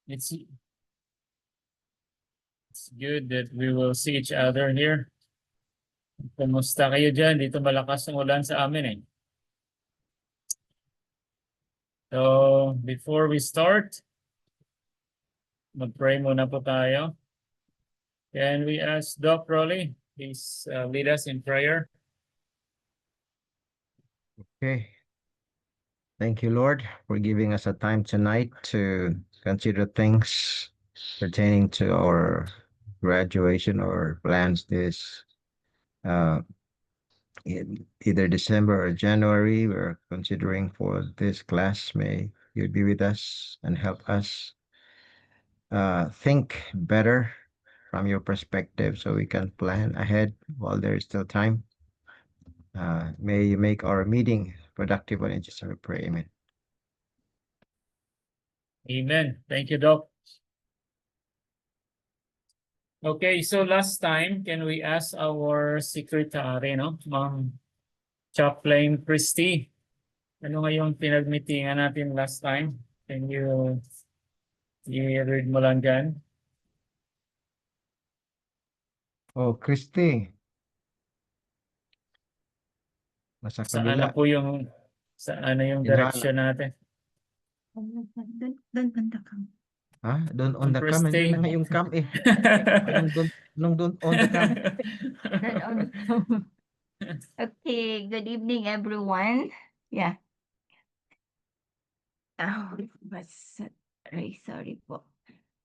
It's good that we will see each other here. Kumusta kayo dyan? Dito malakas ang ulan sa amin eh. So, before we start, mag-pray muna po tayo. Can we ask Doc Rolly, please lead us in prayer? Okay. Thank you, Lord, for giving us a time tonight to consider things pertaining to our graduation or plans this in either December or January. We're considering for this class. May you be with us and help us think better from your perspective so we can plan ahead while there is still time. May you make our meeting productive and interesting. We pray. Amen. Amen. Thank you, Doc. Okay, so last time, can we ask our secretary, no? Ma'am Chaplain Christy, ano nga yung pinag-meetingan natin last time? Can you i-read mo lang dyan? Oh, Christy. Nasa Saan na kabila. po yung, saan na yung direction natin? Doon banda ka. Ha? Doon on the cam. Christy. Nandiyan na nga yung cam eh. Anong doon on the cam? Okay, good evening everyone. Yeah. Oh, sorry po.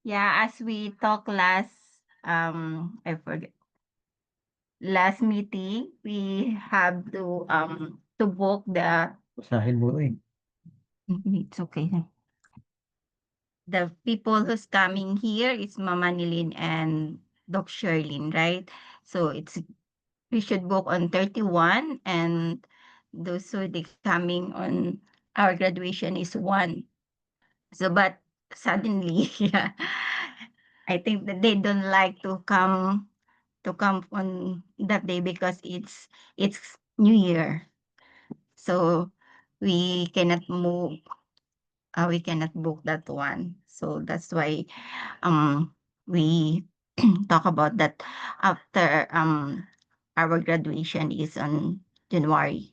Yeah, as we talked last I forget. Last meeting, we have to book the Basahin mo eh. it's okay. The people who's coming here is Mama Nilin and Doc Sherlyn, right? So we should book on 31 and those who they coming on our graduation is 1. So but suddenly, yeah, I think that they don't like to come on that day because it's New Year. So we cannot move. We cannot book that one. So that's why we talk about that after our graduation is on January.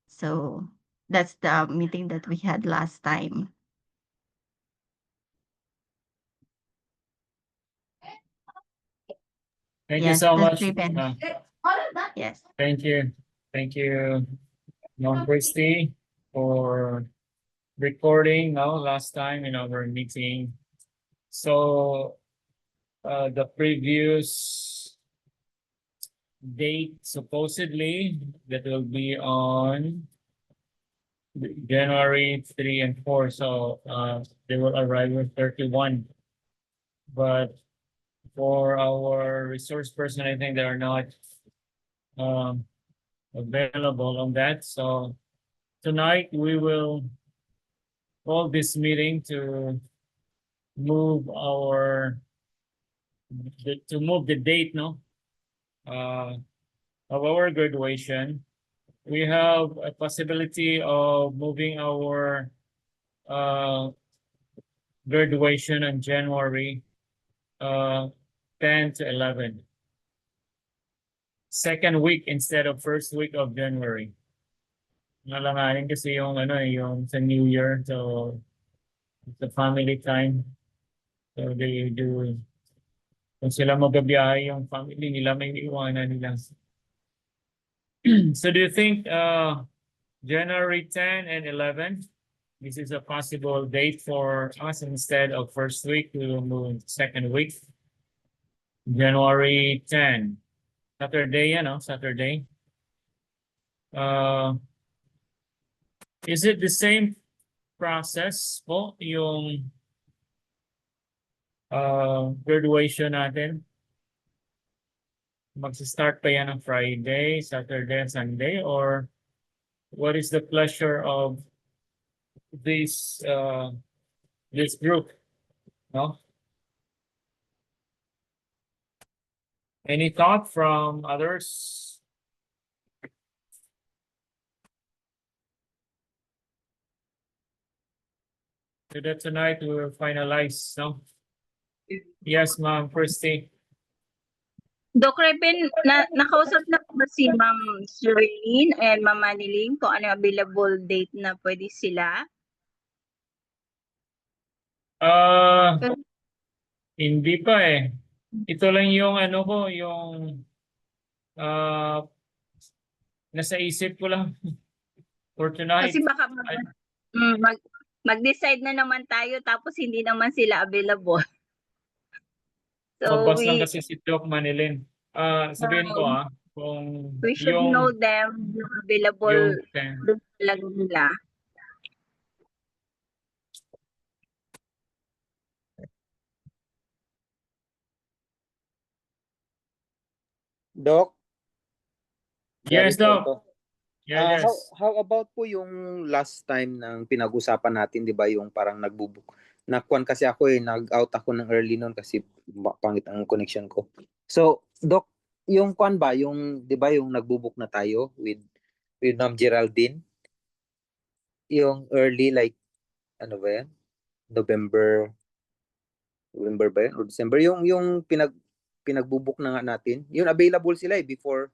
So that's the meeting that we had last time. Thank you Yes, so that's much. driven. Yes. Thank you. Thank you, Ma'am Christy, for recording last time in our meeting. So the previous date supposedly that will be on January 3 and 4. So they will arrive with 31. But for our resource person, I think they are not available on that. So tonight we will call this meeting to move the date of our graduation. We have a possibility of moving our graduation on January 10 to 11. Second week instead of first week of January. Nalanganin kasi yung yung sa New Year, so the family time. So they do, kung sila magabiyahe yung family nila, may iwanan nila. So do you think January 10 and 11, this is a possible date for us instead of first week, we will move second week? January 10. Saturday, Saturday. Is it the same process po yung graduation natin? Magsa-start pa yan on Friday, Saturday, and Sunday? Or what is the pleasure of this group? No? Any thought from others? so that tonight we will finalize, no? Yes, ma'am, first thing. Doc Reven, nakausap na po ba si Ma'am Shirlene and Ma'am Maniling kung ano yung available date na pwede sila? Hindi pa eh. Ito lang yung ano ko, yung nasa isip ko lang for tonight. Kasi baka mag-decide na naman tayo tapos hindi naman sila available. So Mabas lang kasi si Doc Manilin. Sabihin ko kung we should yung know them yung available yung doon talaga nila. Doc? Yes, Sorry po Doc. ito. Yeah, yes. How about po yung last time ng pinag-usapan natin, 'di ba, yung parang nagbubuk. Nakuan kasi ako nag-out ako ng early noon kasi pangit ang connection ko. So, Doc, yung kuan ba, yung 'di ba yung nagbubuk na tayo with Ma'am Geraldine? Yung early like ano ba yan? November ba yan? Or December? Yung pinagbubuk na nga natin. Yun available sila before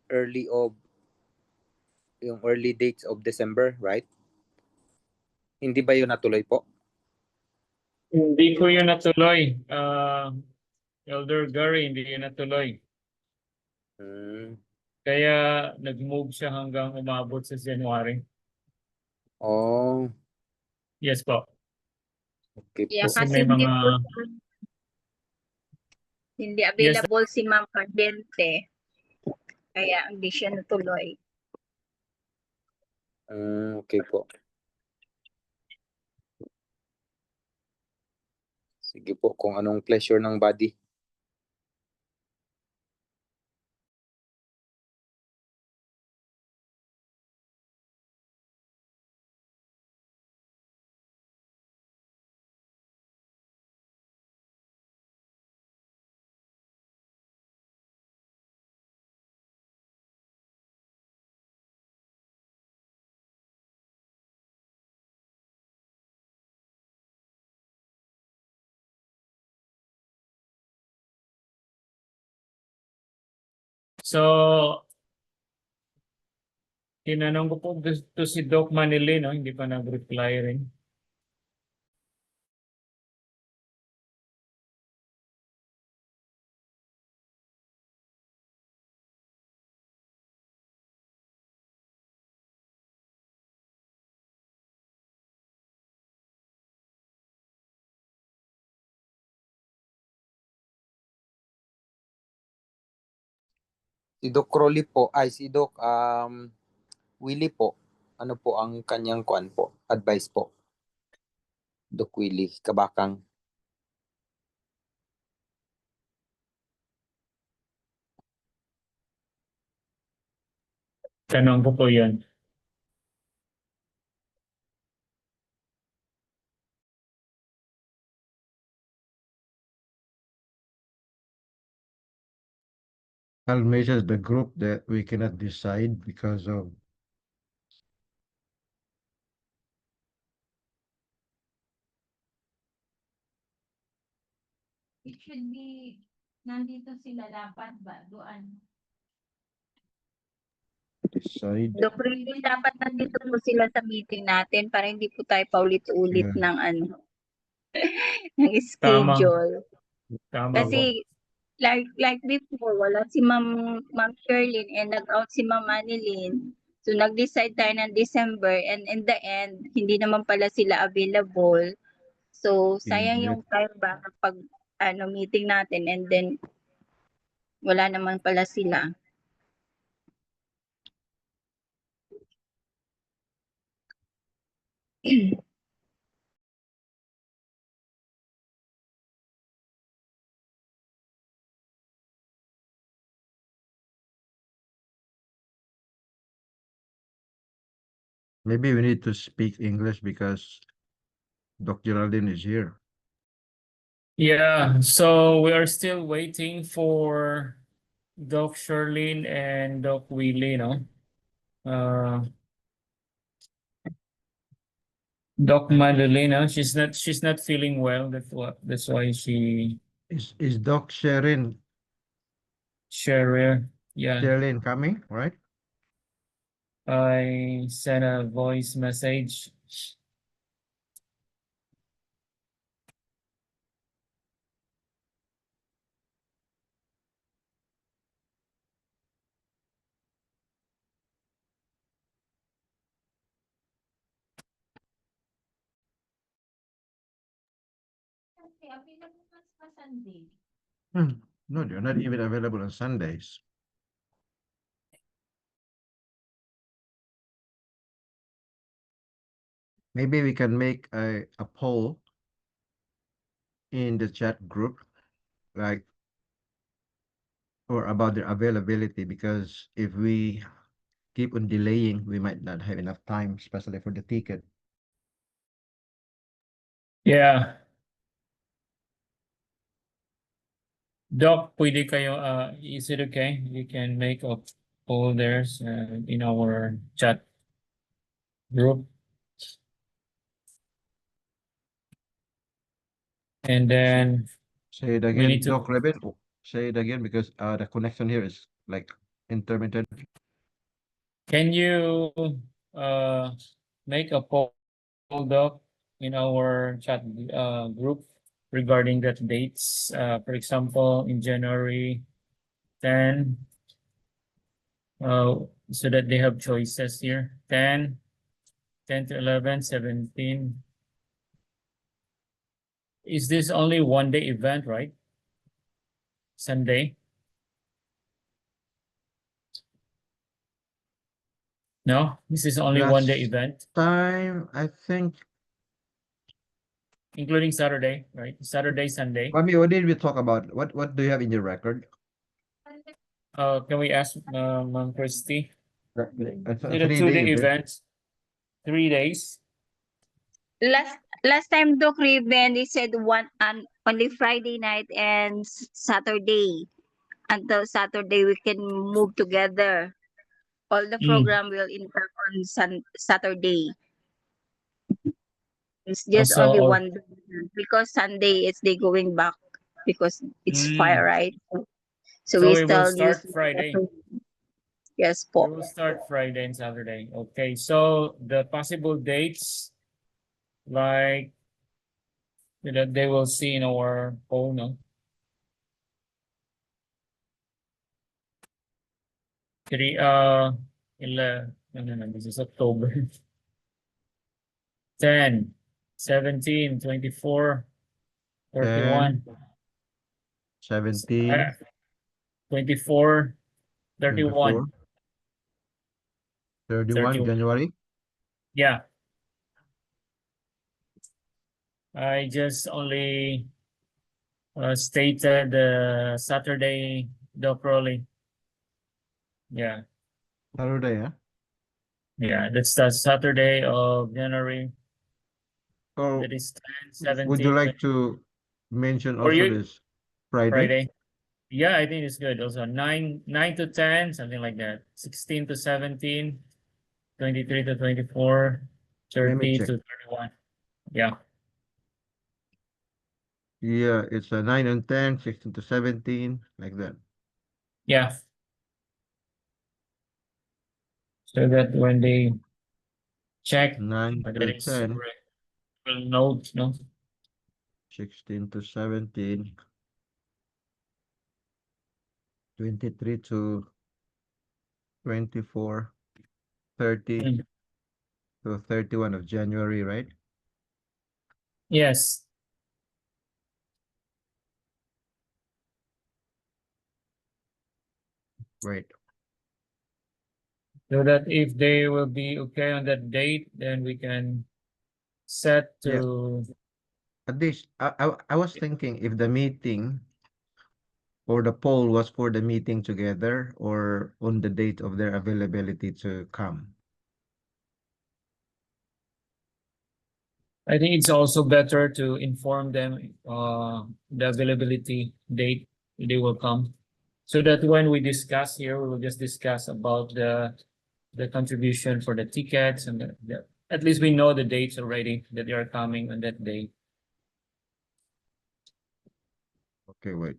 early dates of December, right? Hindi ba yun natuloy po? Hindi ko yun natuloy. Elder Gary, hindi yun natuloy. Kaya nag-move siya hanggang umabot sa January. Oh, Yes po. okay Yeah, po. Kasi kasi may mga hindi available si Ma'am Cardente. Kaya hindi siya natuloy. Okay po. Sige po, kung anong pleasure ng body. So, tinanong ko po to si Doc Manilin, no? Hindi pa nag-reply rin. Si Doc Crowley po, si Doc Willie po, ano po ang kanyang kuan po, advice po? Doc Willie, Kabakang. Tanong ko po yun. I'll message the group that we cannot decide because of It should be, nandito sila dapat ba? Doon. decide. Doc Reven, dapat nandito po sila sa meeting natin para hindi po tayo paulit-ulit Yeah. ng ng schedule. Tama po. Kasi like before, wala si Ma'am Sherlyn and nag-out si Ma'am Annalyn. So nag-decide tayo ng December and in the end, hindi naman pala sila available. So sayang yung time ba pag meeting natin and then wala naman pala sila. Maybe we need to speak English because Doc Geraldine is here. Yeah, so we are still waiting for Doc Sherlyn and Doc Willie, no? Doc Madalena, she's not feeling well. That's why she Is Doc share. Yeah, Sherilyn coming, right? I sent a voice message. No, they're not even available on Sundays. Maybe we can make a poll in the chat group, like, or about their availability, because if we keep on delaying, we might not have enough time, especially for the ticket. Yeah. Doc, pwede kayo, is it okay? You can make a poll there in our chat group. And then Say it we again, need to, Doc Reben. Say it again, because the connection here is like intermittent. can you make a poll, Doc, in our chat group regarding that dates? For example, in January 10, so that they have choices here. 10 to 11, 17. Is this only one day event, right? Sunday? No, this is only one day Last event, time, I think, including Saturday, right? Saturday, Sunday. Mami, what did we talk about? What do you have in your record? Can we ask Ma'am Christie? A Is it a 3-day 2-day event. event? 3 days? Last time, Doc Riven, they said only Friday night and Saturday. Until Saturday, we can move together. All the program will impact on Saturday. It's just Also, only one day because Sunday is they going back because it's fire, right? So So we we will still use start Friday. yes, We po. will start Friday and Saturday. Okay, so the possible dates, like that they will see in our poll, no? 11, this is October. 10, 17, 24, 31, 17, 24, 31. 24, 31 31. January. Yeah. I just only stated Saturday, Doc Rolling. Yeah. Saturday, huh? Yeah, that's the Saturday of January. Or That is 10, would you 17, like to mention Or also you- this Friday? Friday. Yeah, I think it's good. Also 9 to 10, something like that. 16 to 17, 23 to 24, Let me 30 check. to 31. Yeah. Yeah, it's a 9 and 10, 16 to 17, like that. Yeah. So that when they check, 9 that to is 10, correct. Will note, no? 16 to 17, 23 to 24, 30 Mm. to 31 of January, right? Yes. Right. So that if they will be okay on that date, then we can set to At least I was thinking if the meeting or the poll was for the meeting together or on the date of their availability to come. I think it's also better to inform them the availability date they will come. So that when we discuss here, we will just discuss about the contribution for the tickets and At least we know the dates already that they are coming on that day. Okay, wait.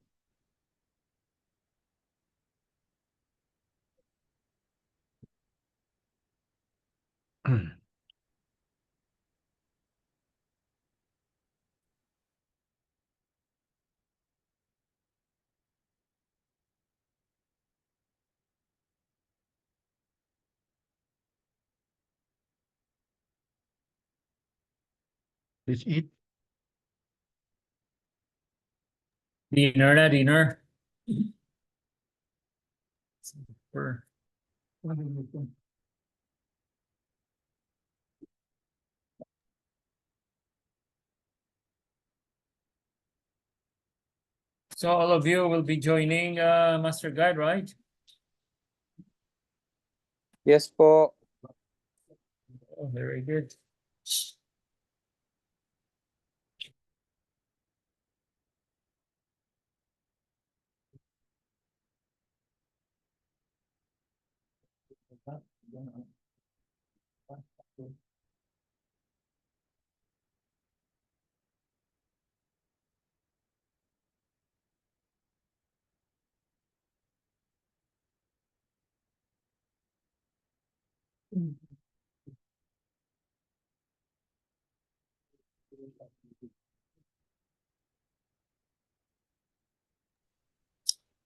Let's eat. Dinner na, dinner. Super. So all of you will be joining Master Guide, right? Yes po. Oh, very good.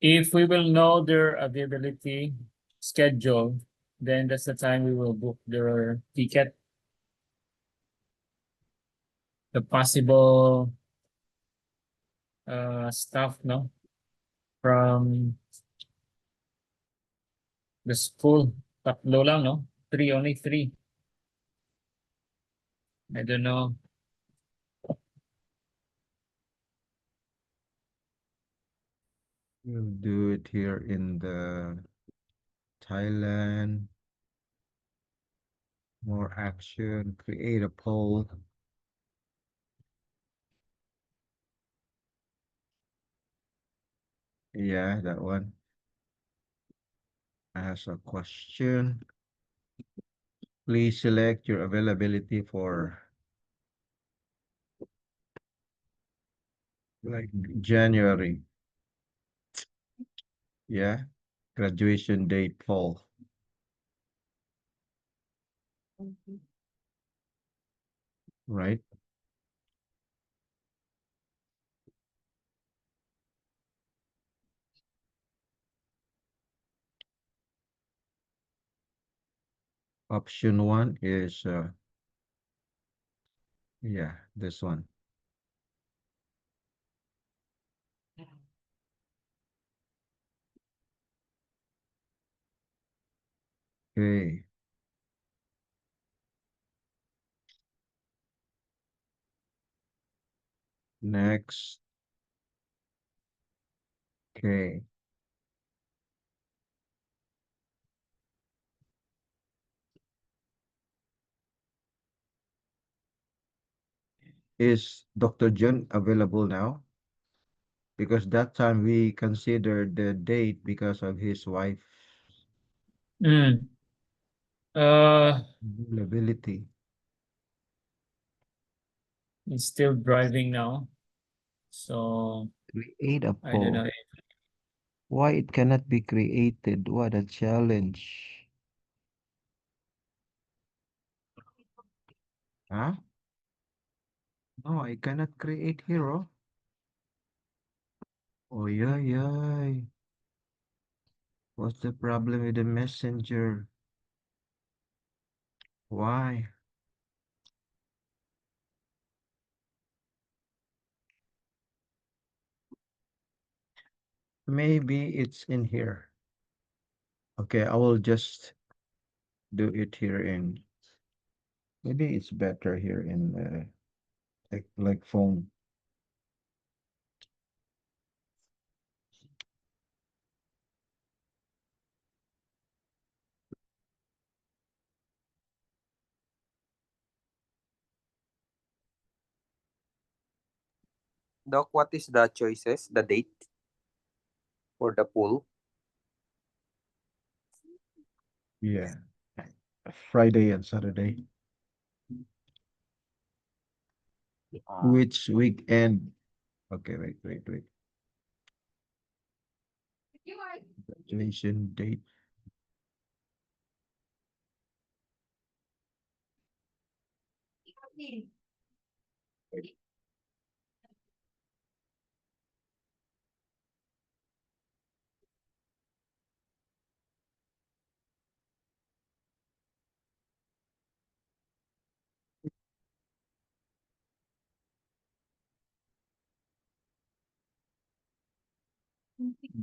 If we will know their availability schedule, then that's the time we will book their ticket. The possible stuff, no, from the school. Tatlo lang, no? Only three. I don't know. We'll do it here in the Thailand. More action. Create a poll. Yeah, that one. Ask a question. Please select your availability for like January. Yeah. Graduation date fall. Right? Option one is yeah, this one. Okay. Next. Okay. Is Dr. John available now? Because that time we considered the date because of his wife Mm. Uh, availability. he's still driving now. So Create a I don't know. poll. Why it cannot be created? What a challenge. Huh? No, I cannot create hero. Oh yeah, yeah. What's the problem with the messenger? Why? Maybe it's in here. Okay, I will just do it here in. Maybe it's better here in like phone. Doc, what is the choices, the date for the pool? Yeah. Friday and Saturday. Which weekend? Okay, wait. Graduation date.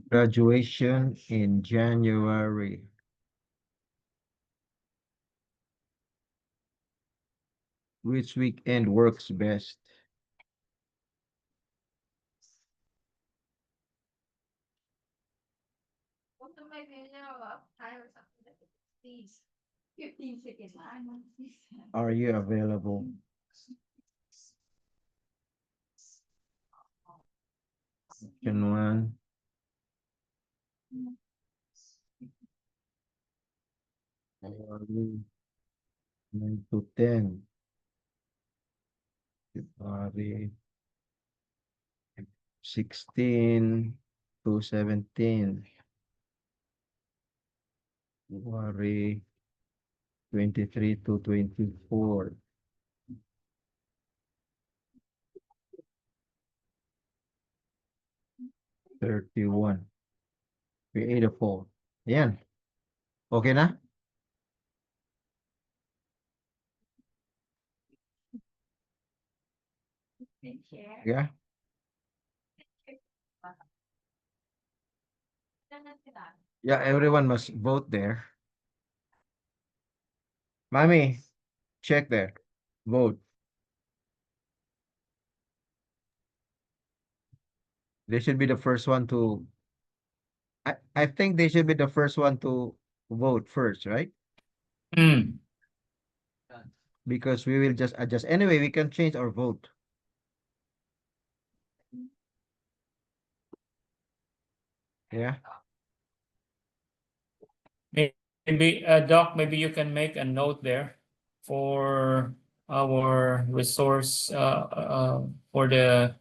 Graduation in January. Which weekend works best? Are you available? Option 1. February 9 to 10. February 16 to 17. February 23 to 24. 31. Create a poll. Ayan. Okay na? Yeah. Yeah, everyone must vote there. Mommy, check there. Vote. They should be the first one to. I think they should be the first one to vote first, right? Hmm. Because we will just adjust. Anyway, we can change our vote. Yeah. Maybe, Doc, maybe you can make a note there for our resource, for the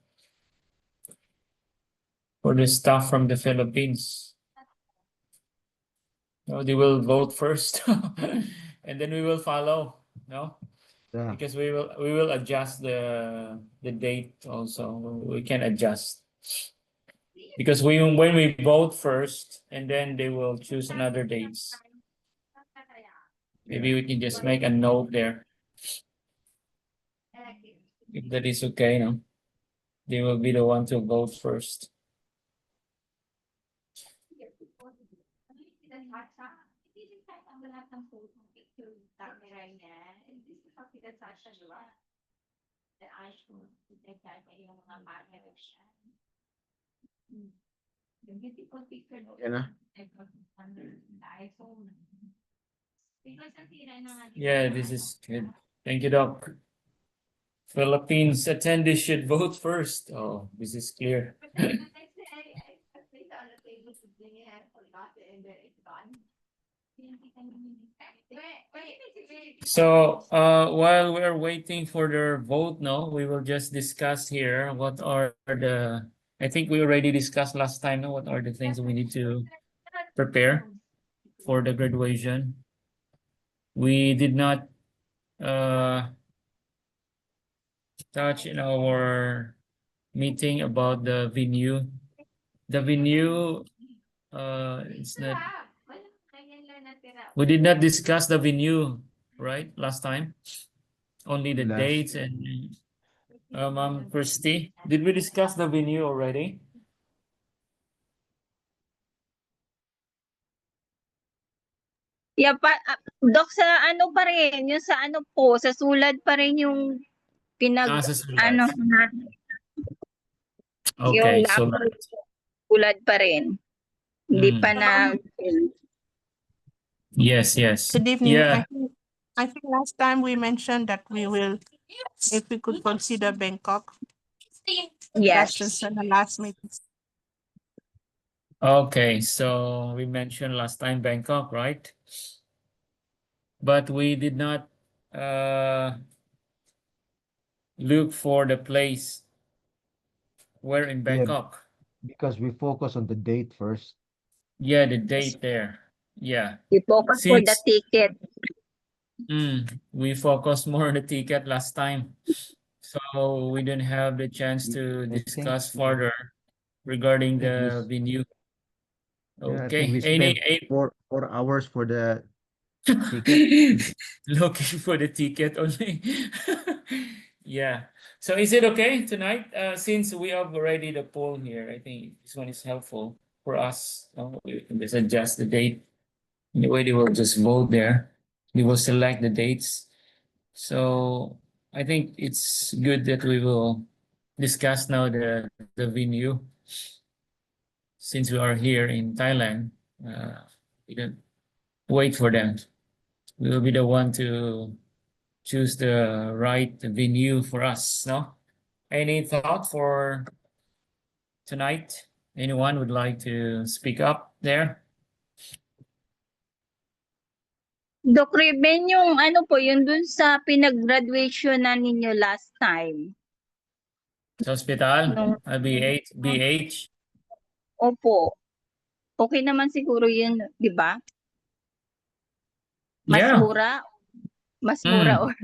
staff from the Philippines. No, they will vote first, and then we will follow. No, Yeah. because we will adjust the date also. We can adjust because when we vote first, and then they will choose another dates. Maybe we can just make a note there. If that is okay, no? They will be the one to vote first. Yan na. Yeah, this is good. Thank you, Doc. Philippines attendees should vote first. Oh, this is clear. So, while we're waiting for their vote, no, we will just discuss here what are the. I think we already discussed last time. No, what are the things we need to prepare for the graduation? We did not touch in our meeting about the venue. The venue, it's not. We did not discuss the venue, right? Last time, only the Last- dates and. Ma'am Christy, did we discuss the venue already? Yeah, Dok, sa ano pa rin, yung sa ano po, sa sulat pa rin yung Sa sulat. ano, Okay, yung so sulat pa rin. Hindi pa na, yes. Good evening. Yeah, I think last time we mentioned that we will, if we could consider Bangkok. yes. That's in the last meeting. okay, so we mentioned last time Bangkok, right? But we did not look for the place where in Yeah. Bangkok. Because we focus on the date first. Yeah, the date there. Yeah. We focus for the Since ticket. we focused more on the ticket last time, so we didn't have the chance I to think, discuss further regarding think we the venue. Yeah, I Okay, think we any spent 4 hours for the ticket. looking for the ticket only. Yeah. So is it okay tonight? Since we have already the poll here, I think this one is helpful for us. We can just adjust the date. Anyway, they will just vote there. We will select the dates. So I think it's good that we will discuss now the venue. Since we are here in Thailand, we don't wait for them. We will be the one to choose the right venue for us, no? Any thought for tonight? Anyone would like to speak up there? Doc Ruben, yung ano po, yun dun sa pinag-graduation na ninyo last time. Sa hospital? No. BH? Opo. Okay naman siguro yun, di ba? Mas Yeah. mura? Mas mura or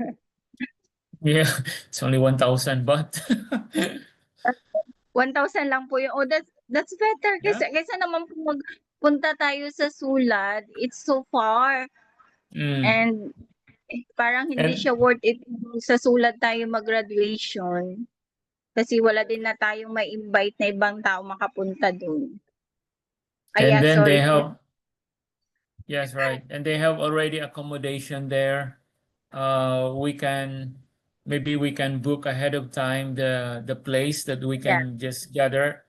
Yeah, it's only 1,000 baht. 1,000 lang po yun. Oh, that's better. Kaysa naman po magpunta tayo sa Sulad. It's so far. And parang hindi And- siya worth it sa Sulad tayo mag-graduation. Kasi wala din na tayong may invite na ibang tao makapunta dun. And then they sorry po. have, yes, right. And they have already accommodation there. Maybe we can book ahead of time the place that we can just gather.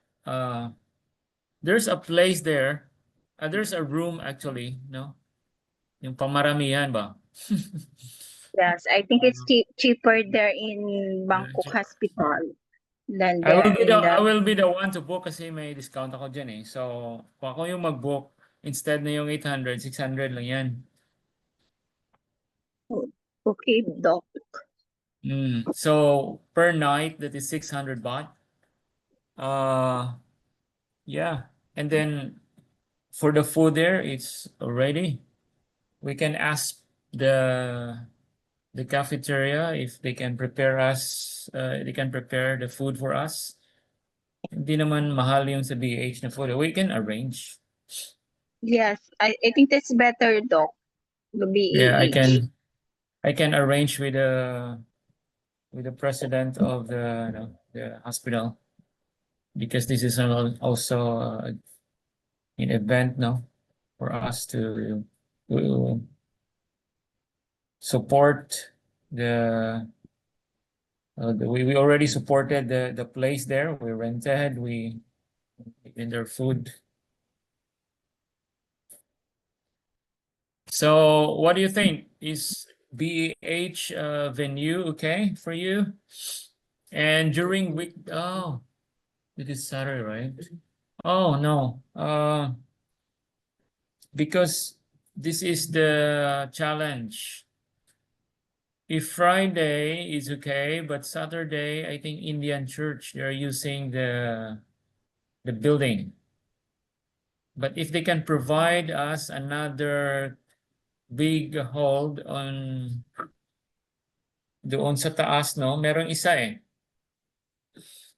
There's a place there. There's a room actually, no? Yung pamaramihan ba? Yes, I think it's cheaper there in Bangkok Hospital than I there will be in I the... will be the one to book kasi may discount ako dyan eh. So, kung ako yung mag-book, instead na yung 800, 600 lang yan. Okay, Doc. So, per night, that is 600 baht. Yeah. And then, for the food there, it's already. We can ask the cafeteria if they can prepare the food for us. Hindi naman mahal yung sa BH na food. We can arrange. Yes, I think that's better, Doc. The BEH. Yeah, I can arrange with the president of the hospital, because this is also an event, no, for us to support we already supported the place there. We rented, we in their food. So what do you think? Is BH venue okay for you? And during week, oh, it is Saturday, right? Oh no, because this is the challenge. If Friday is okay, but Saturday, I think Indian church, they're using the building. But if they can provide us another big hold on doon sa taas, no? Merong isa eh.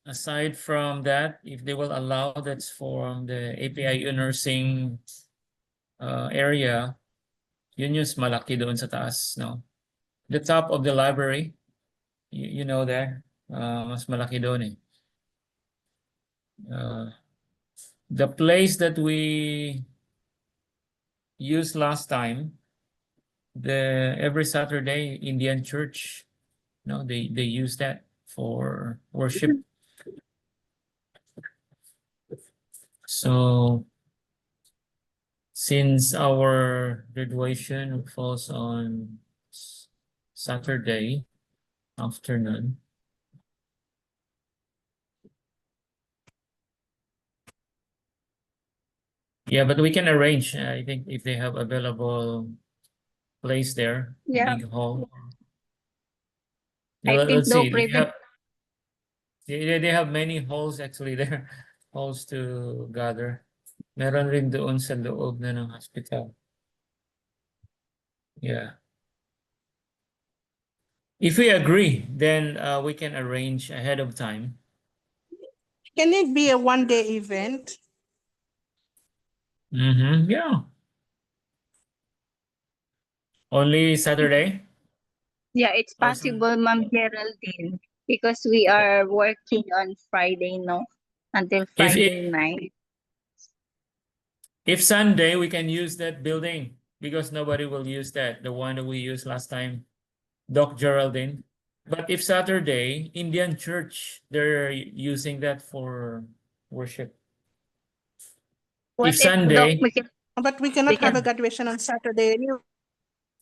Aside from that, if they will allow, that's from the APIU nursing area, yun yung malaki doon sa taas, no? The top of the library, you know there, mas malaki doon eh. The place that we used last time, every Saturday, Indian church, no, they use that for worship. So since our graduation falls on Saturday afternoon, yeah, but we can arrange. I think if they have available place there, Yeah. big hall. I think Let's see. Doc Ruben They have many halls actually there. Halls to gather. Meron rin doon sa loob na ng hospital. Yeah. If we agree, then we can arrange ahead of time. Can it be a one-day event? Mm-hmm. Yeah. Only Saturday? Yeah, it's Or Sun- possible, Ma'am Geraldine, because we are working on Friday, no? Until Friday night. If Sunday, we can use that building because nobody will use that, the one that we used last time, Doc Geraldine. But if Saturday, Indian Church, they're using that for worship. What If if, Doc, Sunday, we can, But we cannot We have a can- graduation on Saturday.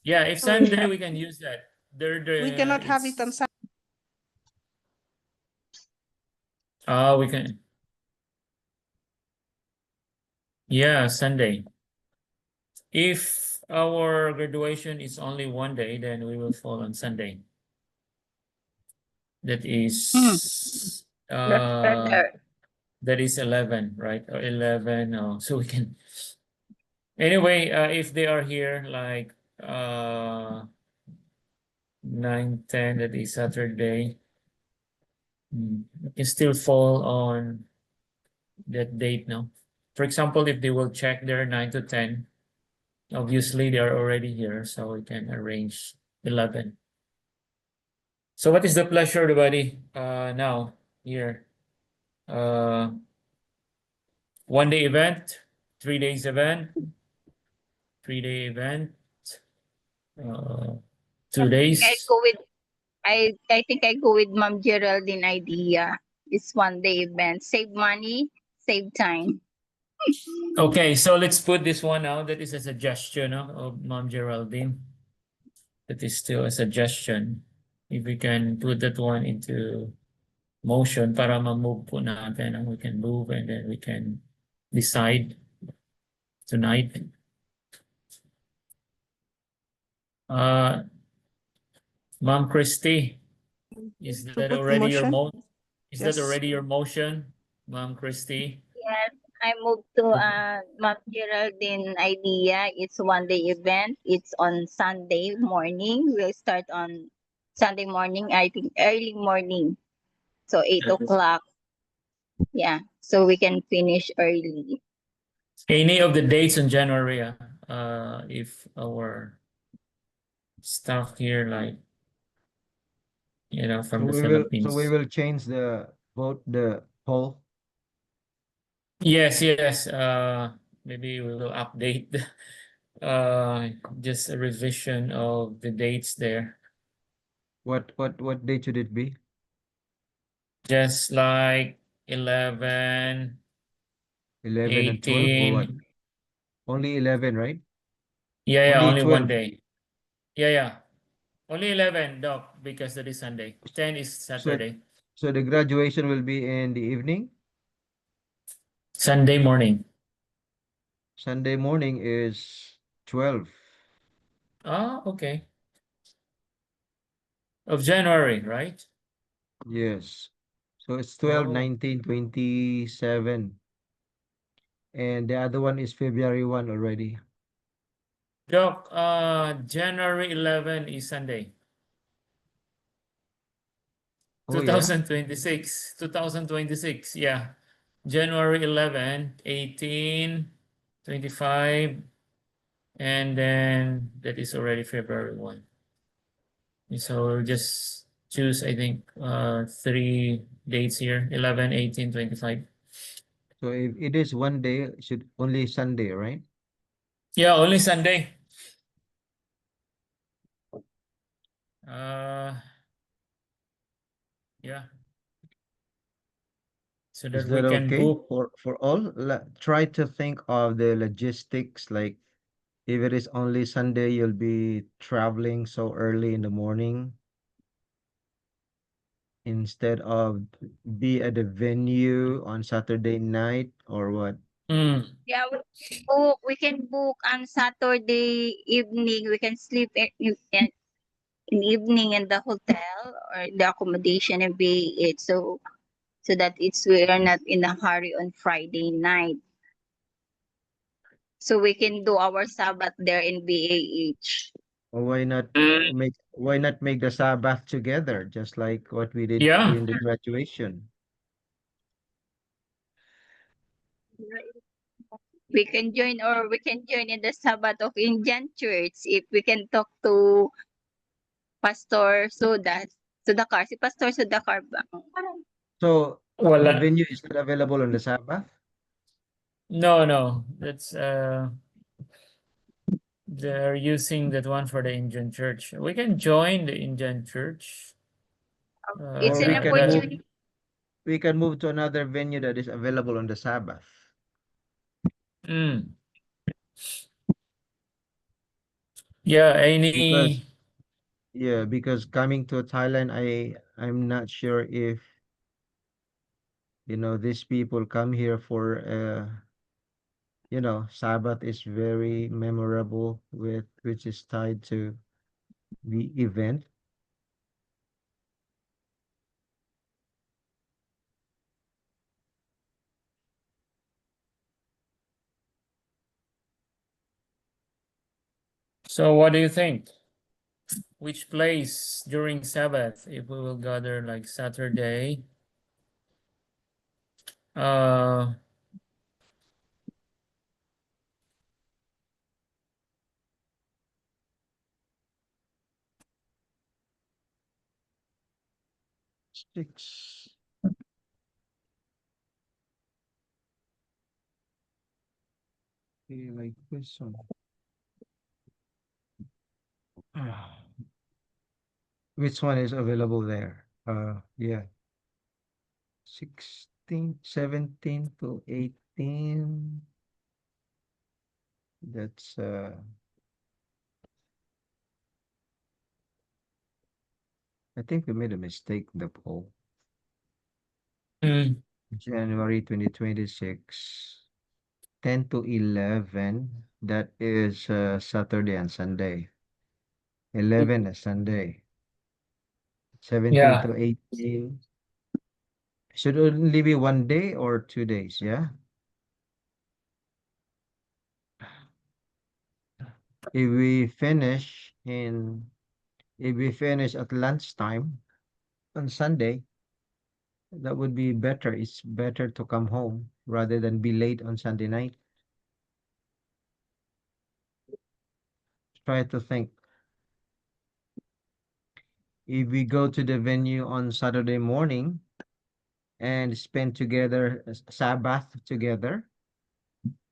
yeah, if Sunday, we can use that. We cannot have it on Saturday. We can. Yeah, Sunday. If our graduation is only one day, then we will fall on Sunday. That is that is 11, right? Or 11. So we can. Anyway, if they are here like 9, 10, that is Saturday. It can still fall on that date now. For example, if they will check their 9 to 10, obviously they are already here, so we can arrange 11. So what is the pleasure, everybody? Now here, 1 day event, 3 days event, 3 day event, 2 days. I go with, I think I go with Ma'am Geraldine idea. It's one day event. Save money, save time. Okay, so let's put this one out. That is a suggestion of Mom Geraldine. That is still a suggestion. If we can put that one into motion para ma-move po natin and we can move and then we can decide tonight. Ma'am Christy, is To that put already your motion? Is that Yes. already your motion, Ma'am Christy? Yes, I moved to Ma'am Geraldine idea. It's one day event. It's on Sunday morning. We'll start on Sunday morning, I think early morning. So 8 o'clock. Yeah. So we can finish early. Any of the dates in January, if our staff here, like, from the Philippines. So we will change the vote, the poll. Yes, maybe we will update just a revision of the dates there. What date should it be? Just like 11, 11 and 12 or what? 18. Only 11, right? Yeah, Only only one 12. day. Yeah. Only 11, Doc, because that is Sunday. 10 is Saturday. So the graduation will be in the evening. Sunday morning. Sunday morning is 12. Okay. Of January, right? Yes. So it's 12, Oh. 19, 27. And the other one is February 1 already. Doc, January 11 is Sunday. Oh, yeah. 2026, yeah. January 11, 18, 25, and then that is already February 1. So we'll just choose, I think, 3 dates here, 11, 18, 25. So if it is one day, it should only Sunday, right? Yeah, only Sunday. Yeah. So Is that we that can okay book. for all? Try to think of the logistics, like if it is only Sunday, you'll be traveling so early in the morning instead of be at the venue on Saturday night or what? Yeah, we can book on Saturday evening. We can sleep in evening in the hotel or the accommodation and be it. So so that we are not in a hurry on Friday night. So we can do our Sabbath there in BAH. Or why not make the Sabbath together, just like what we did Yeah. during the graduation? We can join in the Sabbath of Indian Church if we can talk to Pastor Sudakar. Si Pastor Sudakar ba? So the Wala. venue is not available on the Sabbath? No, that's they're using that one for the Indian church. We can join the Indian church. It's Or an we can move opportunity. we can move to another venue that is available on the Sabbath. Mm. Yeah, Because yeah, because coming to Thailand, I'm not sure if these people come here for Sabbath is very memorable which is tied to the event. So what do you think? Which place during Sabbath, if we will gather like Saturday? Uh, Six. Okay, like this one. Which one is available there? Yeah. 16, 17 to 18. That's I think we made a mistake in the poll. mm, January 2026. 10 to 11. That is Saturday and Sunday. 11 is Sunday. 17 yeah. to 18. Should only be 1 day or 2 days, yeah? If we finish at lunchtime on Sunday, that would be better. It's better to come home rather than be late on Sunday night. Try to think. If we go to the venue on Saturday morning and spend together Sabbath together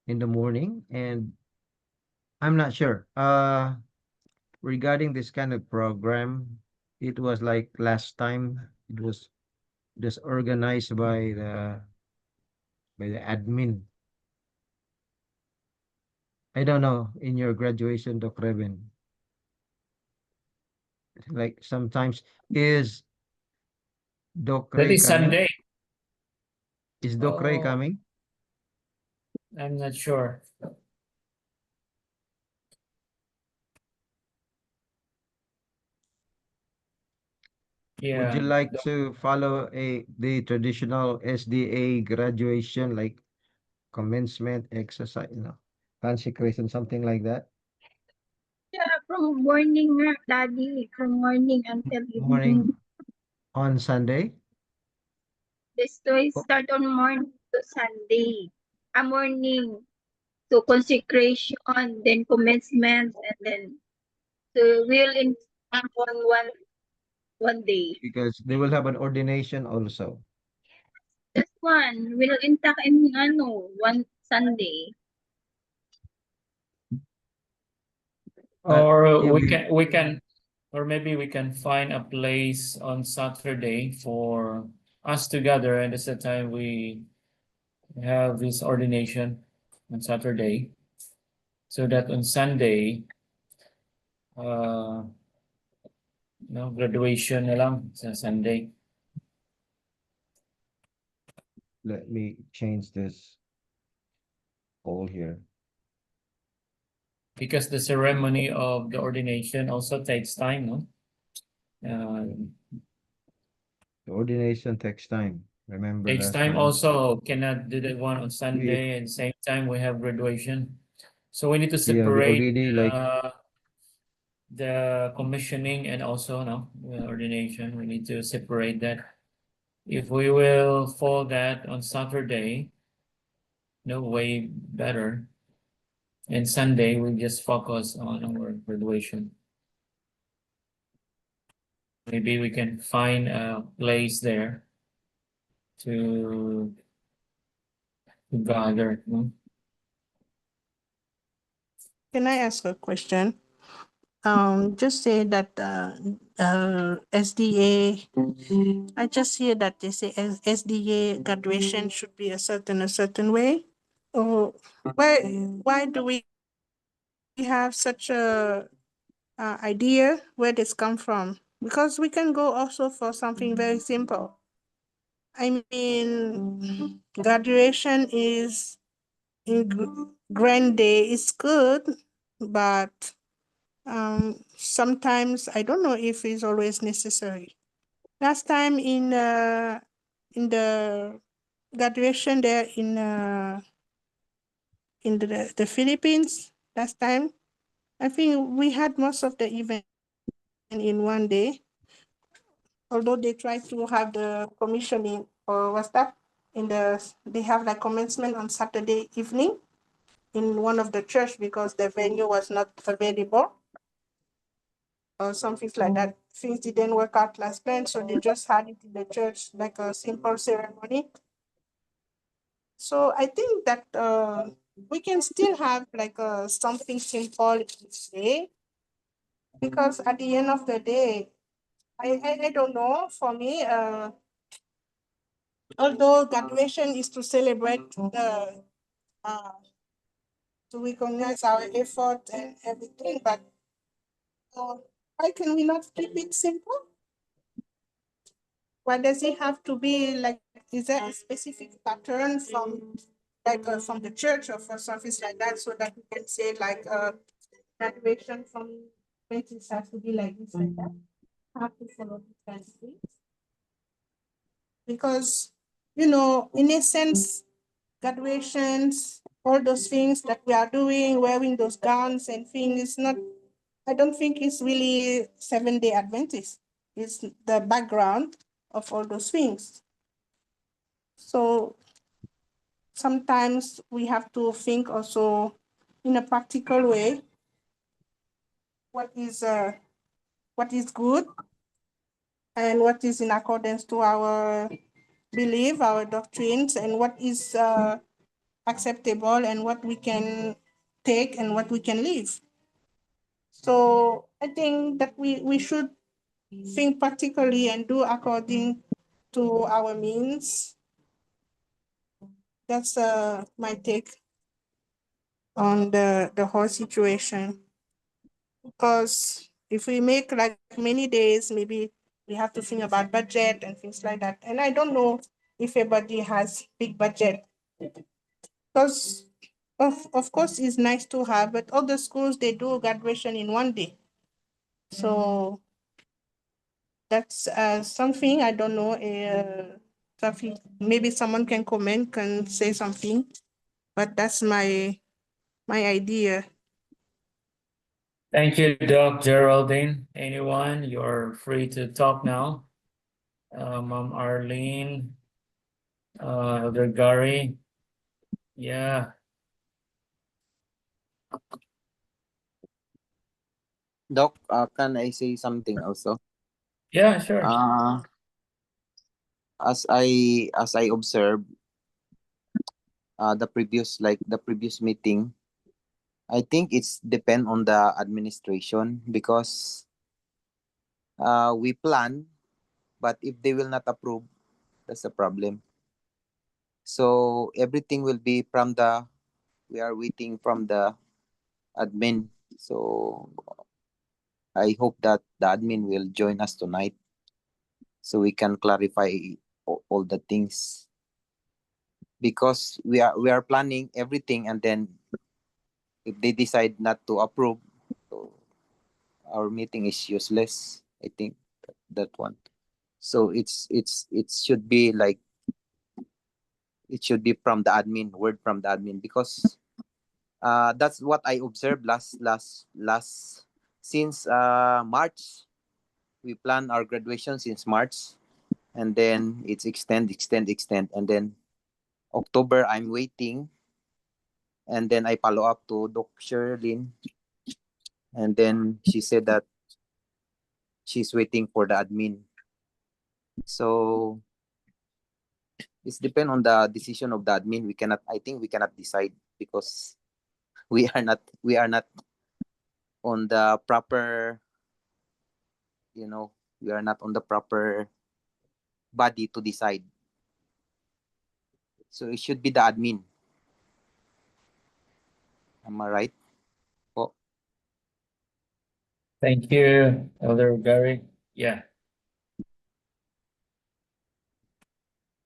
in the morning, and I'm not sure. Regarding this kind of program, it was like last time. It was just organized by the admin. I don't know in your graduation, Doc Reben. Like sometimes is Doc That Ray is coming? Sunday. Is Doc Ray Oh, coming? I'm not sure. Would you Yeah. like to follow the traditional SDA graduation, like commencement exercise, consecration, something like that? Yeah, from morning, Daddy, from morning until Morning evening. on Sunday? The story Oh, start on morning to Sunday. A morning to consecration, then commencement, and then so we'll in on one day. because they will have an ordination also. Just one. We'll intact in one Sunday. But Or if or maybe we can find a place on Saturday for us together, and it's the time we have this ordination on Saturday, so that on Sunday, graduation na lang sa Sunday. let me change this poll here. Because the ceremony of the ordination also takes time, no? The ordination takes time. Remember Next last time also cannot do the one on Sunday and same time we have graduation. So we need to Yeah, we separate already like the commissioning and also ordination. We need to separate that. If we will fall that on Saturday, no way better. And Sunday we just focus on our graduation. Maybe we can find a place there to gather. No? Can I ask a question? Just say that SDA. I just hear that they say SDA graduation should be a certain way. Or why do we have such a idea where this come from? Because we can go also for something very simple. I mean, graduation is in grand day is good, but sometimes I don't know if it's always necessary. Last time in the graduation there in the Philippines, last time, I think we had most of the event in one day. Although they try to have the commissioning or what's that they have like commencement on Saturday evening in one of the church because the venue was not available or something like that. Things didn't work out last plan, so they just had it in the church like a simple ceremony. So I think that we can still have like something simple each day, because at the end of the day, I don't know. For me, although graduation is to celebrate the to recognize our effort and everything, but why can we not keep it simple? Why does it have to be like? Is there a specific pattern from from the church or for something like that, so that we can say like graduation from places has to be like this, like that? Have to follow this kind of things. Because, in a sense, graduations, all those things that we are doing, wearing those gowns and things, is not, I don't think it's really Seventh-day Adventist. It's the background of all those things. So sometimes we have to think also in a practical way, what is good and what is in accordance to our belief, our doctrines, and what is acceptable and what we can take and what we can leave. So I think that we should think practically and do according to our means. That's my take on the whole situation. Because if we make like many days, maybe we have to think about budget and things like that. And I don't know if everybody has big budget. Because of course it's nice to have, but other schools, they do graduation in one day. So that's something I don't know. Something maybe someone can comment, can say something, but that's my idea. Thank you, Doc Geraldine. Anyone, you're free to talk now. Mom Arlene, Elder Gary. Yeah, Doc, can I say something also? yeah, sure. As I observe the previous meeting, I think it's depend on the administration, because we plan, but if they will not approve, that's the problem. So everything will be from we are waiting from the admin. So I hope that the admin will join us tonight so we can clarify all the things, because we are planning everything, and then if they decide not to approve, so our meeting is useless. I think that one. So it should be like it should be from the admin, word from the admin, because that's what I observed last since March. We plan our graduation since March, and then it's extend, and then October I'm waiting, and then I follow up to Doc Sherlyn, and then she said that she's waiting for the admin. So it's depend on the decision of the admin. I think we cannot decide because we are not on the proper, we are not on the proper body to decide. So it should be the admin. Am I right? Thank you, Elder Gary. Yeah.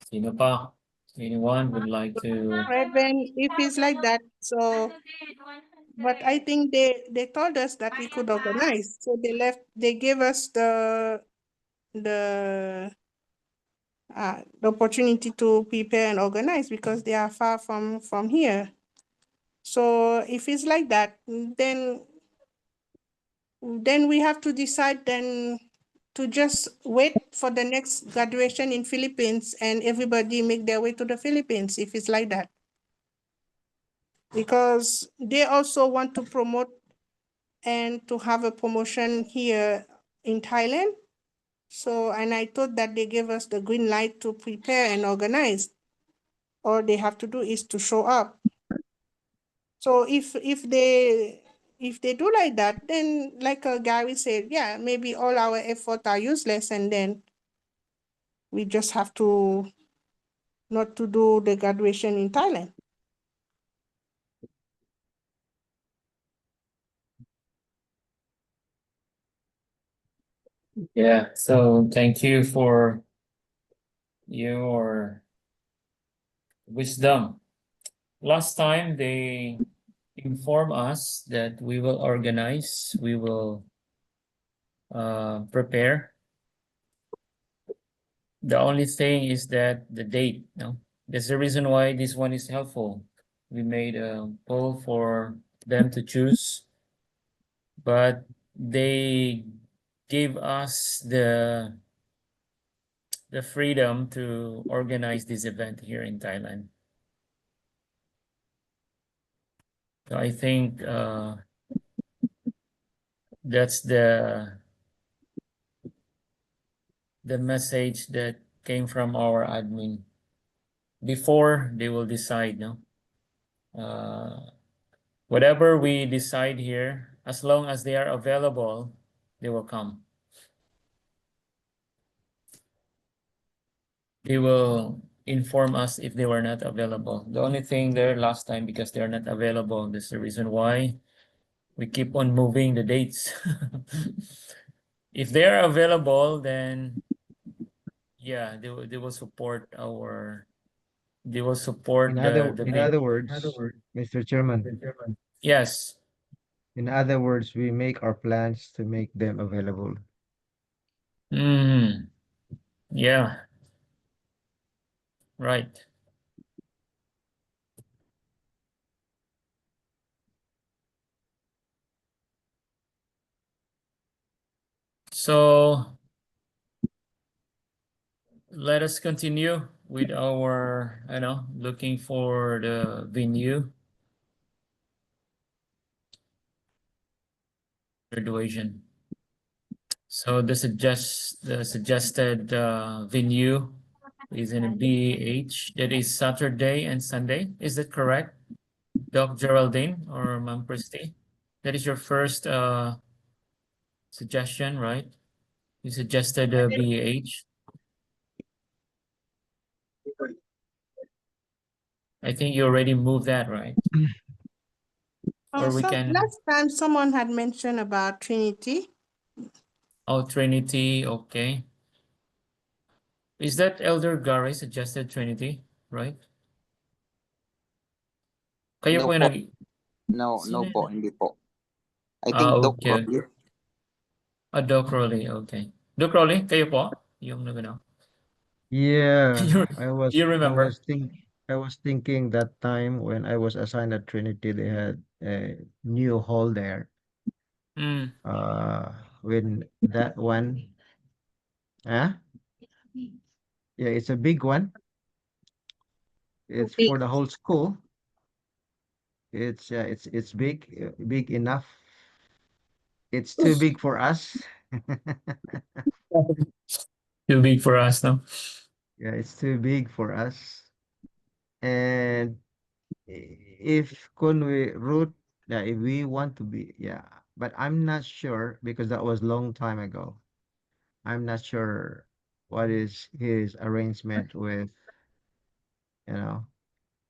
Sino pa? Anyone would like to? Reverend, if it's like that, so, but I think they told us that we could organize. So they gave us the opportunity to prepare and organize because they are far from here. So if it's like that, then we have to decide then to just wait for the next graduation in Philippines and everybody make their way to the Philippines if it's like that. Because they also want to promote and to have a promotion here in Thailand. So, and I thought that they gave us the green light to prepare and organize. All they have to do is to show up. So if they do like that, then like Gary said, yeah, maybe all our efforts are useless, and then we just have to not to do the graduation in Thailand. Yeah, so thank you for your wisdom. Last time they inform us that we will organize, we will prepare. The only thing is that the date, no? That's the reason why this one is helpful. We made a poll for them to choose, but they gave us the freedom to organize this event here in Thailand. So I think that's the message that came from our admin. Before they will decide, no? Whatever we decide here, as long as they are available, they will come. They will inform us if they were not available. The only thing there last time, because they're not available, that's the reason why we keep on moving the dates. If they are available, then yeah, they will support our, they will support In the other words, Mr. Chairman, yes. in other words, we make our plans to make them available. Yeah. Right. So let us continue with our, looking for the venue. Graduation. So the suggested venue is in a BH. That is Saturday and Sunday. Is that correct, Doc Geraldine or Ma'am Christie? That is your first suggestion, right? You suggested BH. I think you already moved that, right? Or we can. Last time someone had mentioned about Trinity. Oh, Trinity, okay. Is that Elder Gary suggested Trinity, right? Kayo No po yung po. nag... No Sino po, yun? hindi po. I think Doc Okay. Rolly. Doc Rolly, okay. Doc Rolly, kayo po? Yung Yeah, You remember? I was thinking that time when I was assigned at Trinity, they had a new hall there. Mm. When that one, yeah, it's a big one. It's Big. for the whole school. It's big, big enough. It's too big for us. Too big for us now. Yeah, it's too big for us. And if Kunwi route, yeah, if we want to be, yeah, but I'm not sure because that was long time ago. I'm not sure what is his arrangement with, you know,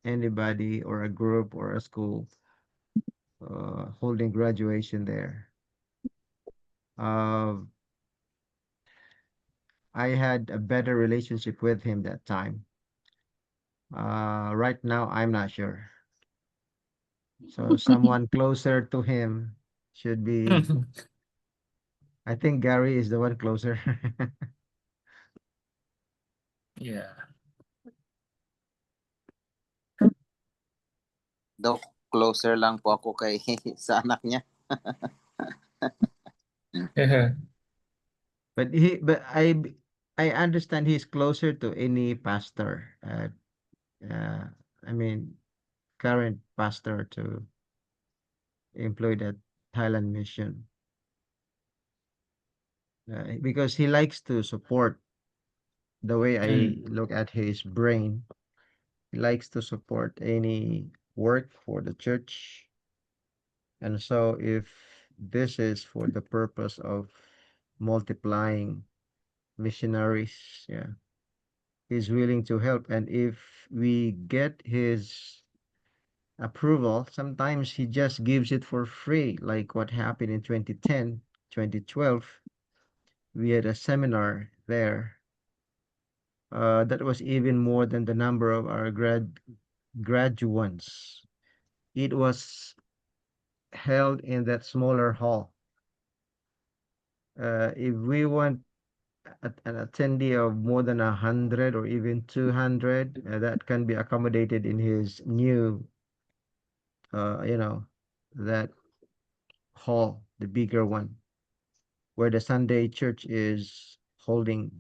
anybody or a group or a school holding graduation there. Uh, I had a better relationship with him that time. Right now, I'm not sure. So someone closer to him should be. I think Gary is the one closer. Yeah. Dok, closer lang po ako kay sa anak niya. But I understand he's closer to any pastor. I mean, current pastor to employed at Thailand Mission. Because he likes to support the way I look at his brain. He likes to support any work for the church. And so if this is for the purpose of multiplying missionaries, yeah, he's willing to help. And if we get his approval, sometimes he just gives it for free, like what happened in 2010, 2012. We had a seminar there. That was even more than the number of our graduates. It was held in that smaller hall. If we want an attendee of more than 100 or even 200, that can be accommodated in his new, you know, that hall, the bigger one, where the Sunday church is holding.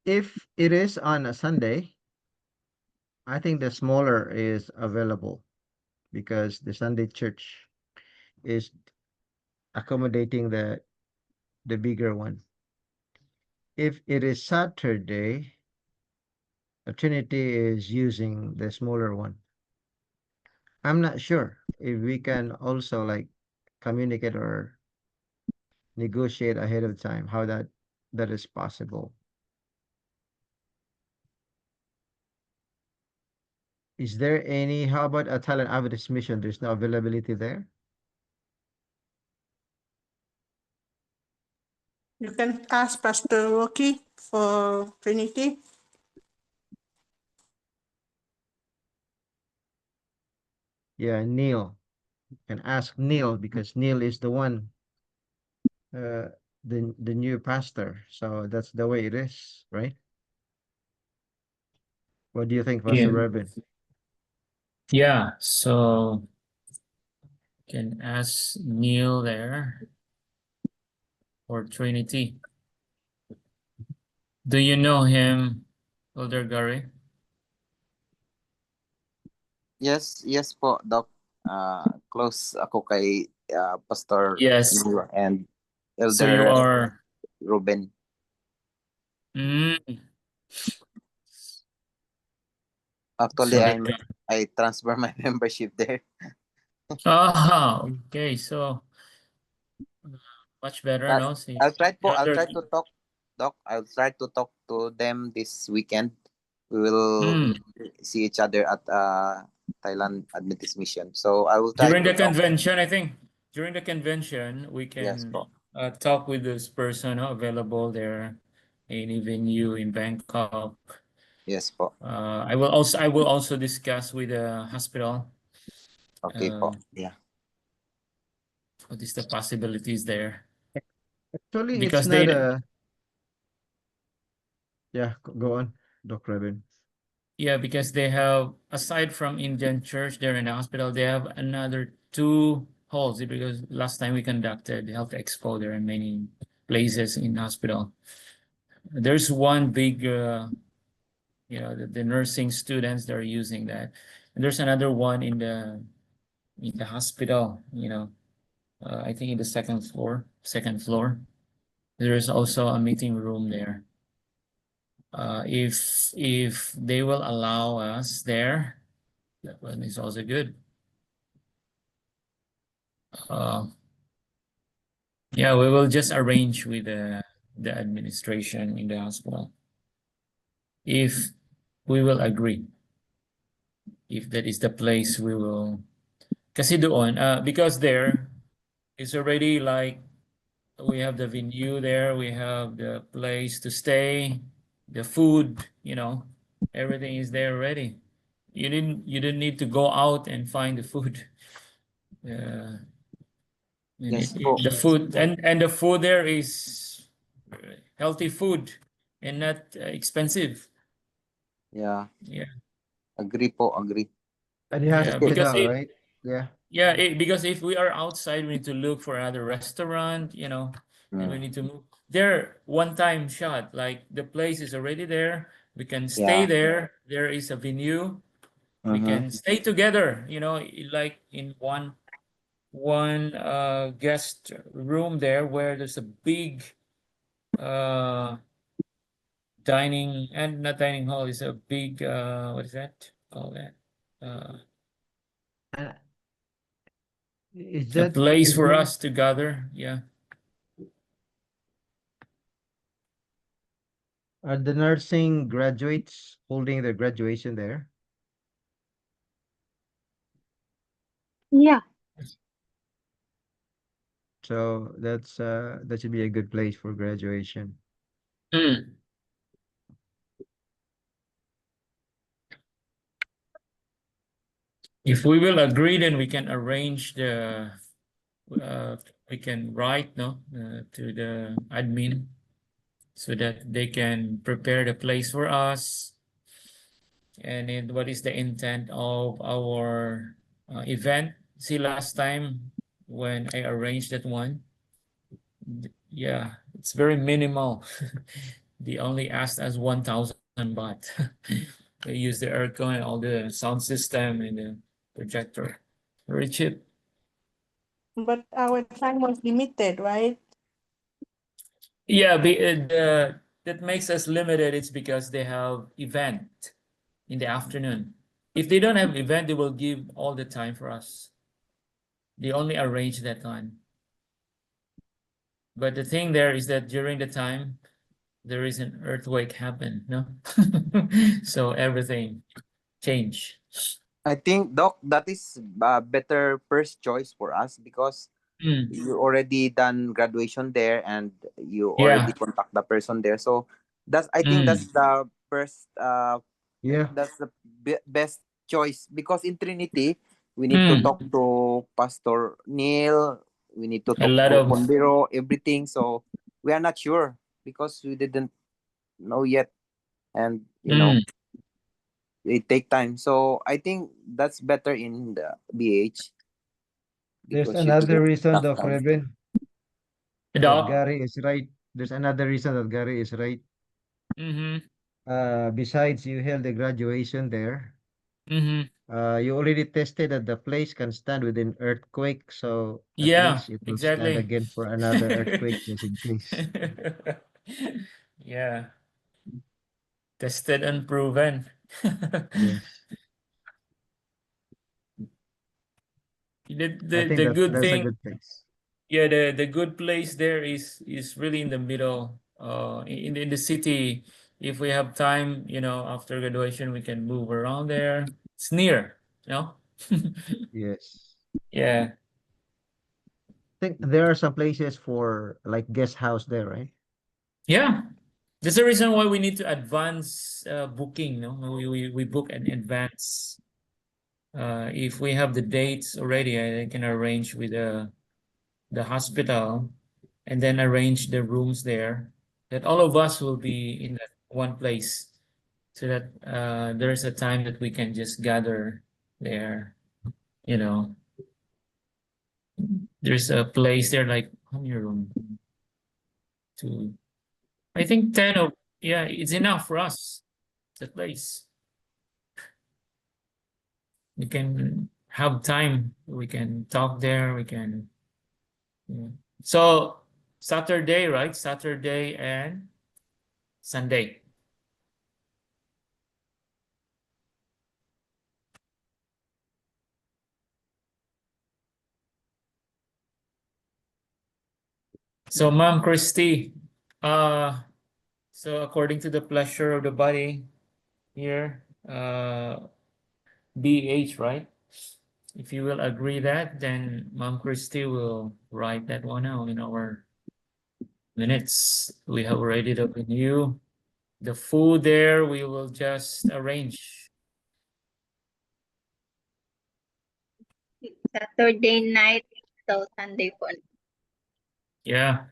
If it is on a Sunday, I think the smaller is available because the Sunday church is accommodating the bigger one. If it is Saturday, Trinity is using the smaller one. I'm not sure if we can also like communicate or negotiate ahead of time how that is possible. Is there any, how about a Thailand Adventist Mission? There's no availability there? You can ask Pastor Rocky for Trinity. Yeah, Neil. You can ask Neil because Neil is the one, uh, the new pastor. So that's the way it is, right? What do you think, Pastor Yeah. Robin? Yeah. So can ask Neil there or Trinity. Do you know him, Elder Gary? Yes, yes po, Doc. Close ako kay Pastor Yes. Noah and So you Elder are. Ruben. Mm. Actually, So I transfer my membership there. okay. So much better, But no? See, I'll Elder. try to talk, Doc. I'll try to talk to them this weekend. We will Mm. see each other at Thailand Adventist Mission. So I will try During to the talk. convention, I think during the convention, we Yes can po. talk with this person available there in a venue in Bangkok. Yes po. I will also discuss with the hospital. Okay po. Yeah. What is the possibilities there? Actually, it's Because not they a Yeah, go on, Dr. Revin. Yeah, because they have, aside from Indian church there in the hospital, they have another 2 halls because last time we conducted health expo, there are many places in hospital. There's one big, the nursing students that are using that. And there's another one in the hospital, I think in the second floor. There is also a meeting room there. If they will allow us there, that one is also good. Yeah, we will just arrange with the administration in the hospital. If we will agree, if that is the place we will, kasi doon, because there is already like, we have the venue there, we have the place to stay, the food, everything is there already. You didn't need to go out and find the food. Yes po. The food and the food there is healthy food and not expensive. Yeah, Yeah, agree po, agree. At the yeah, because hospital, right? Yeah. because if we are outside, we need to look for another restaurant, and we Mm. need to move. There, one-time shot, like the place is already there. We can stay Yeah. there. There is a venue. We Mhm. can stay together, like in one guest room there where there's a big dining, and not dining hall, is a big what is that called, that Is a that place for us to gather. Yeah. are the nursing graduates holding their graduation there? Yeah. So that should be a good place for graduation. Mm. If we will agree, then we can arrange we can write to the admin so that they can prepare the place for us. And then what is the intent of our event? See, last time when I arranged that one, yeah, it's very minimal. They only asked us 1,000 baht. They use the aircon and all the sound system and the projector. Very cheap. But our time was limited, right? Yeah, that makes us limited. It's because they have event in the afternoon. If they don't have event, they will give all the time for us. They only arrange that time. But the thing there is that during the time, there is an earthquake happen, no? So everything change. I think, Doc, that is a better first choice for us because Mm, you already done graduation there and you yeah. already contact the person there. So I think Mm, that's the first Yeah. that's the best choice because in Trinity we need to talk to Pastor Neil, we need to a talk lot to of Conbiro, everything. So we are not sure because we didn't know yet, and mm, it take time. So I think that's better in the BH There's because you another didn't reason, have Doc time. Revin, that Doc. Gary is right. There's another reason that Gary is right. Mm-hmm. Besides you held the graduation there, Mm-hmm. you already tested that the place can stand within earthquake, so that Yeah, means it will stand exactly. again for another earthquake just in case. Yeah, tested and proven. Yes. The, I the think the good that's a thing, good place. yeah, the good place there is really in the middle, in the city. If we have time, after graduation, we can move around there. It's near, you know. Yes. Yeah. I think there are some places for like guest house there, right? Yeah. That's the reason why we need to advance booking, no? We book in advance. If we have the dates already, I can arrange with the hospital and then arrange the rooms there that all of us will be one place so that there's a time that we can just gather there, you know. There's a place there like how many room? Two. I think 10 of yeah, it's enough for us. The place. We can have time. We can talk there. We can. Yeah. So Saturday, right? Saturday and Sunday. So Ma'am Christy, so according to the pleasure of the body here, BH, right? If you will agree that, then Ma'am Christy will write that one out in our minutes. We have already the venue. The food there, we will just arrange. Saturday night, so Sunday po. Yeah.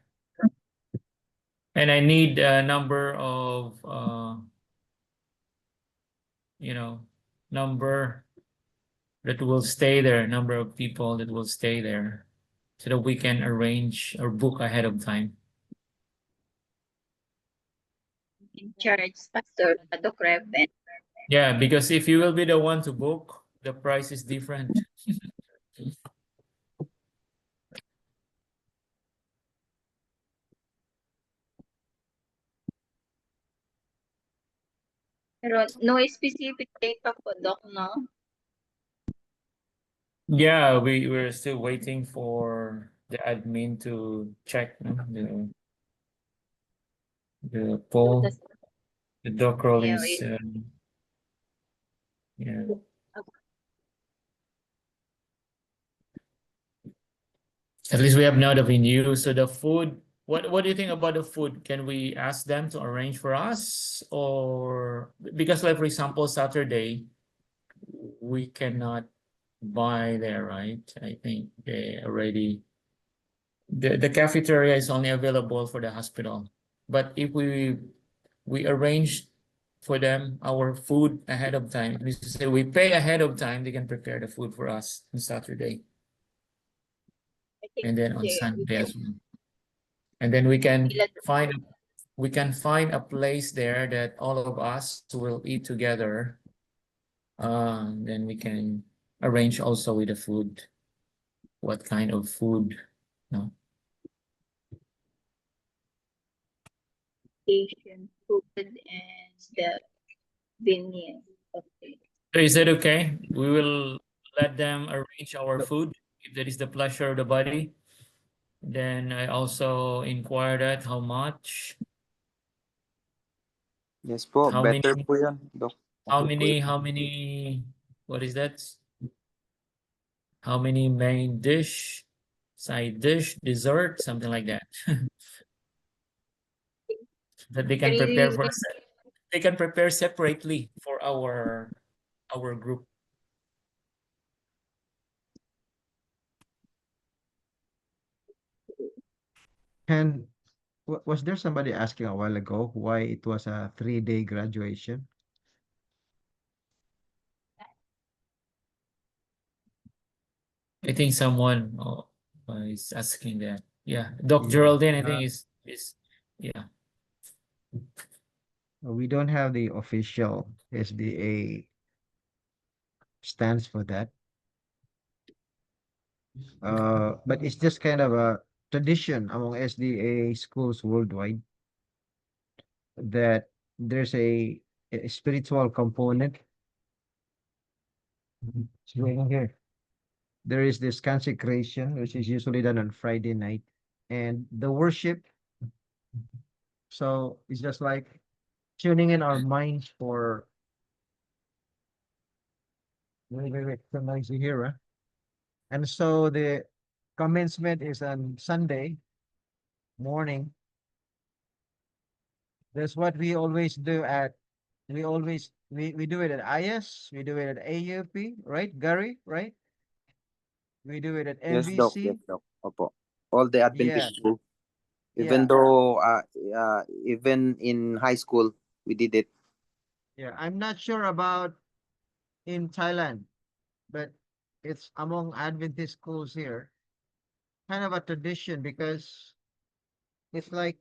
And I need a number of, number that will stay there, number of people that will stay there so that we can arrange or book ahead of time. In charge, Pastor Padok Reven. Yeah, because if you will be the one to book, the price is different. Pero no specific date pa po, Doc, no? Yeah, we're still waiting for the admin to check the poll. The doc roll Yeah, is yeah. At least we have now the venue. So the food, what do you think about the food? Can we ask them to arrange for us? Or because like for example, Saturday, we cannot buy there, right? I think they already the cafeteria is only available for the hospital. But if we arrange for them our food ahead of time, it means to say we pay ahead of time, they can prepare the food for us on Saturday. I think And then on they- Sunday as well. And then we can find a place there that all of us will eat together. Then we can arrange also with the food. What kind of food? No. Asian food and the venue. Okay. So is it okay? We will let them arrange our food if that is the pleasure of the body. Then I also inquire that how much, Yes po, How better many- po yan, Doc. how Okay po many, what is that? How many main dish, side dish, dessert, something like that. That they can prepare for they can prepare separately for our group. And was there somebody asking a while ago why it was a 3-day graduation? I think someone is asking that. Yeah, Doc Yeah, Geraldine, I think is yeah. We don't have the official SDA stance for that. But it's just kind of a tradition among SDA schools worldwide that there's a spiritual component. It's going here. There is this consecration, which is usually done on Friday night, and the worship. So it's just like tuning in our minds for. Wait, so noisy here, huh? And so the commencement is on Sunday morning. That's what we always do we do it at IS, we do it at AUP, right, Gary, right? We do it at Yes, Doc. MVC. Yes, Doc. Opo. All the Yeah. Adventist school. Even Yeah. though even in high school, we did it. Yeah, I'm not sure about in Thailand, but it's among Adventist schools here, kind of a tradition because it's like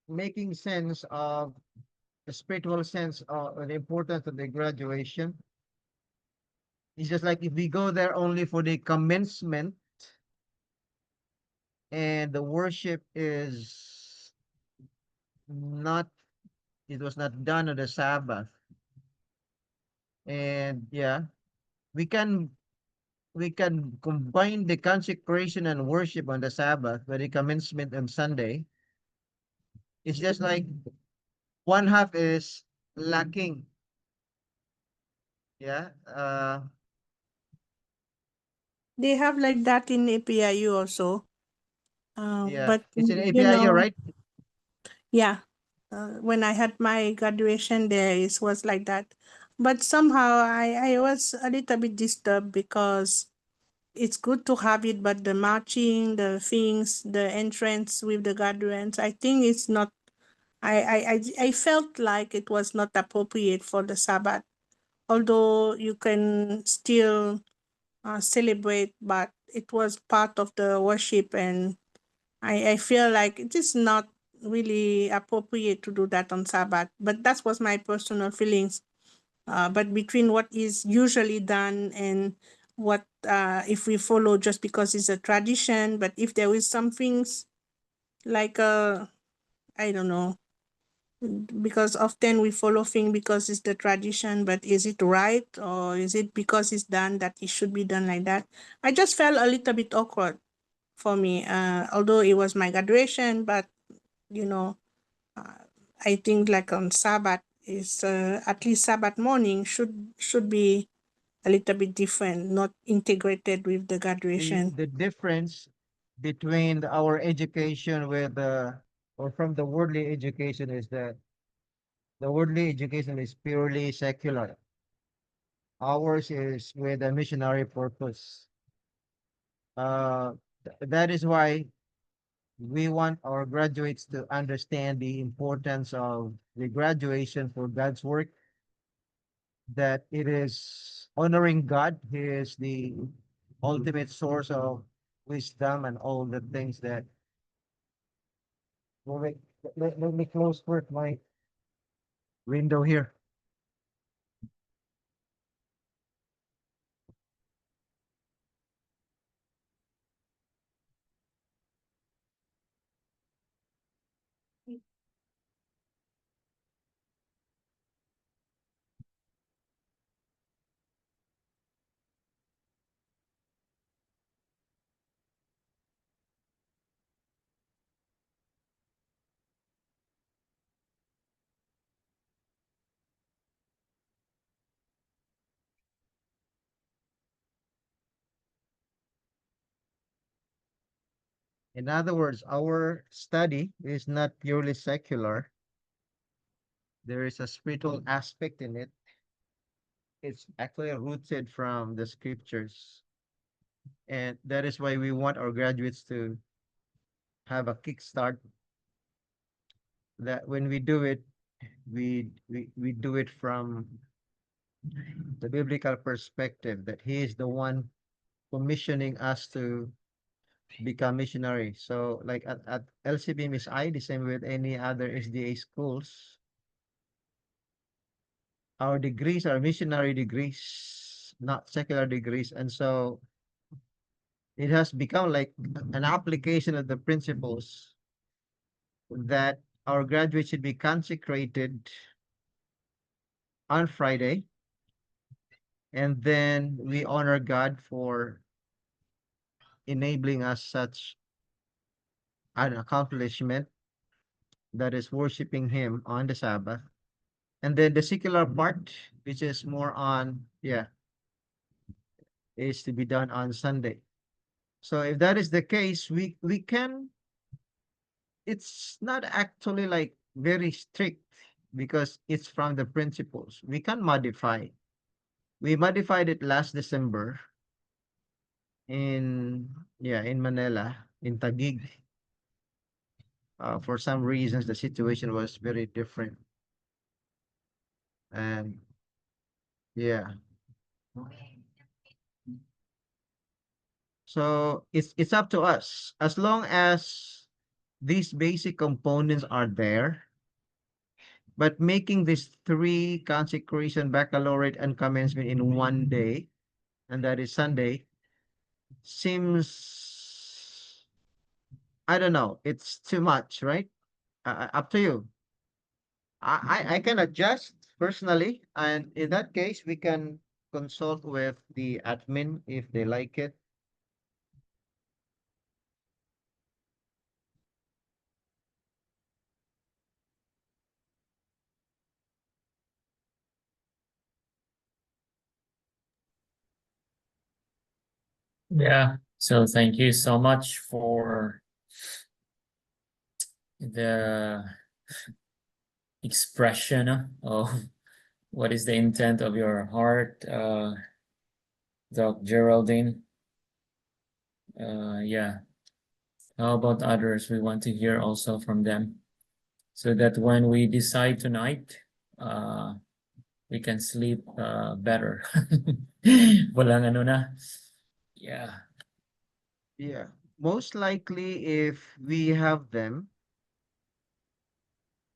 making sense of the spiritual sense of the importance of the graduation. It's just like if we go there only for the commencement and the worship is not, it was not done on the Sabbath. And yeah, we can we can combine the consecration and worship on the Sabbath with the commencement on Sunday. It's just like one half is lacking. Yeah. They have like that in APIU also. Yeah. But It's an you APIU, know, right? yeah. When I had my graduation there, it was like that. But somehow I was a little bit disturbed because it's good to have it, but the marching, the things, the entrance with the graduates, I think it's not. I felt like it was not appropriate for the Sabbath. Although you can still celebrate, but it was part of the worship, and I feel like it is not really appropriate to do that on Sabbath. But that was my personal feelings. But between what is usually done and what if we follow just because it's a tradition, but if there is some things like I don't know, because often we follow things because it's the tradition, but is it right or is it because it's done that it should be done like that? I just felt a little bit awkward for me, although it was my graduation, but you know, uh, I think like on Sabbath is at least Sabbath morning should be a little bit different, not integrated with the graduation. The difference between our education with the or from the worldly education is that the worldly education is purely secular. Ours is with a missionary purpose. That is why we want our graduates to understand the importance of the graduation for God's work, that it is honoring God. He is the ultimate source of wisdom and all the things that will make. Let me close first my window here. In other words, our study is not purely secular. There is a spiritual aspect in it. It's actually rooted from the scriptures. And that is why we want our graduates to have a kickstart that when we do it, we do it from the biblical perspective that he is the one commissioning us to become missionary. So like at LCB Miss I, the same with any other SDA schools, our degrees are missionary degrees, not secular degrees. And so it has become like an application of the principles that our graduates should be consecrated on Friday. And then we honor God for enabling us such an accomplishment, that is worshiping Him on the Sabbath. And then the secular part, which is more on, yeah, is to be done on Sunday. So if that is the case, we can, it's not actually like very strict because it's from the principles. We can modify. We modified it last December in, yeah, in Manila, in Taguig. For some reasons, the situation was very different. And yeah. So it's up to us. As long as these basic components are there, but making these three consecration, baccalaureate, and commencement in one day, and that is Sunday, seems, I don't know, it's too much, right? Up to you. I can adjust personally, and in that case, we can consult with the admin if they like it. Yeah. So thank you so much for the expression of what is the intent of your heart, Doc Geraldine. Yeah. How about others? We want to hear also from them, so that when we decide tonight, we can sleep better. Walang ano na. Yeah. Yeah, most likely if we have them,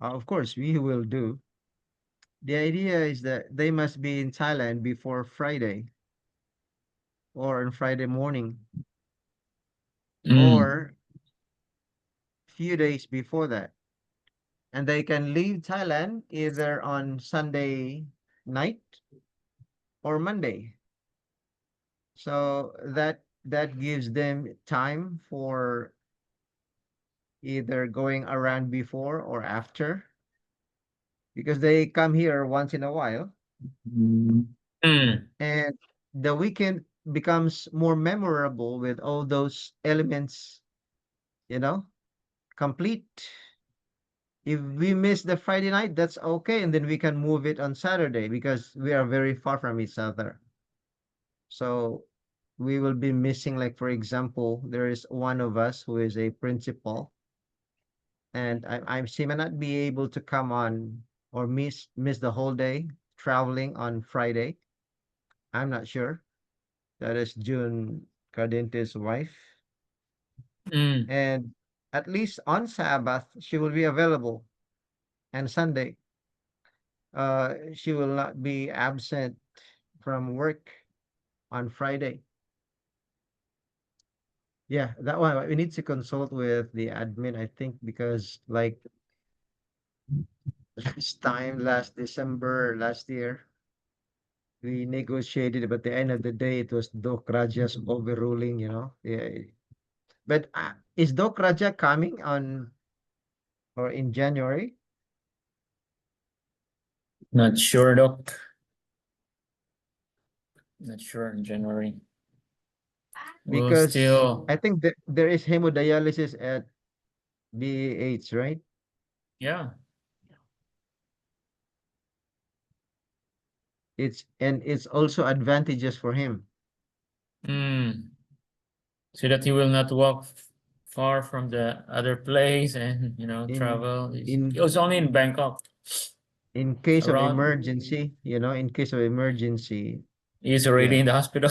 of course we will do. The idea is that they must be in Thailand before Friday or on Friday morning or few days before that. And they can leave Thailand either on Sunday night or Monday. So that gives them time for either going around before or after because they come here once in a while and the weekend becomes more memorable with all those elements, you know, complete. If we miss the Friday night, that's okay, and then we can move it on Saturday because we are very far from each other. So we will be missing, like for example, there is one of us who is a principal, and she may not be able to come on or miss the whole day traveling on Friday. I'm not sure. That is June Cardente's wife. And at least on Sabbath, she will be available. And Sunday, she will not be absent from work on Friday. Yeah, that one we need to consult with the admin, I think, because like last December last year, we negotiated, but at the end of the day, it was Doc Raja's overruling, you know. Yeah. But is Doc Raja coming on or in January? Not sure, Doc. Not sure in January. We'll Because still, I think that there is hemodialysis at BAH, right? yeah. It's also advantageous for him. So that he will not walk far from the other place and travel. He was only in Bangkok. In case of Around, emergency, in case of emergency, he's already yeah, in the hospital.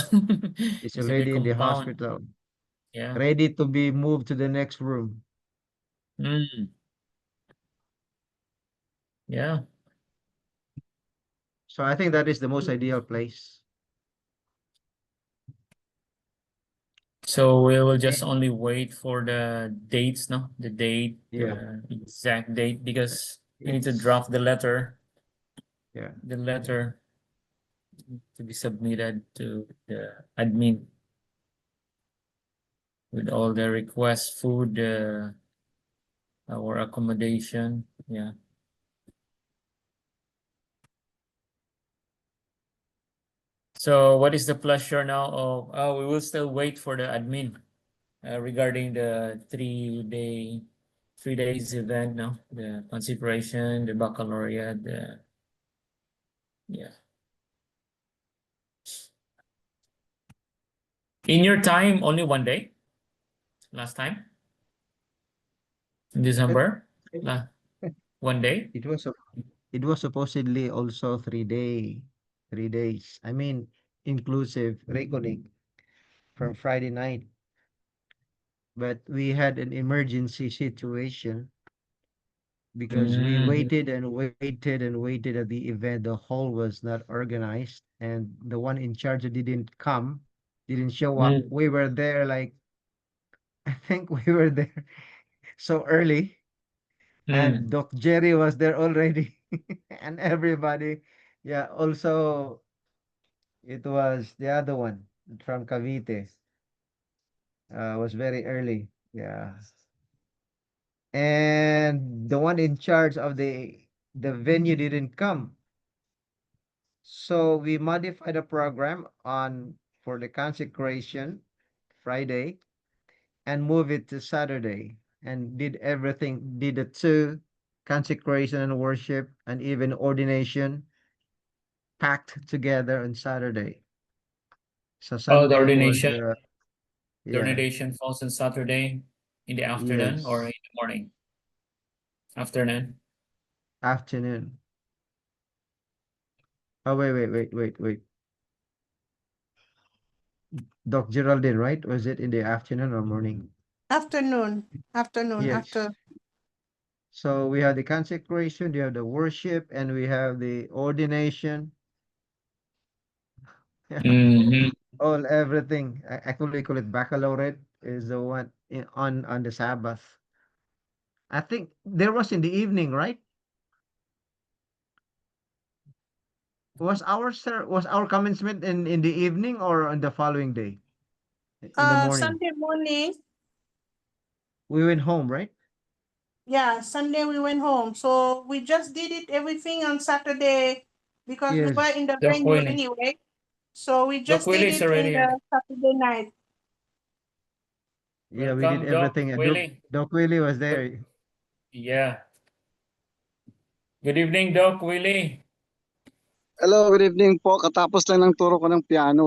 it's He's in the already in the compound. hospital, Yeah. ready to be moved to the next room. Yeah. So I think that is the most ideal place. So we will just only wait for the dates, no? The date, Yeah. exact date, because we need to It's draft the letter. yeah. The letter to be submitted to the admin with all the requests, food, our accommodation. Yeah. So what is the pleasure now of, we will still wait for the admin regarding the 3 days event, no? The consecration, the baccalaureate, yeah. In your time, only one day? Last time? In December? One day? It was it was supposedly also 3 days. I mean, inclusive reckoning from Friday night. But we had an emergency situation because we Mm. waited and waited and waited at the event. The hall was not organized, and the one in charge didn't come, didn't show up. Mm. We were there like I think we were there so early, and Mm. Doc Jerry was there already, and everybody. Yeah, also it was the other one from Cavite. Was very early. Yeah, and the one in charge of the venue didn't come. So we modified the program on for the consecration Friday and move it to Saturday and did everything, did the two consecration and worship and even ordination packed together on Saturday. So Oh, the Sunday was ordination. The yeah, ordination falls on Saturday in the afternoon or in yes, the morning? Afternoon. afternoon. Oh wait. Doc Geraldine, right? Was it in the afternoon or morning? Afternoon, Yes. after. So we have the consecration, we have the worship, and we have the ordination. Mhm. All everything. Actually, we call it baccalaureate is the one on the Sabbath. I think there was in the evening, right? Was our commencement in the evening or on the following day? In the morning. Sunday morning, We went home, right? yeah, Sunday we went home. So we just did it everything on Saturday because we were Yes. in the Doc venue Willie. anyway. So we Doc just Willie did is it in already here. the Saturday night. Yeah, we did Welcome, Doc everything. Willie. Doc Willie was Good. there. Yeah. Good evening, Doc Willie. Hello, good evening po. Katapos lang ng turo ko ng piano,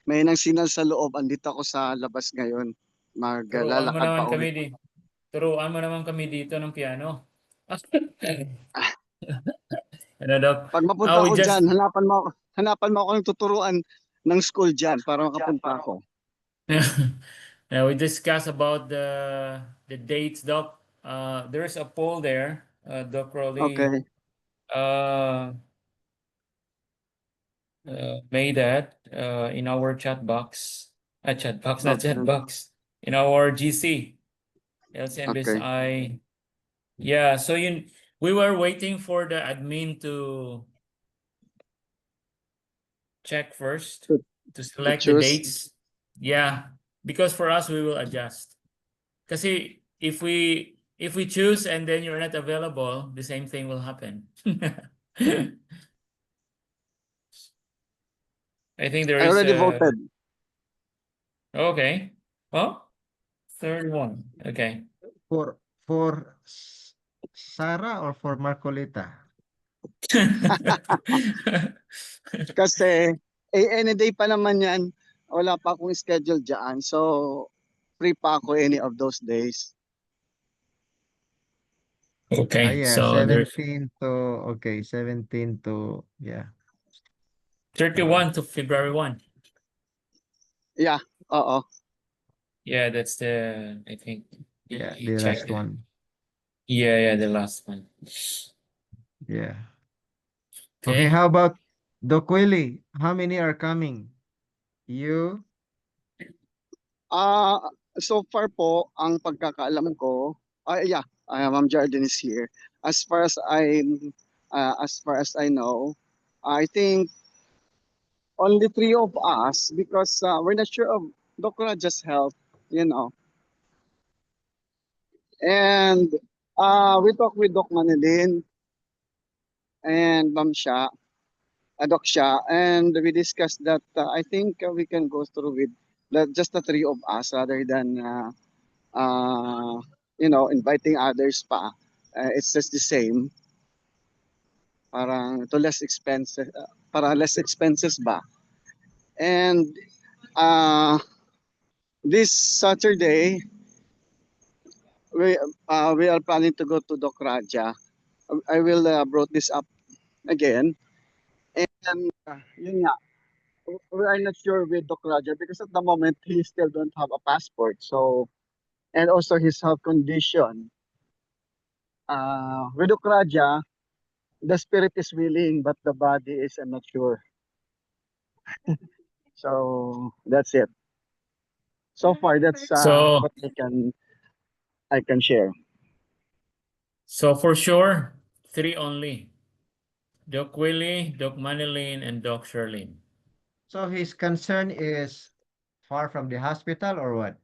may nang signal sa loob. Andito ako sa labas ngayon. Turuan mo Maglalakad naman pa uwi. kami di. Turuan mo naman kami dito ng piano. Ano, Doc? Pag mapunta We ako just diyan, hanapan mo ako ng tuturuan ng school diyan para makapunta ako. we discussed about the dates, Doc. There's a poll there, Doc Rolly. Okay. Made that in our chat box. Chat box, not chat Okay. box. In our GC. Okay. LCMBSI. Yeah, so we were waiting for the admin to check first to select the choose. dates. Yeah, because for us we will adjust. Kasi if we choose and then you're not available, the same thing will happen. I think there I is already voted. okay. Well, 31. Okay. For Sarah or for Marcolita? Kasi any day pa naman yan. Wala pa akong schedule diyan. So free pa ako any of those days. Okay, Yeah, so there's 17 to okay, 17 to yeah. 31 to February 1. Yeah, oo. Yeah, that's the, I think, Yeah, you the check. last one. Yeah, the last one. Yeah. Okay. Okay, how about Doc Willie? How many are coming? You? So far po, ang pagkakaalam ko, yeah, Ma'am Jardine is here. As far as I know, I think only three of us because we're not sure of Dr. Raja's health, you know. And we talked with Doc Manilin and Ma'am Sha, Doc Sha, and we discussed that I think we can go through with just the three of us rather than inviting others pa. It's just the same. Parang to less expenses, para less expenses ba. And this Saturday, we are planning to go to Doc Raja I will brought this up again. And yun nga, we are not sure with Doc Roger because at the moment he still don't have a passport. So, and also his health condition. With Doc Roger, the spirit is willing, but the body is I'm not sure. So that's it. So far, that's So, what I can share. so for sure, 3 only. Doc Willie, Doc Manilyn, and Doc Sherlyn. So his concern is far from the hospital or what?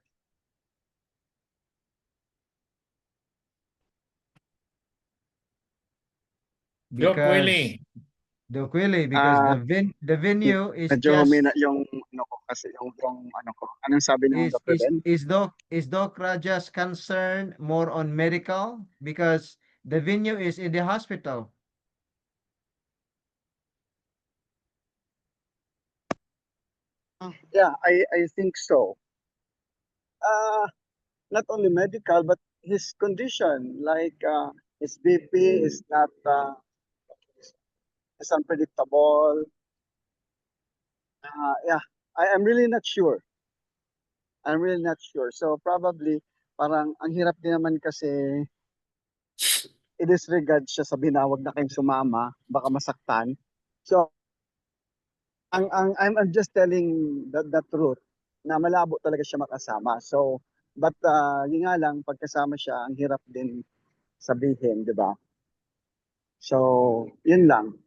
Doc Because Willie, Doc Willie, because Ah, the venue is medyo just humina yung ano ko kasi yung ano ko. Anong sabi ng Dr. Ben? is Doc Raja's concern more on medical because the venue is in the hospital. Yeah, I think so. Not only medical, but his condition, like his BP is not is unpredictable. Yeah, I am really not sure. I'm really not sure. So probably parang ang hirap din naman kasi i-disregard siya sa binawag na kayong sumama, baka masaktan. So I'm just telling the truth na malabo talaga siya makasama. So but yun nga lang pagkasama siya ang hirap din sabihin, 'di ba? So, yun lang.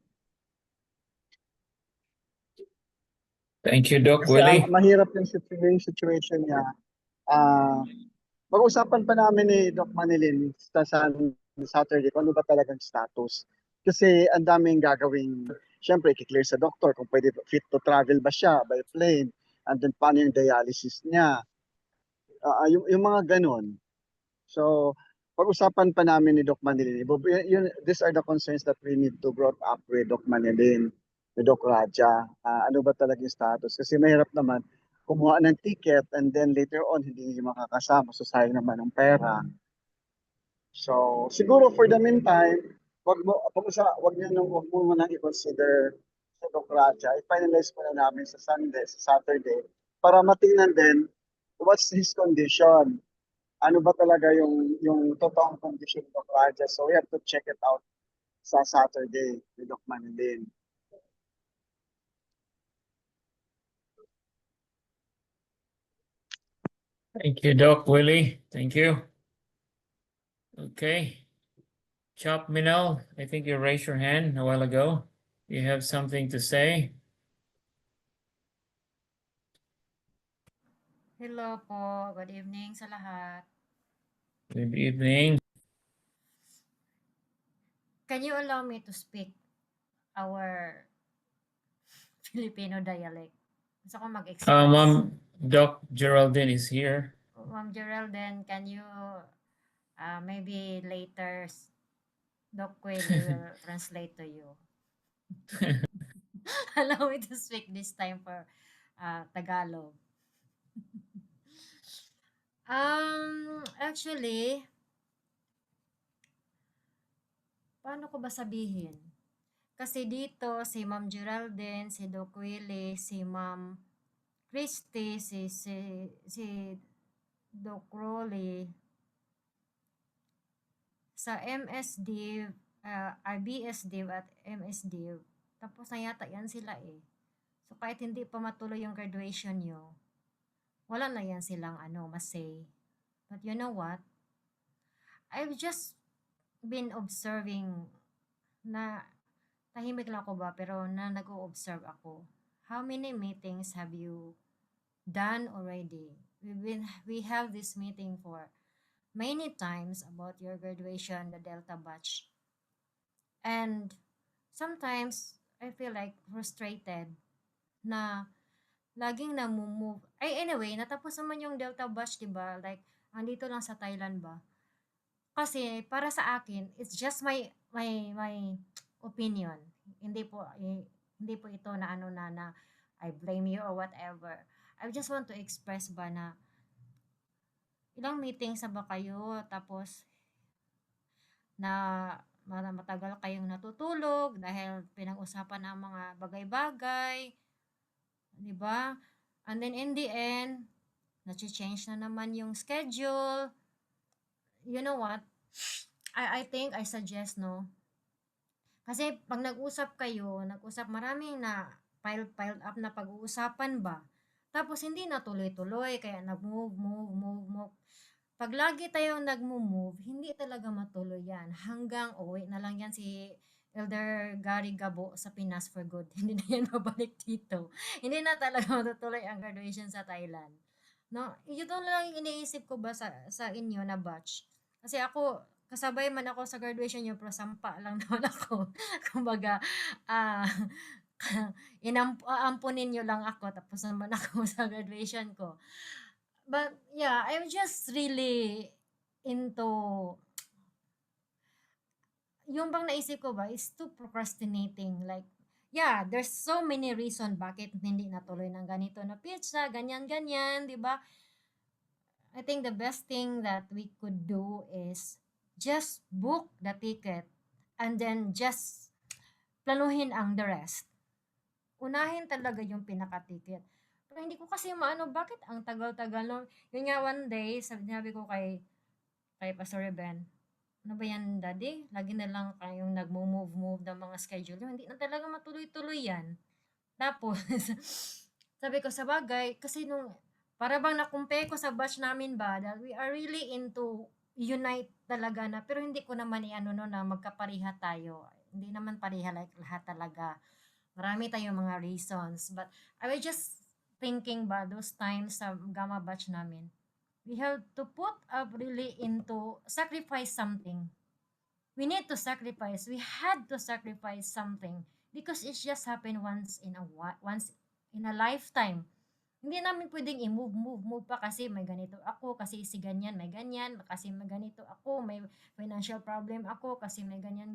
thank you, Doc Kasi ang Willie. mahirap yung situation niya. Ah, pag-usapan pa namin ni Doc Manilin sa Saturday kung ano ba talagang status. Kasi ang daming gagawing, syempre, i-clear sa doktor kung pwede fit to travel ba siya by plane, and then paano yung dialysis niya. Yung mga ganun. So, pag-usapan pa namin ni Doc Manilin. These are the concerns that we need to brought up with Doc Manilin, with Doc Raja. Ano ba talaga yung status? Kasi mahirap naman kumuha ng ticket and then later on hindi niya makakasama. So, sayang naman ang pera. So, siguro for the meantime, wag niyo wag mo nang i-consider sa Doc Raja. I-finalize muna namin sa Sunday, sa Saturday para matingnan din what's his condition, ano ba talaga yung totoong condition ng Raja. So we have to check it out sa Saturday with Doc Manilin. Thank you, Doc Willie. Thank you. Okay. Chop Minel, I think you raised your hand a while ago. You have something to say? Hello po, good evening sa lahat. Good evening. Can you allow me to speak our Filipino dialect? Gusto ko mag-express. Doc Geraldine is here. Ma'am Geraldine, can you maybe later Doc Quilly will translate to you. Allow me to speak this time for Tagalog. Actually, paano ko ba sabihin? Kasi dito, si Ma'am Geraldine, si Doc Willie, si Ma'am Christy, si Doc Rolly, sa MSD, IBSD at MSD, tapos na yata yan sila eh. So kahit hindi pa matuloy yung graduation nyo, wala na yan silang masay. But you know what? I've just been observing na tahimik lang ako ba pero na nag-o-observe ako. How many meetings have you done already? We have this meeting for many times about your graduation, the Delta batch. And sometimes I feel like frustrated na laging namumove. Ay, anyway, natapos naman yung Delta batch, diba? Like, andito lang sa Thailand ba? Kasi, para sa akin, it's just my opinion. Hindi po ito na I blame you or whatever. I just want to express ba na ilang meetings na ba kayo tapos na matagal kayong natutulog dahil pinag-usapan ang mga bagay-bagay, 'di ba? And then in the end, change na naman yung schedule. You know what? I think I suggest, no? Kasi pag nag-usap kayo, maraming na piled up na pag-uusapan ba? Tapos hindi na tuloy-tuloy, kaya nag-move. Pag lagi tayong nag-move, hindi talaga matuloy yan. Hanggang uwi na lang yan si Elder Gary Gabo sa Pinas for good. Hindi na yan mabalik dito. Hindi na talaga matutuloy ang graduation sa Thailand. No, yun lang yung iniisip ko ba sa inyo na batch. Kasi ako, kasabay man ako sa graduation nyo, pero sampa lang naman ako. Kumbaga, aampunin nyo lang ako, tapos naman ako sa graduation ko. But yeah, I'm just really into, yung bang naisip ko ba is to procrastinating. Like, yeah, there's so many reason bakit hindi natuloy ng ganito na pizza, ganyan, di ba? I think the best thing that we could do is just book the ticket and then just planuhin ang the rest. Unahin talaga yung pinaka-ticket. Pero hindi ko kasi maano, bakit ang tagal-tagal no? Yun nga one day, sabi ko kay Pastor Reben, ano ba yan, Daddy? Lagi na lang kayong nag-move ng mga schedule. Hindi na talaga matuloy-tuloy yan. Tapos, sabi ko, sa bagay, kasi nung, para bang nakumpare ko sa batch namin ba, that we are really into unite talaga na, pero hindi ko naman iano no, na magkapariha tayo. Hindi naman pariha like lahat talaga. Marami tayong mga reasons. But I was just thinking ba, those times sa Gamma batch namin, we have to put up really into sacrifice something. We need to sacrifice. We had to sacrifice something because it just happened once in a lifetime. Hindi namin pwedeng i-move pa kasi may ganito ako, kasi si ganyan, may ganyan, kasi may ganito ako, may financial problem ako, kasi may ganyan.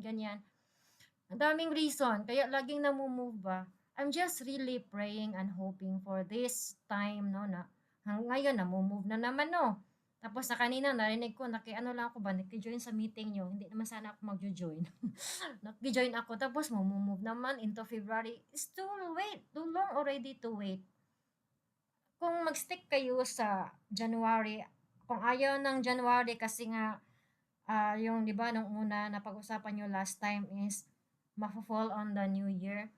Ang daming reason, kaya laging namumove ba. I'm just really praying and hoping for this time, no, na ngayon namumove na naman, no. Tapos na kanina narinig ko, lang ako ba, naki-join sa meeting nyo, hindi naman sana ako mag-join. Naki-join ako, tapos mamumove naman into February. It's too long already to wait. Kung mag-stick kayo sa January, kung ayaw ng January kasi nga, yung di ba nung una na pag-usapan nyo last time is ma-fall on the new year,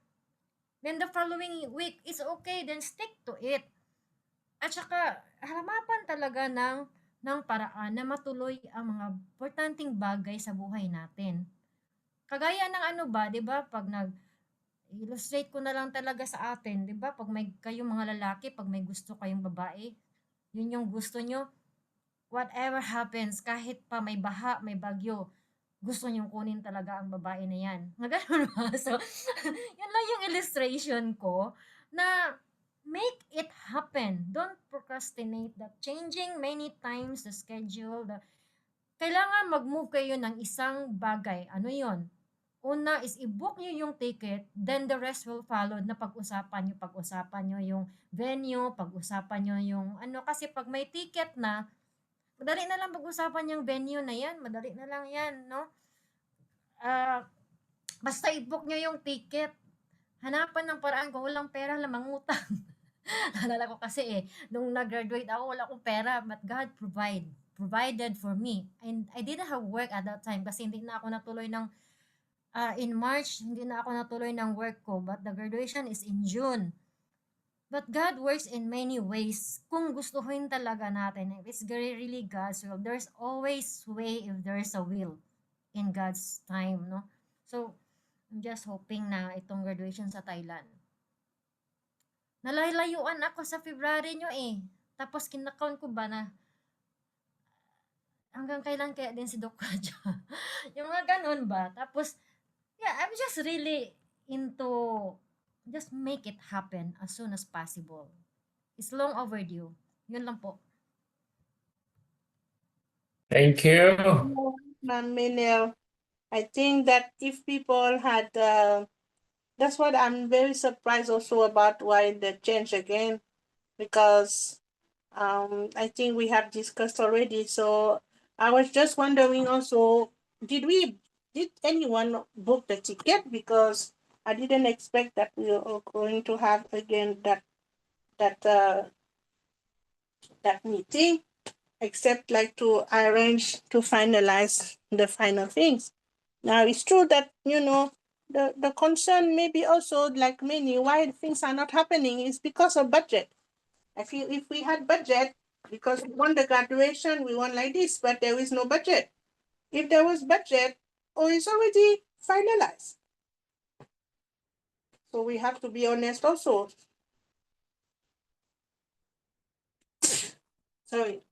then the following week is okay, then stick to it. At saka hamapan talaga ng paraan na matuloy ang mga importanteng bagay sa buhay natin. Kagaya ng ano ba, 'di ba, pag illustrate ko na lang talaga sa atin, 'di ba? Pag may kayong mga lalaki, pag may gusto kayong babae, yun yung gusto nyo, whatever happens, kahit pa may baha, may bagyo, gusto nyong kunin talaga ang babae na yan. Ganun ba? So, yun lang yung illustration ko na make it happen. Don't procrastinate that. Changing many times the schedule. Kailangan mag-move kayo ng isang bagay. Ano yon? Una is i-book nyo yung ticket, then the rest will follow na pag-usapan nyo yung venue, pag-usapan nyo yung ano, kasi pag may ticket na, madali na lang pag-usapan yung venue na yan, madali na lang yan, no? Basta i-book nyo yung ticket, hanapan ng paraan, kung walang pera, lamangutang. Nalala ko kasi nung nag-graduate ako, wala akong pera, but God provided for me. And I didn't have work at that time kasi hindi na ako natuloy ng in March, hindi na ako natuloy ng work ko, but the graduation is in June. But God works in many ways. Kung gustuhin talaga natin, if it's really God's will, there's always way if there's a will in God's time, no? So, I'm just hoping na itong graduation sa Thailand. Nalalayuan ako sa February nyo eh. Tapos kinakount ko ba na hanggang kailan kaya din si Doc Radja? Yung mga ganun ba? Tapos, yeah, I'm just really into just make it happen as soon as possible. It's long overdue. Yun lang po. Thank you. Ma'am Minel, I think that if people had, that's what I'm very surprised also about why the change again, because I think we have discussed already. So I was just wondering also, did we did anyone book the ticket? Because I didn't expect that we are going to have again that meeting, except like to arrange to finalize the final things. Now it's true that the concern may be also like many why things are not happening is because of budget. If we had budget, because we want the graduation, we want like this, but there is no budget. If there was budget, it's already finalized. So we have to be honest also. Sorry.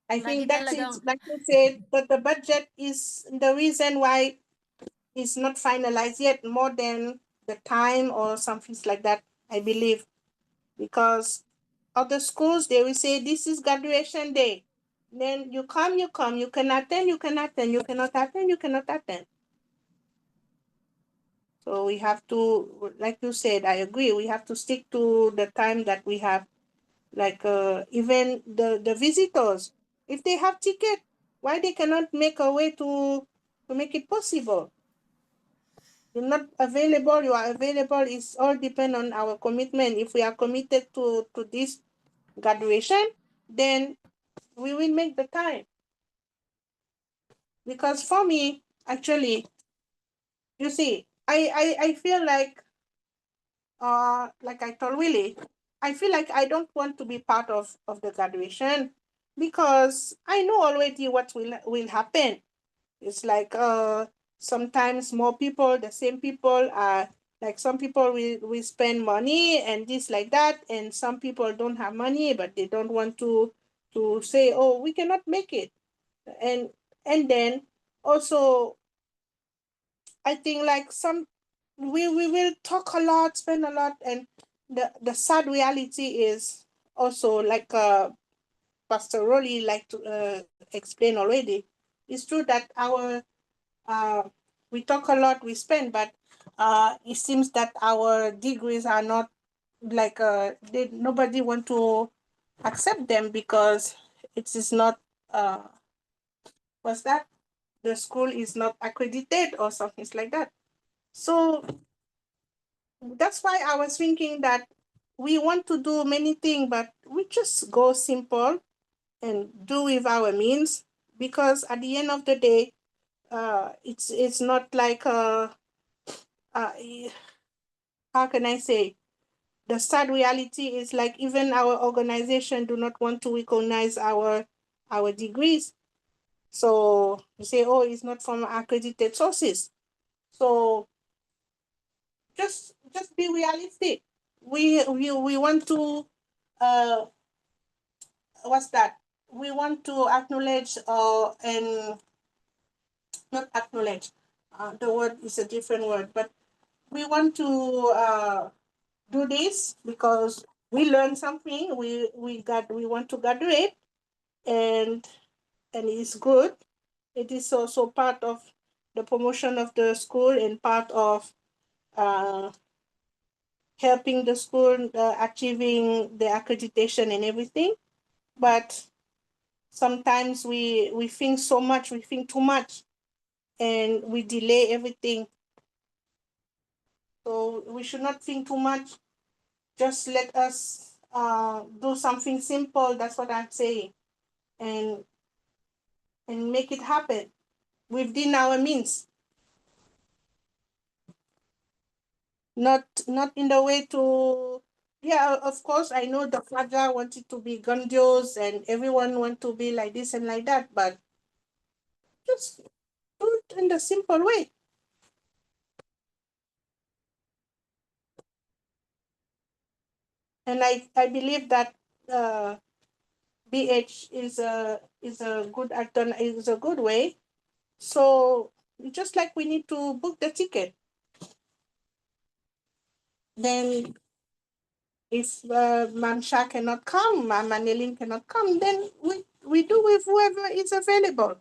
I Lagi think that's it. talagang Like you said, but the budget is the reason why it's not finalized yet, more than the time or something like that, I believe. Because other schools, they will say, this is graduation day. Then you come, you can attend, you can attend, you cannot attend, you cannot attend. So we have to, like you said, I agree, we have to stick to the time that we have. Like even the visitors, if they have ticket, why they cannot make a way to make it possible? You're not available, you are available, it's all depend on our commitment. If we are committed to this graduation, then we will make the time. Because for me, actually, you see, I feel like I told Willie, I feel like I don't want to be part of the graduation, because I know already what will happen. It's like sometimes more people, the same people are like, some people will spend money and this like that, and some people don't have money, but they don't want to say, oh, we cannot make it. And then also, I think like we will talk a lot, spend a lot, and the sad reality is also like Pastor Rolly like to explain already. It's true that our we talk a lot, we spend, but it seems that our degrees are not like nobody want to accept them, because it is not what's that? The school is not accredited or something like that. So that's why I was thinking that we want to do many things, but we just go simple and do with our means, because at the end of the day, it's not like uh, how can I say? The sad reality is like even our organization do not want to recognize our degrees. So you say, oh, it's not from accredited sources. So just be realistic. We want to what's that? We want to acknowledge and not acknowledge. The word is a different word, but we want to do this because we learned something. We want to graduate, and it's good. It is also part of the promotion of the school and part of helping the school achieving the accreditation and everything. But sometimes we think so much, we think too much, and we delay everything. So we should not think too much. Just let us do something simple. That's what I'm saying, and make it happen within our means. Not in the way to, yeah, of course, I know the Flaja wanted to be grandiose and everyone want to be like this and like that, but just do it in the simple way. And I believe that BH is a good is a good way. So just like we need to book the ticket. Then if Mamsha cannot come, Mama Nelin cannot come, then we do with whoever is available.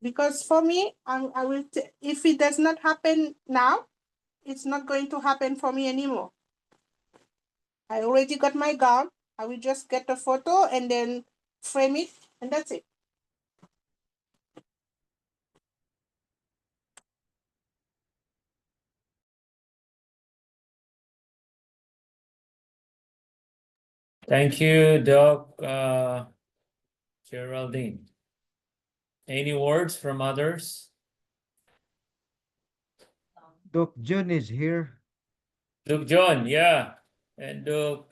Because for me, I will, if it does not happen now, it's not going to happen for me anymore. I already got my gown. I will just get a photo and then frame it And that's it. Thank you, Doc, Geraldine. Any words from others? Doc Jun is here. Doc John, yeah. And Doc,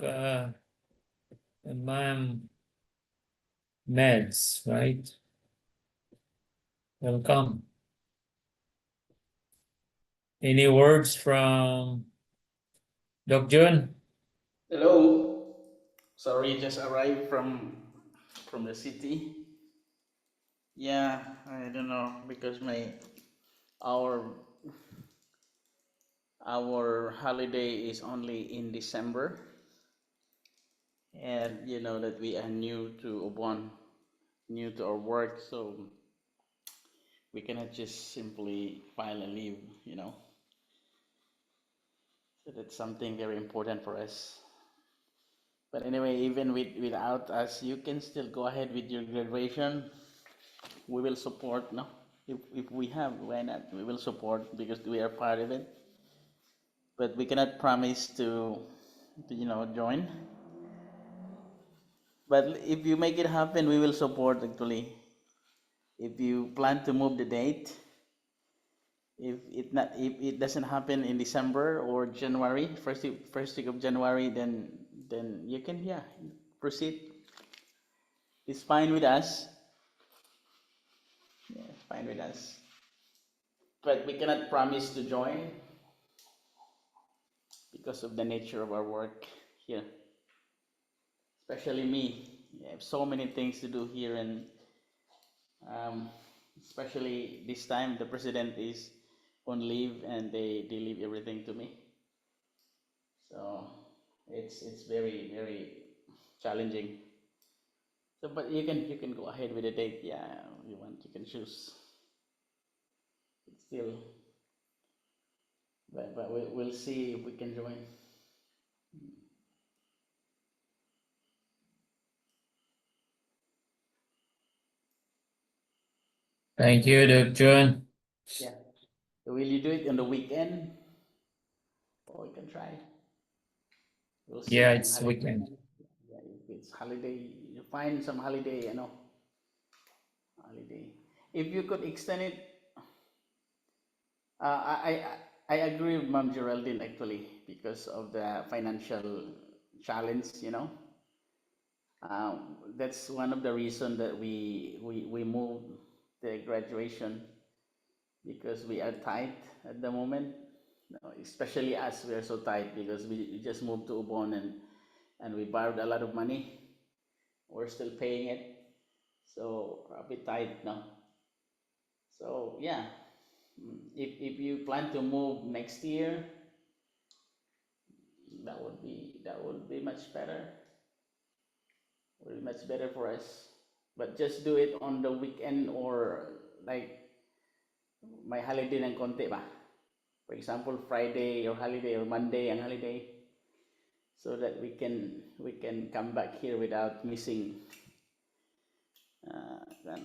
Ma'am Meds, right? Welcome. Any words from Doc Jun? Hello. Sorry, just arrived from the city. Yeah, I don't know because our our holiday is only in December, and you know that we are new to Ubon, new to our work, so we cannot just simply file a leave, you know. So that's something very important for us. But anyway, even without us, you can still go ahead with your graduation. We will support, no? If we have, why not? We will support because we are part of it. But we cannot promise to join. But if you make it happen, we will support actually. If you plan to move the date, if it doesn't happen in December or January, first week of January, then you can proceed. It's fine with us. Yeah, it's fine with us. But we cannot promise to join because of the nature of our work here. Especially me. I have so many things to do here, and especially this time the president is on leave and they leave everything to me. So it's very, very challenging. So but you can go ahead with the date, yeah, you want, you can choose. It's still, but we'll see if we can join. Thank you, Doc John. Yeah. Will you do it on the weekend? Or we can try. We'll see. Yeah, On it's holiday. weekend. Yeah, if it's holiday, you find some holiday, holiday. If you could extend it, I agree with Ma'am Geraldine actually because of the financial challenge, that's one of the reasons that we moved the graduation because we are tight at the moment. Especially us, we are so tight because we just moved to Ubon and we borrowed a lot of money. We're still paying it, so a bit tight now. So yeah, if you plan to move next year, that would be much better. Would be much better for us. But just do it on the weekend or like may holiday ng konti ba. For example, Friday or holiday or Monday ang holiday, so that we can come back here without missing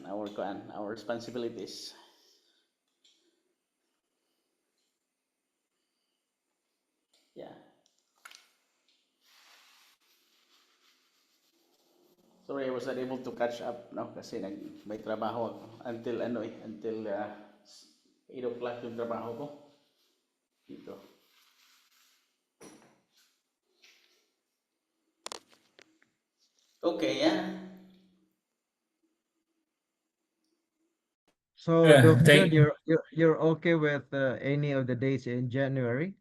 our responsibilities. Yeah. Sorry, I was not able to catch up, no, kasi may trabaho ako until until 8 o'clock yung trabaho ko dito. Okay, yeah. So, Yeah, Doc Jun, thank- you're okay with any of the dates in January?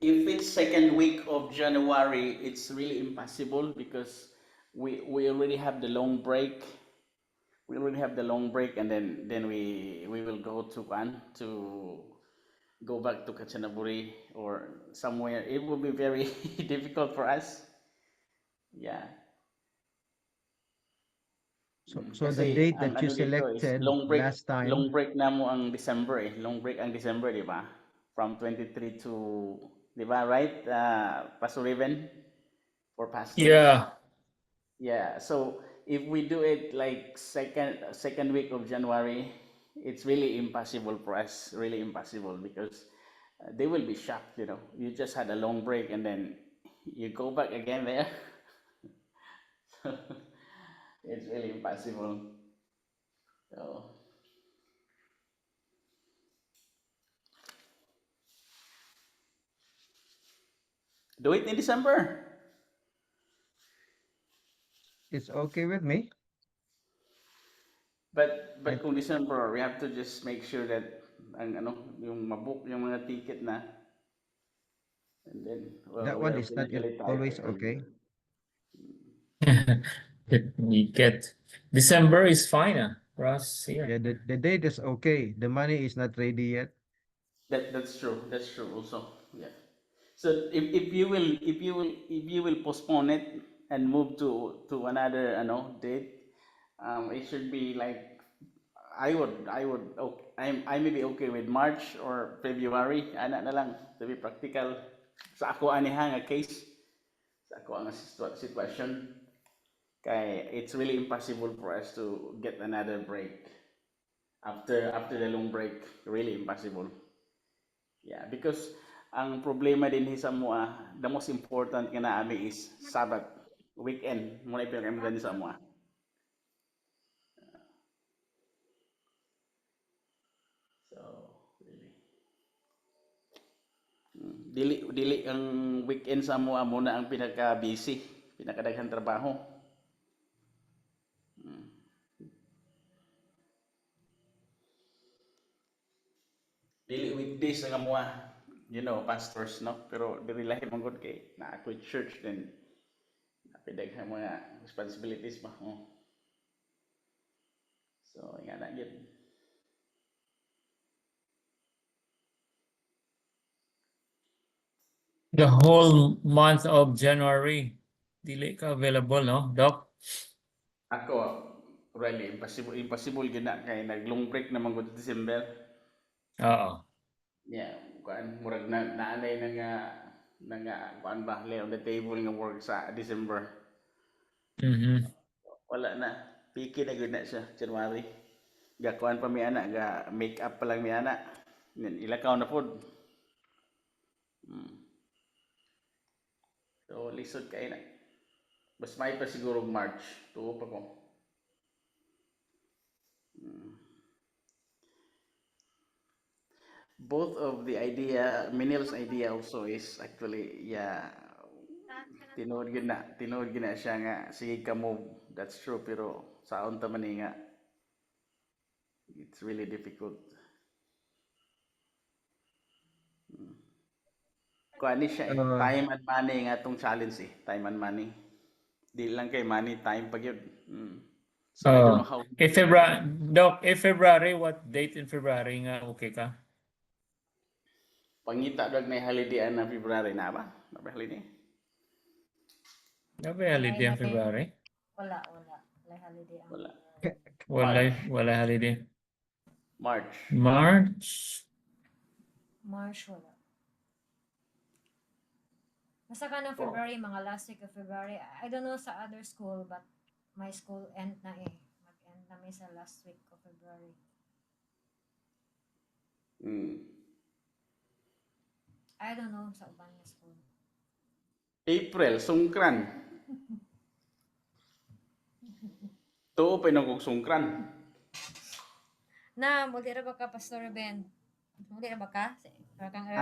If it's second week of January, it's really impossible because we already have the long break. We already have the long break, and then we will go to go back to Kanchanaburi or somewhere. It will be very difficult for us. Yeah. So the Kasi date ang that you ano dito is selected long last time, break na mo ang December eh. Long break ang December, di ba? From 23 to, di ba, right? Pastor Raven for pastors. yeah, Yeah, so if we do it like second week of January, it's really impossible for us, really impossible because they will be shocked, you know. You just had a long break and then you go back again there. It's really impossible. So do it in December. It's okay with me. But kung December, we have to just make sure that ang ano, yung mabook yung mga ticket na, and then That we one are is not physically tight always again. okay. We get December is fine, Ross here. Yeah, the date is okay. The money is not ready yet. That's true. That's true also. Yeah. So if you will postpone it and move to another date, it should be like I would I may be okay with March or February. Ana na lang to be practical. Sa ako aniha nga case, sa ako ang situation, kay it's really impossible for us to get another break after the long break. Really impossible. Yeah, because ang problema din sa mua, the most important nga naami is Sabbath, weekend. Muna ipinagamitan sa mua. So, really. Dili ang weekend sa mua muna ang pinaka-busy, pinakadaghang trabaho. Dili weekdays nga mua, pastors, no? Pero dili lahi mangod kay na ako church then napidaghang mga responsibilities ba. So, nga na yun. The whole month of January, dili ka available, no, Doc? Ako, really, impossible gina kay nag-long break naman ko December. Oo. Yeah, kuan murag na naanay na nga kuan ba lay on the table nga work sa December. Wala na. Piki na gud na siya January. Ga kuan pa mi ana, ga make up pa lang mi ana. Ilakaw na pod. So lisod kay na. Mas may pa siguro March. Tuo pa ko. Both of the idea, Minil's idea also is actually, yeah, tinuod gid na siya nga sige ka move. That's true, pero saon ta man ni nga it's really difficult. Kuan ni siya time and money nga tong challenge time and money. Di lang kay money, time pa gyud. So I don't know how. Doc, February, what date in February nga okay ka? Pangita dag na holiday na February na ba? Nabe holiday. Nabe holiday in February? Wala. Wala holiday ang Wala. Wala holiday. March. March wala. Basta ka ng February, mga last week of February. I don't know sa other school, but my school end na eh. Mag-end na may sa last week of February. I don't know sa ubang na school. April, sungkran. Tuo pa nagog sungkran. Na, muli ra ba ka, Pastor Ben? Muli ra ba ka?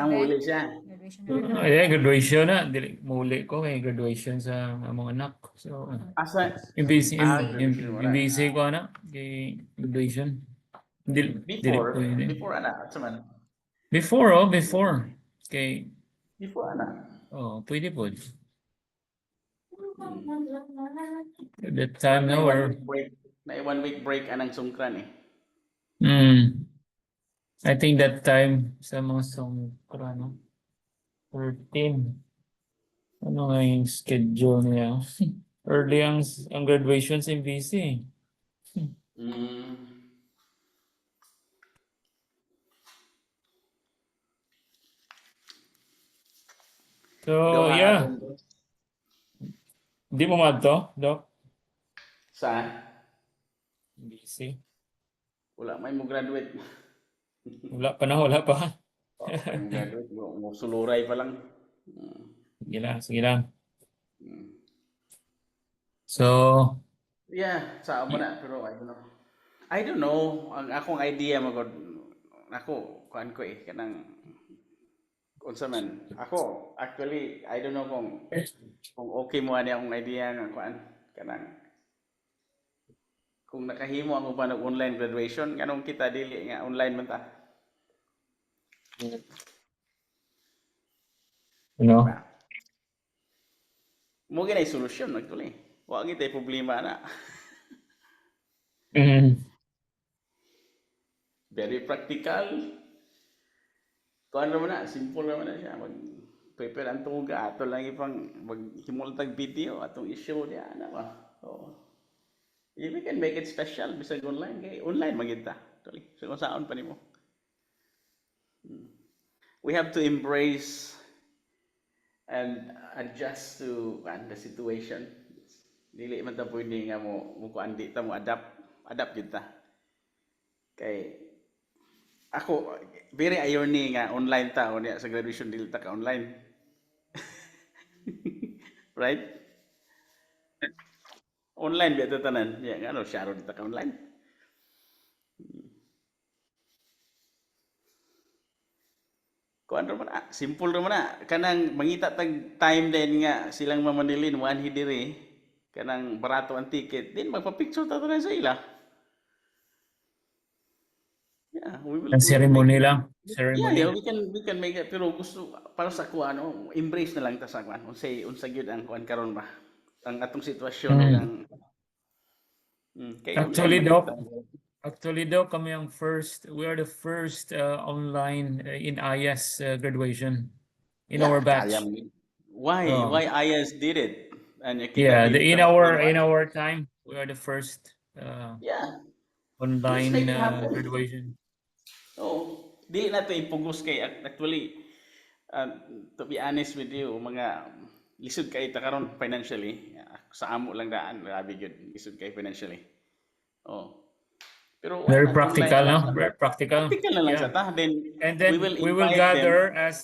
Muli siya. Graduation Graduation na. Muli ko kay graduation sa among anak. So, Asa? busy graduation ko anak kay graduation. Before ana, man. Before. Kay Before ana. pwede po. At that time na or na 1 week break anang sungkran eh. I think that time sa mga sungkran 13. Ano nga yung schedule niya? Early ang graduation sa MVC. So, yeah. Hindi mo madto, Doc? Saan? Busy. Wala may mo graduate. Wala pa na, wala pa. May mo graduate. Mo suluray pa lang. Sige lang, sige lang. Mm. So, Yeah, sa mo na pero I don't know. Ang akong idea magod ako kuan ko kanang unsa man. Ako actually I don't know kung okay mo ani akong idea nga kuan kanang kung nakahimo ang uban og online graduation nganong kita dili nga online man ta. ano? Mo ginay solusyon actually. Wa gitay problema na. Mm. Very practical. Kuan naman na, simple naman na siya. Mag-prepare ang tuga, ato lang ipang maghimultag video, atong issue niya, ano ba? Oo. If we can make it special, bisag online, kay online magita. Actually, so kung saan pa nimo. We have to embrace and adjust to the situation. Dili man ta pwede nga mo kuan di ta mo adapt jud ta. Kay ako very irony nga online ta unya sa graduation dili ta ka online. Right? Online biya ta tanan. Ya nga ano siya ron ta ka online. Kuan ra man simple ra man kanang mangita tag time din nga silang mamanilin one hidiri kanang barato ang ticket din magpa-picture ta tanan sa ila. Yeah, we will Ang ceremony lang. Yeah, Ceremony. we can make it pero gusto para sa kuan embrace na lang ta sa kuan. Unsa gyud ang kuan karon ba? Ang atong sitwasyon ang kay Actually, online Doc, makita. kami ang first, we are the first online in IS graduation in our batch. Kaya mo yun. Why? Oh. Why IS did it? And Yeah, kita in our time, we are the first Yeah. online Let's make it happen. graduation. Oh, dili na to ipugos kay actually to be honest with you, mga lisod kay ta karon financially. Sa amo lang daan, grabe gyud lisod kay financially. Oh. Pero Very wala, practical, online no? lang. Very practical. Practical na lang Yeah. sa ta. Then And then we will invite gather them. as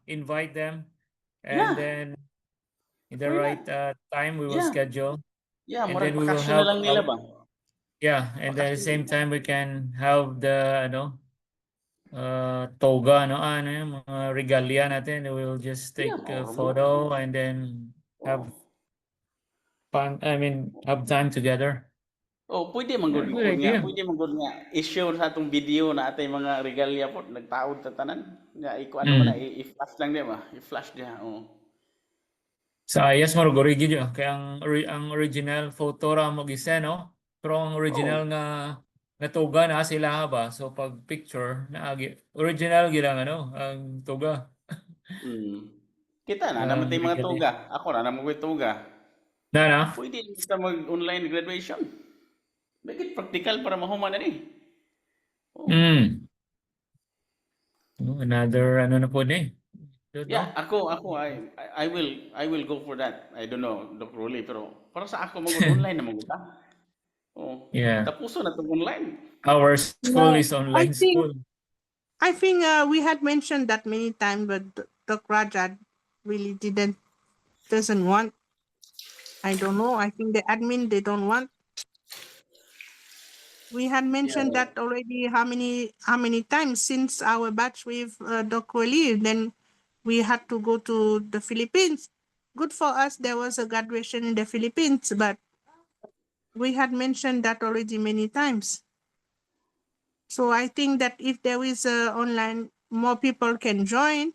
invite them, and Yeah. then in the Why right time we will Yeah. schedule. Yeah, And murag then we will bakasyon na have lang nila ba? Yeah, and then at the same Bakasyon. time we can have the toga, yung mga regalia natin. We will just take Yeah, a more. photo and then have fun. I mean, have time together. Oh, pwede man Yeah, gud good idea. pwede man gud nga i-share sa atong video na atay mga regalya po nagtaod ta tanan. Nga ano man na i-flash lang di ba? I-flash diha. Oh. Sa ayas mo rigid yun. Kaya ang original photo ra mo gisa, no? Pero ang original nga tuga na sila ba? So pag picture na original gila ang tuga. Kita na naman tayo mga regalia. tuga. Ako na naman ko tuga. Na? Pwede kita mag-online graduation. Make it practical para mahuman na ni. Oh. Another na po ni. Yeah, ako I will go for that. I don't know, Dr. Rolly, pero para sa ako mag-online na mag-uta. Oh. Yeah. Tapuso na itong online. Our school No, is online school. I think we had mentioned that many times, but Dr. Rajat really doesn't want. I don't know. I think the admin, they don't want. We had mentioned that already how many times since our batch with Dr. Lee, then we had to go to the Philippines. Good for us, there was a graduation in the Philippines, but we had mentioned that already many times. So I think that if there is a online, more people can join,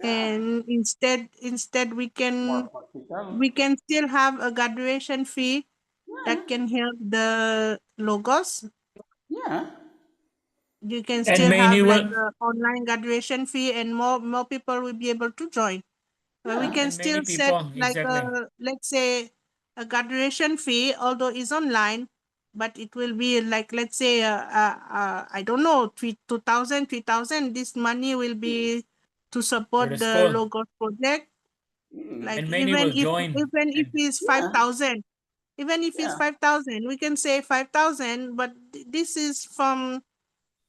and instead we can still have a graduation fee that can help the logos. Yeah. You can And still have many like will- an online graduation fee, and more people will be able to join. We can and still many set people, like exactly. let's say a graduation fee, although it's online, but it will be like, let's say I don't know, 2,000, 3,000. This money will be to support For the the school. Logos project. Like And many will join. even if it's 5,000, Even if it's Yeah. 5,000, we can say 5,000, but this is from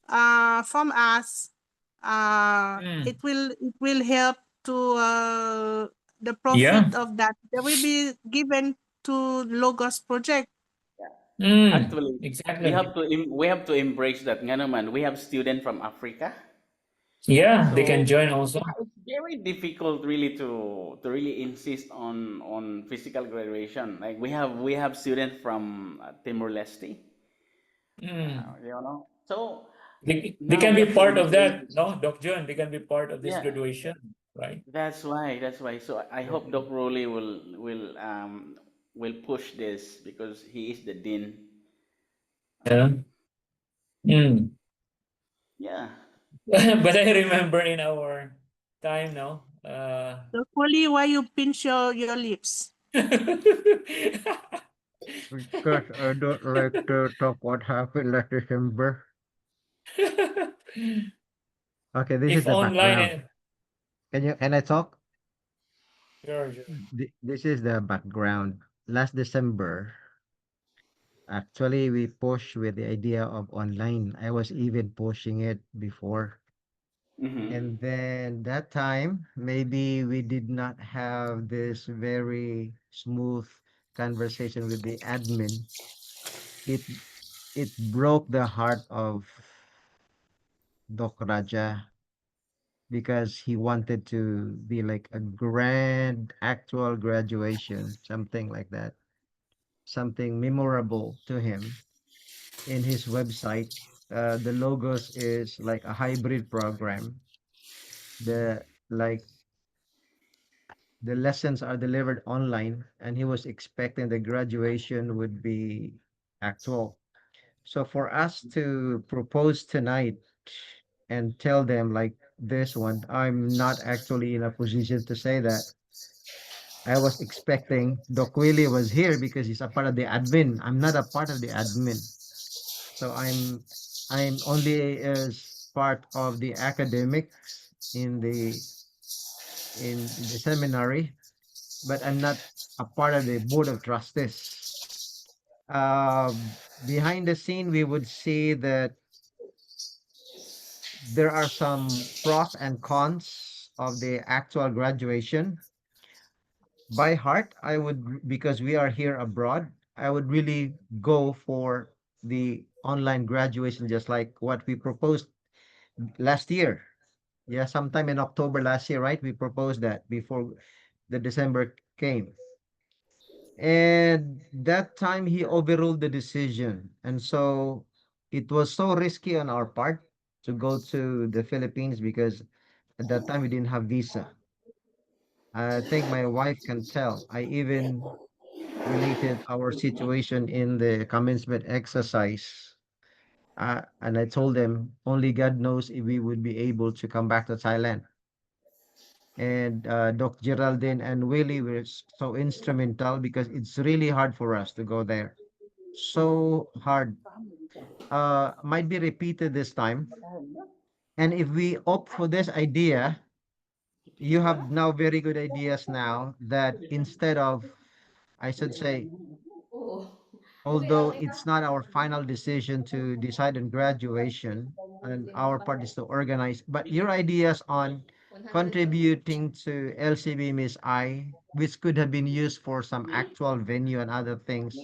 us. Mm. It will help to the Yeah. profit of that. That will be given to Logos project. Actually, Exactly. we have to embrace that nga naman. We have students from Africa. Yeah, they can So join also. it's very difficult really to really insist on physical graduation. Like we have students from Timor Leste, Mm. you know. So They now can we be have to part of that, embrace. no, Doc John. They can be part of this Yeah, graduation, right? that's why. That's why. So I hope Doc Rowley will push this because he is the dean. Yeah. Mm. Yeah. But I remember in our time now, So, Polly, why you pinch your lips? Because I don't like to talk what happened last December. Okay, this is If the online, background. Can I talk? sure, sure. This is the background. Last December, actually, we pushed with the idea of online. I was even pushing it before. Mm-hmm. And then that time, maybe we did not have this very smooth conversation with the admin. It it broke the heart of Doc Raja because he wanted to be like a grand actual graduation, something like that, something memorable to him. In his website, the logos is like a hybrid program. The like the lessons are delivered online, and he was expecting the graduation would be actual. So for us to propose tonight and tell them like this one, I'm not actually in a position to say that. I was expecting Doc Willie was here because he's a part of the admin. I'm not a part of the admin. So I'm only as part of the academics in the seminary, but I'm not a part of the board of trustees. Behind the scene, we would see that there are some pros and cons of the actual graduation. By heart, I would, because we are here abroad, I would really go for the online graduation, just like what we proposed last year. Yeah, sometime in October last year, right? We proposed that before the December came. And that time he overruled the decision. And so it was so risky on our part to go to the Philippines because at that time we didn't have visa. I think my wife can tell. I even related our situation in the commencement exercise. And I told them only God knows if we would be able to come back to Thailand. And Doc Geraldine and Willie were so instrumental because it's really hard for us to go there. So hard. Might be repeated this time. And if we opt for this idea, you have now very good ideas now that instead of, I should say, although it's not our final decision to decide on graduation and our part is to organize, but your ideas on contributing to LCB Miss I, which could have been used for some actual venue and other things,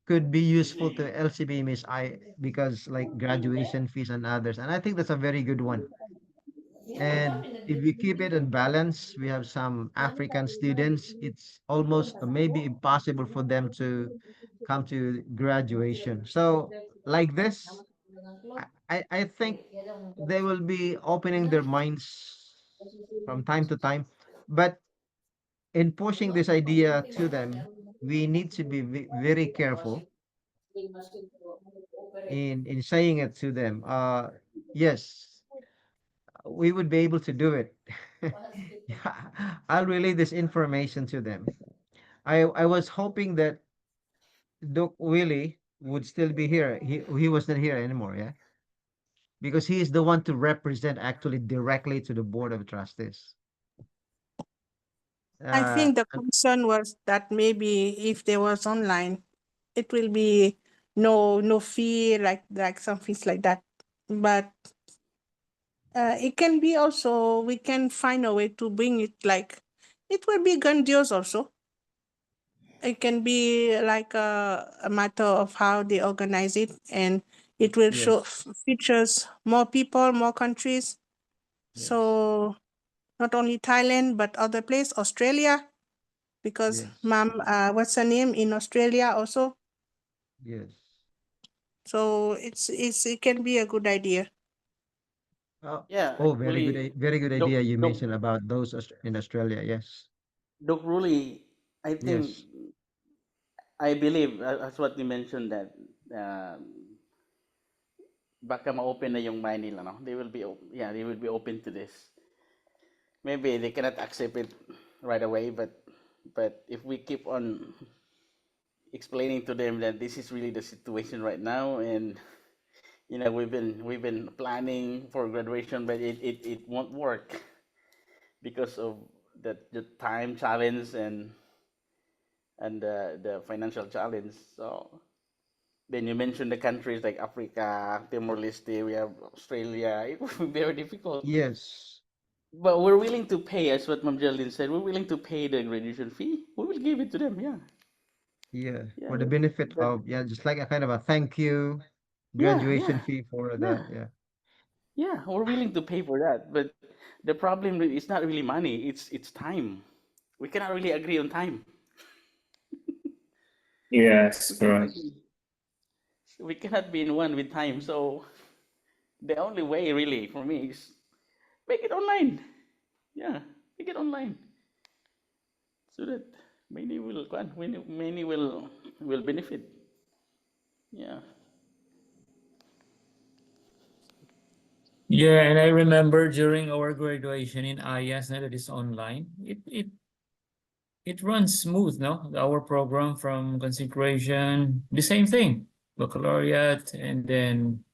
could be useful to LCB Miss I because like graduation fees and others. And I think that's a very good one. And if we keep it in balance, we have some African students. It's almost maybe impossible for them to come to graduation. So like this, I think they will be opening their minds from time to time. But in pushing this idea to them, we need to be very careful in saying it to them. Yes, we would be able to do it. Yeah, I'll relay this information to them. I was hoping that Doc Willie would still be here. He was not here anymore, yeah? Because he is the one to represent actually directly to the board of trustees. I think the and- concern was that maybe if there was online, it will be no fee like some fees like that. But it can be also, we can find a way to bring it like, it will be grandiose also. It can be like a matter of how they organize it, and it will show yes, features more people, more countries. yes, So not only Thailand, but other place, Australia, because yes, mom, what's her name in Australia also. yes. So it can be a good idea. Oh, Yeah, oh, very good, actually, very good Doc, idea you Doc, mentioned about those in Australia. Yes, Doc, really, I think, yes, I believe, as what you mentioned, that um, baka ma-open na yung mind nila, no? They will be, yeah, they will be open to this. Maybe they cannot accept it right away, but if we keep on explaining to them that this is really the situation right now, and we've been planning for graduation, but it won't work because of the time challenge and the financial challenge. So then you mentioned the countries like Africa, Timor Leste, we have Australia. It will be very difficult. yes, But we're willing to pay, as what Ma'am Geraldine said, we're willing to pay the graduation fee. We will give it to them. Yeah, yeah. yeah, For the benefit that, of, yeah, just like a kind of a thank you yeah, graduation yeah, fee for yeah, the, yeah, yeah. We're willing to pay for that. But the problem is not really money. It's time. We cannot really agree on time. Yes, We cannot correct. agree. We cannot be in one with time. So the only way, really, for me is make it online. Yeah, make it online so that many will benefit. Yeah. Yeah, and I remember during our graduation in IAS that is online, it runs smooth, no? Our program from consecration, the same thing, baccalaureate, and then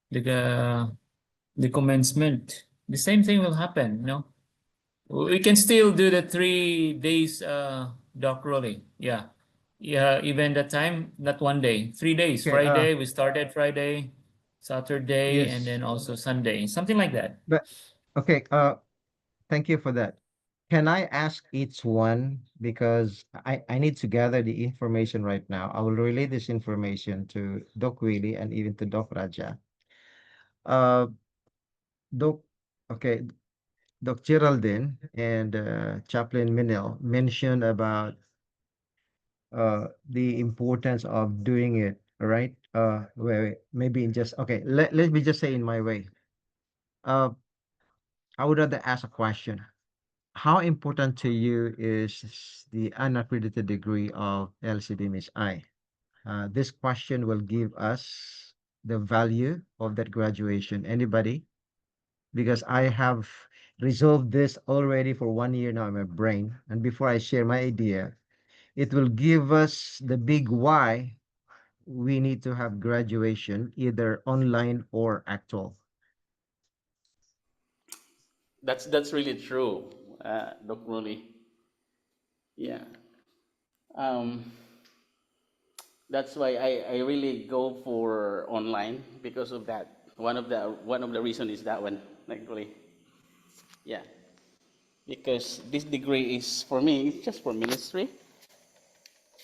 the commencement. The same thing will happen, no? We can still do the 3 days doctorally. Yeah. Yeah, even that time, not one day, 3 days. okay, Friday, we started Friday, Saturday, and yes, then also Sunday, something like that. but okay, thank you for that. Can I ask each one, because I need to gather the information right now. I will relay this information to Doc Willie and even to Doc Raja. Uh, Doc, okay, Doc Geraldine and Chaplain Minel mentioned about the importance of doing it, right? Wait, maybe in just, okay, let me just say in my way. Uh, I would rather ask a question. How important to you is the unaccredited degree of LCD Miss I? This question will give us the value of that graduation. Anybody? Because I have resolved this already for 1 year now in my brain. And before I share my idea, it will give us the big why we need to have graduation, either online or actual. That's really true, Doc Rolly. Yeah. Um, that's why I really go for online because of that. One of the reason is that one, actually. Yeah. Because this degree is for me, it's just for ministry.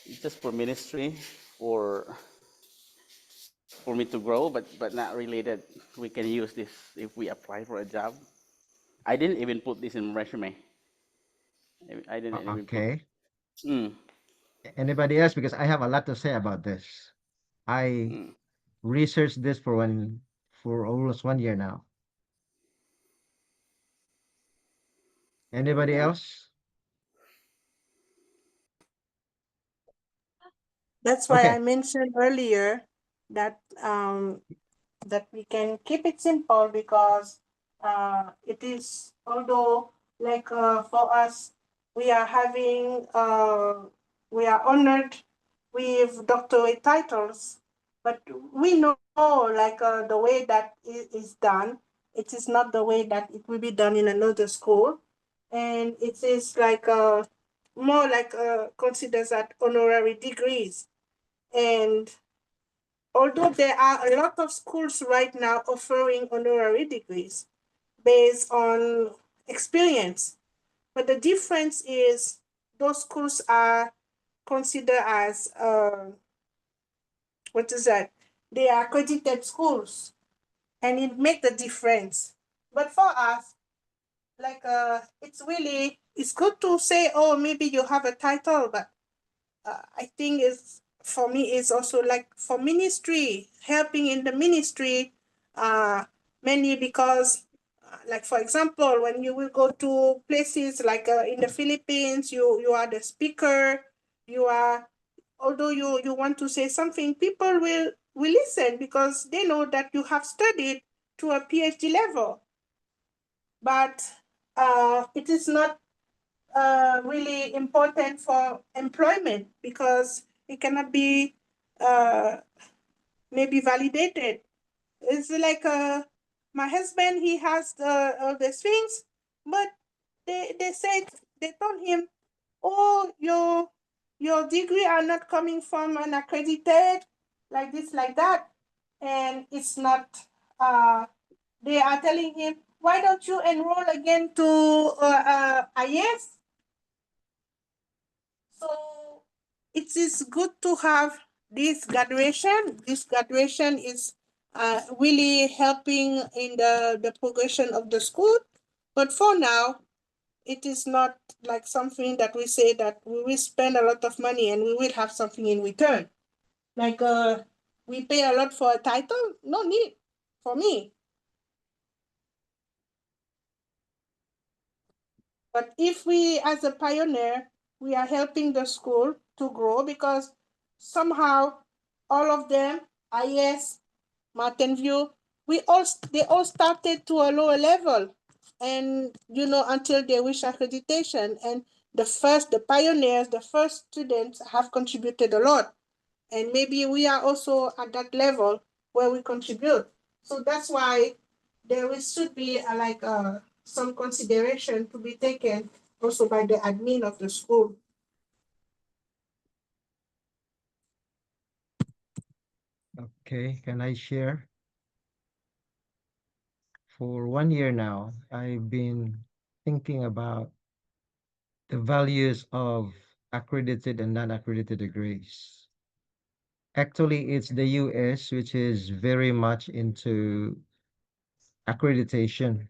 It's just for ministry, for for me to grow, but not really that we can use this if we apply for a job. I didn't even put this in my resume. I didn't even put. Okay. Mm, Anybody else? Because I have a lot to say about this. I mm. researched this for almost 1 year now. Anybody Yeah. else? That's why I Okay. mentioned earlier that that we can keep it simple, because it is, although like for us, we are having we are honored with doctorate titles, but we know like the way that is done, it is not the way that it will be done in another school, and it is like more like considers that honorary degrees. And although there are a lot of schools right now offering honorary degrees based on experience, but the difference is those schools are considered as what is that? They are accredited schools, and it make the difference. But for us, like it's good to say, oh, maybe you have a title, but I think it's for me it's also like for ministry, helping in the ministry, mainly because like for example, when you will go to places like in the Philippines, you are the speaker, you are, although you want to say something, people will listen because they know that you have studied to a PhD level. But it is not really important for employment because it cannot be maybe validated. It's like my husband, he has the things, but they said, they told him, oh, your degree are not coming from an accredited, like this, like that. And it's not, they are telling him, why don't you enroll again to IS? So it is good to have this graduation. This graduation is really helping in the progression of the school. But for now, it is not like something that we say that we will spend a lot of money and we will have something in return. Like we pay a lot for a title, no need for me. But if we, as a pioneer, we are helping the school to grow because somehow all of them, IS, Mountain View, they all started to a lower level, and until they reach accreditation. And the pioneers, the first students have contributed a lot, and maybe we are also at that level where we contribute. So that's why should be some consideration to be taken also by the admin of the school. Okay, can I share? For 1 year now, I've been thinking about the values of accredited and non-accredited degrees. Actually, it's the US which is very much into accreditation,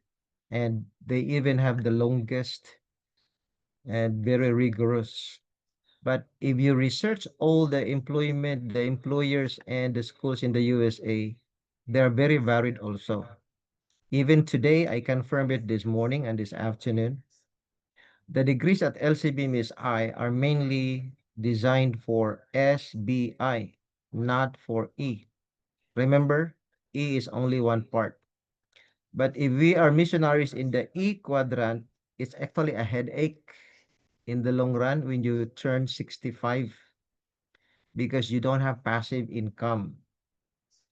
and they even have the longest and very rigorous. But if you research all the employment, the employers and the schools in the USA, they're very varied also. Even today, I confirmed it this morning and this afternoon. The degrees at LCB Miss I are mainly designed for SBI, not for E. Remember, E is only one part. But if we are missionaries in the E quadrant, it's actually a headache in the long run when you turn 65 because you don't have passive income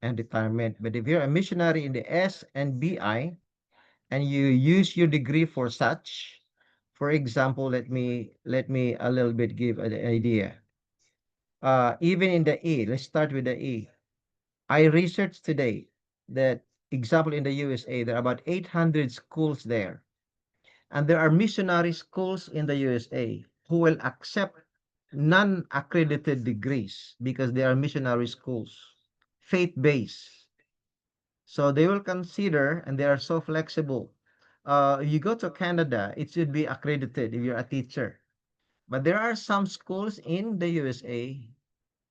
and retirement. But if you're a missionary in the S and BI and you use your degree for such, for example, let me a little bit give an idea. Even in the E, let's start with the E. I researched today that example in the USA, there are about 800 schools there. And there are missionary schools in the USA who will accept non-accredited degrees because they are missionary schools, faith-based. So they will consider, and they are so flexible. You go to Canada, it should be accredited if you're a teacher. But there are some schools in the USA,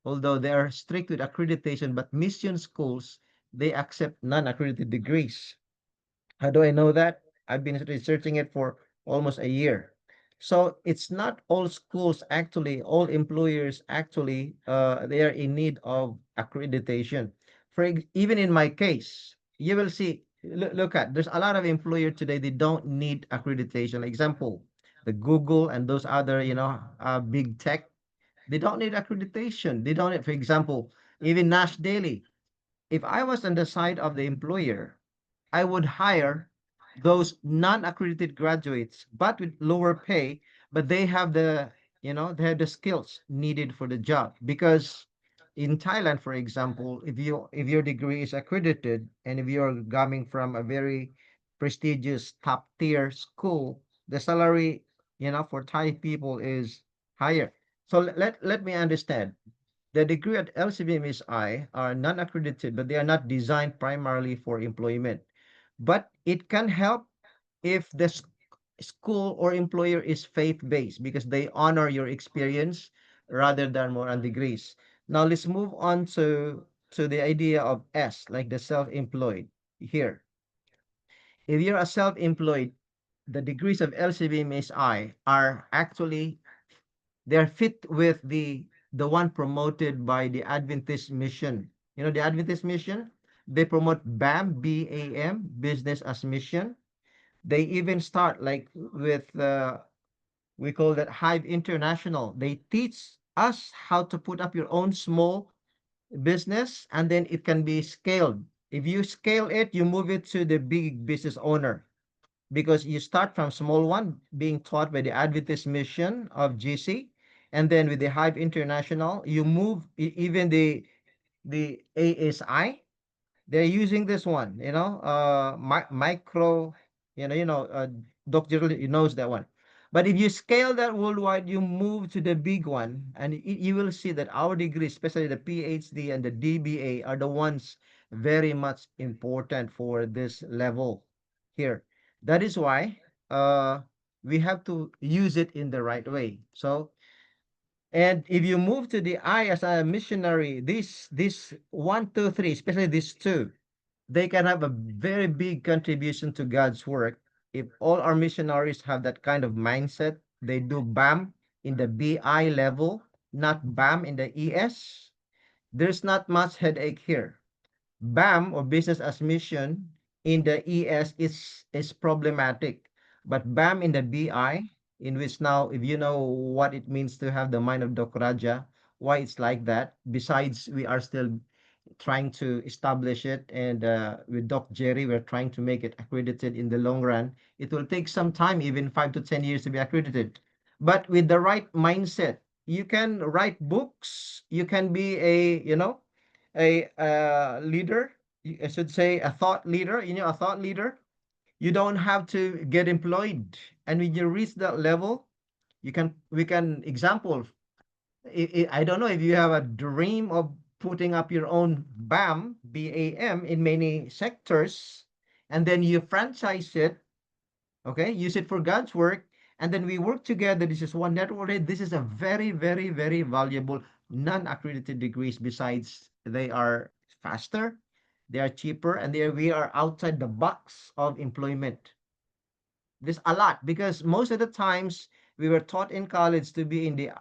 although they are strict with accreditation, but mission schools, they accept non-accredited degrees. How do I know that? I've been researching it for almost a year. So it's not all schools actually, all employers actually, they are in need of accreditation. Even in my case, you will see, look at, there's a lot of employer today, they don't need accreditation. Example, the Google and those other, big tech, they don't need accreditation. They don't need, for example, even Nash Daily. If I was on the side of the employer, I would hire those non-accredited graduates, but with lower pay, but they have the they have the skills needed for the job. Because in Thailand, for example, if your degree is accredited and if you're coming from a very prestigious top tier school, the salary, for Thai people is higher. So let me understand. The degree at LCBMSI are non-accredited, but they are not designed primarily for employment. But it can help if the school or employer is faith-based because they honor your experience rather than more on degrees. Now let's move on to the idea of S, like the self-employed here. If you're a self-employed, the degrees of LCBMSI are actually they're fit with the one promoted by the Adventist Mission. The Adventist Mission, they promote BAM, business as mission. They even start like with we call that Hive International. They teach us how to put up your own small business and then it can be scaled. If you scale it, you move it to the big business owner because you start from small one being taught by the Adventist Mission of GC, and then with the Hive International, you move even the ASI. They're using this one, micro, Doc Gerald knows that one. But if you scale that worldwide, you move to the big one, and you will see that our degrees, especially the PhD and the DBA, are the ones very much important for this level here. That is why we have to use it in the right way. So, and if you move to the I as a missionary, this one, two, three, especially these two, they can have a very big contribution to God's work. If all our missionaries have that kind of mindset, they do BAM in the BI level, not BAM in the ES, there's not much headache here. BAM or business as mission in the ES is problematic, but BAM in the BI, in which now, if you know what it means to have the mind of Dr. Raja, why it's like that, besides we are still trying to establish it, and with Doc Jerry, we're trying to make it accredited in the long run. It will take some time, even 5 to 10 years to be accredited. But with the right mindset, you can write books, you can be a leader, I should say a thought leader, a thought leader. You don't have to get employed. And when you reach that level, we can example, I don't know if you have a dream of putting up your own BAM in many sectors, and then you franchise it, okay, use it for God's work, and then we work together. This is one network. This is a very, very, very valuable non-accredited degrees. Besides, they are faster, they are cheaper, and we are outside the box of employment. This a lot because most of the times we were taught in college to be in the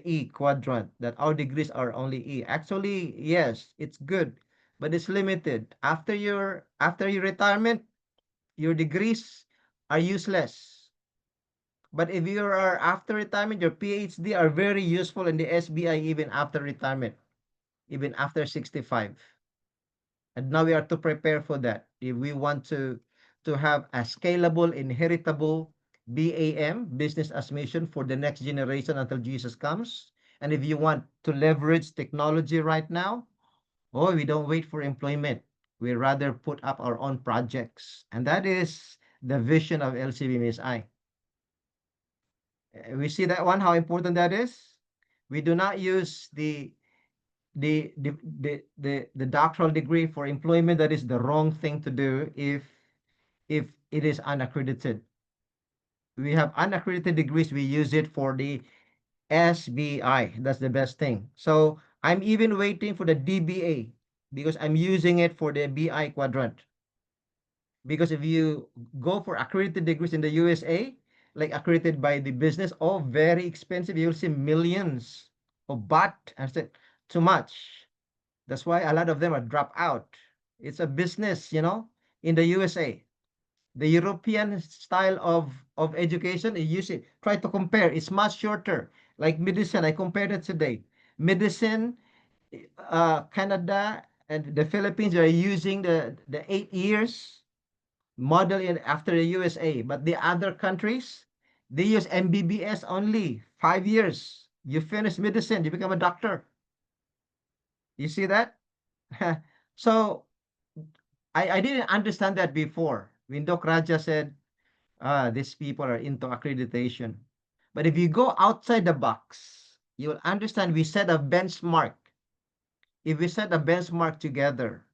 E quadrant, that our degrees are only E. Actually, yes, it's good, but it's limited. After your retirement, your degrees are useless. But if you are after retirement, your PhD are very useful in the SBI even after retirement, even after 65. And now we are to prepare for that. If we want to have a scalable, inheritable BAM, business as mission, for the next generation until Jesus comes. And if you want to leverage technology right now, we don't wait for employment. We rather put up our own projects. And that is the vision of LCBMSI. We see that one, how important that is. We do not use the doctoral degree for employment. That is the wrong thing to do if it is unaccredited. We have unaccredited degrees, we use it for the SBI. That's the best thing. So I'm even waiting for the DBA because I'm using it for the BI quadrant. Because if you go for accredited degrees in the USA, like accredited by the business, very expensive. You'll see millions of baht. I said too much. That's why a lot of them are drop out. It's a business, in the USA. The European style of education, you use it. Try to compare. It's much shorter. Like medicine, I compared it today. Medicine, Canada and the Philippines are using the 8 years model after the USA, but the other countries, They use MBBS only, 5 years. You finish medicine, you become a doctor. You see that? So I didn't understand that before. When Doc Raja said, these people are into accreditation. But if you go outside the box, you'll understand we set a benchmark. If we set a benchmark together,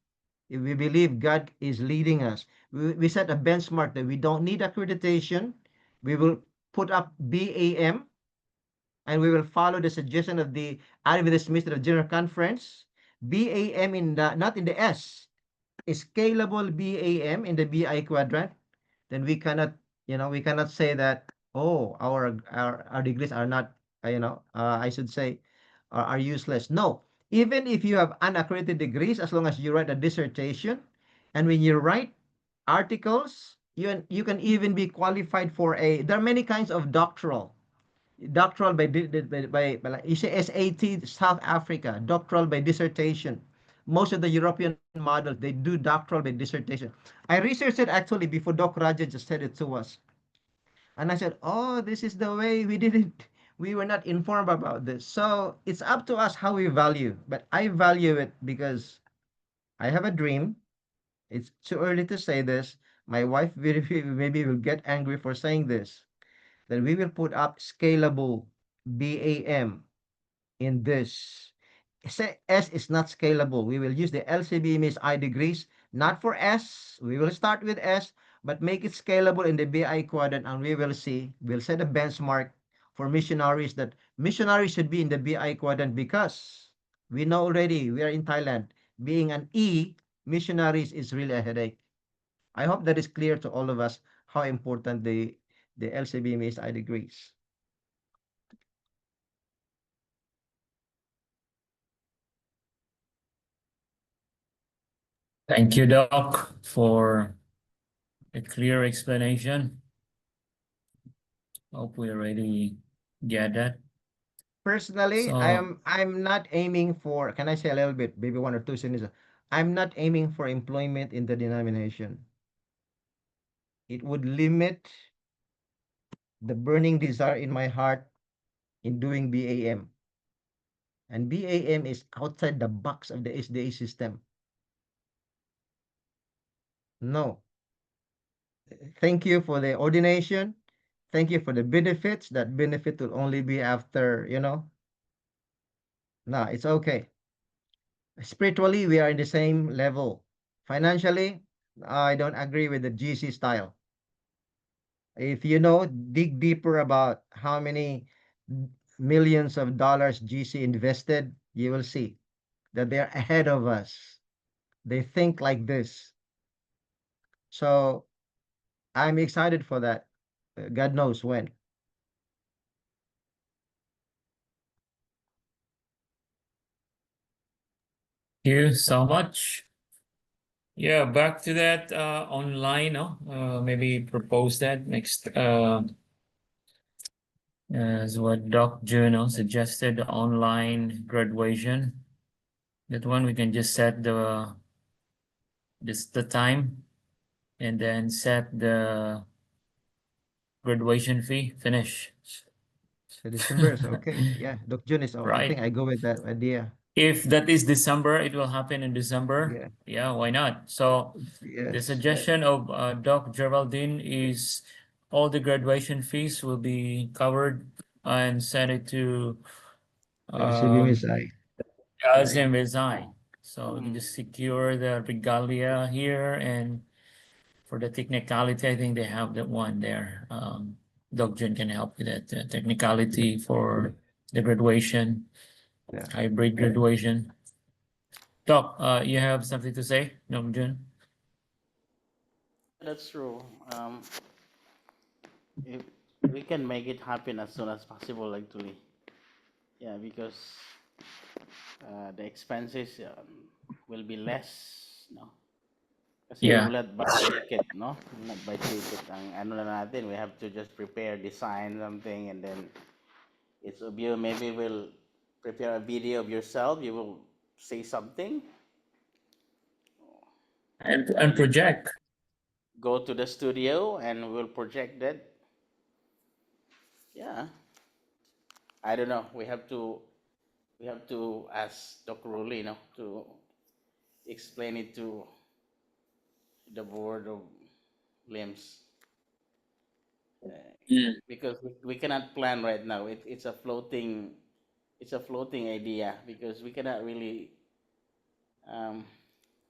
if we believe God is leading us, we set a benchmark that we don't need accreditation. We will put up BAM, and we will follow the suggestion of the Adventist Ministry General Conference. BAM in the, not in the S, scalable BAM in the BI quadrant. Then we cannot, we cannot say that, oh, our degrees are not, I should say, are useless. No, even if you have unaccredited degrees, as long as you write a dissertation, and when you write articles, you can even be qualified for there are many kinds of doctoral by like, you say SAT South Africa, doctoral by dissertation. Most of the European models, they do doctoral by dissertation. I researched it actually before Doc Raja just said it to us. And I said, oh, this is the way we were not informed about this. So it's up to us how we value. But I value it because I have a dream. It's too early to say this. My wife maybe will get angry for saying this. That we will put up scalable BAM in this. S is not scalable. We will use the LCB Miss I degrees, not for S. We will start with S, but make it scalable in the BI quadrant, and we will see. We'll set a benchmark for missionaries that missionaries should be in the BI quadrant because we know already we are in Thailand. Being an E, missionaries is really a headache. I hope that is clear to all of us how important the LCB Miss I degrees. Thank you, Doc, for a clear explanation. Hope we already get that. Personally, So, I'm not aiming for, can I say a little bit, maybe one or two sentences? I'm not aiming for employment in the denomination. It would limit the burning desire in my heart in doing BAM. And BAM is outside the box of the SDA system. No. Thank you for the ordination. Thank you for the benefits. That benefit will only be after, No, it's okay. Spiritually, we are in the same level. Financially, I don't agree with the GC style. If you dig deeper about how many millions of dollars GC invested, you will see that they're ahead of us. They think like this. So I'm excited for that. God knows when. thank you so much. Yeah, back to that online, maybe propose that next as what Doc Juno suggested, online graduation. That one we can just set the time and then set the graduation fee, finish. So December is okay. Yeah, Doc June is. I Right. think I go with that idea. If that is December, it will happen in December. Yeah. Yeah, why not? So the Yes. suggestion of Doc Geraldine is all the graduation fees will be covered and send it to LCB Miss I. Azim Rizai. So we can just secure the regalia here, and for the technicality, I think they have that one there. Doc Jun can help with that technicality for the graduation, Yeah. hybrid graduation. Doc, you have something to say, Doc Jun? That's true. If we can make it happen as soon as possible, actually. Yeah, because the expenses will be less, no? Kasi Yeah. ulat by ticket, no? Not by ticket. Ang ano na natin, we have to just prepare, design something, and then it's of you. Maybe we'll prepare a video of yourself. You will say something. And project. Go to the studio and we'll project that. Yeah, I don't know. We have to ask Dr. Rowley, to explain it to the board of limbs. Because we cannot plan right now. It's a floating idea because we cannot really um,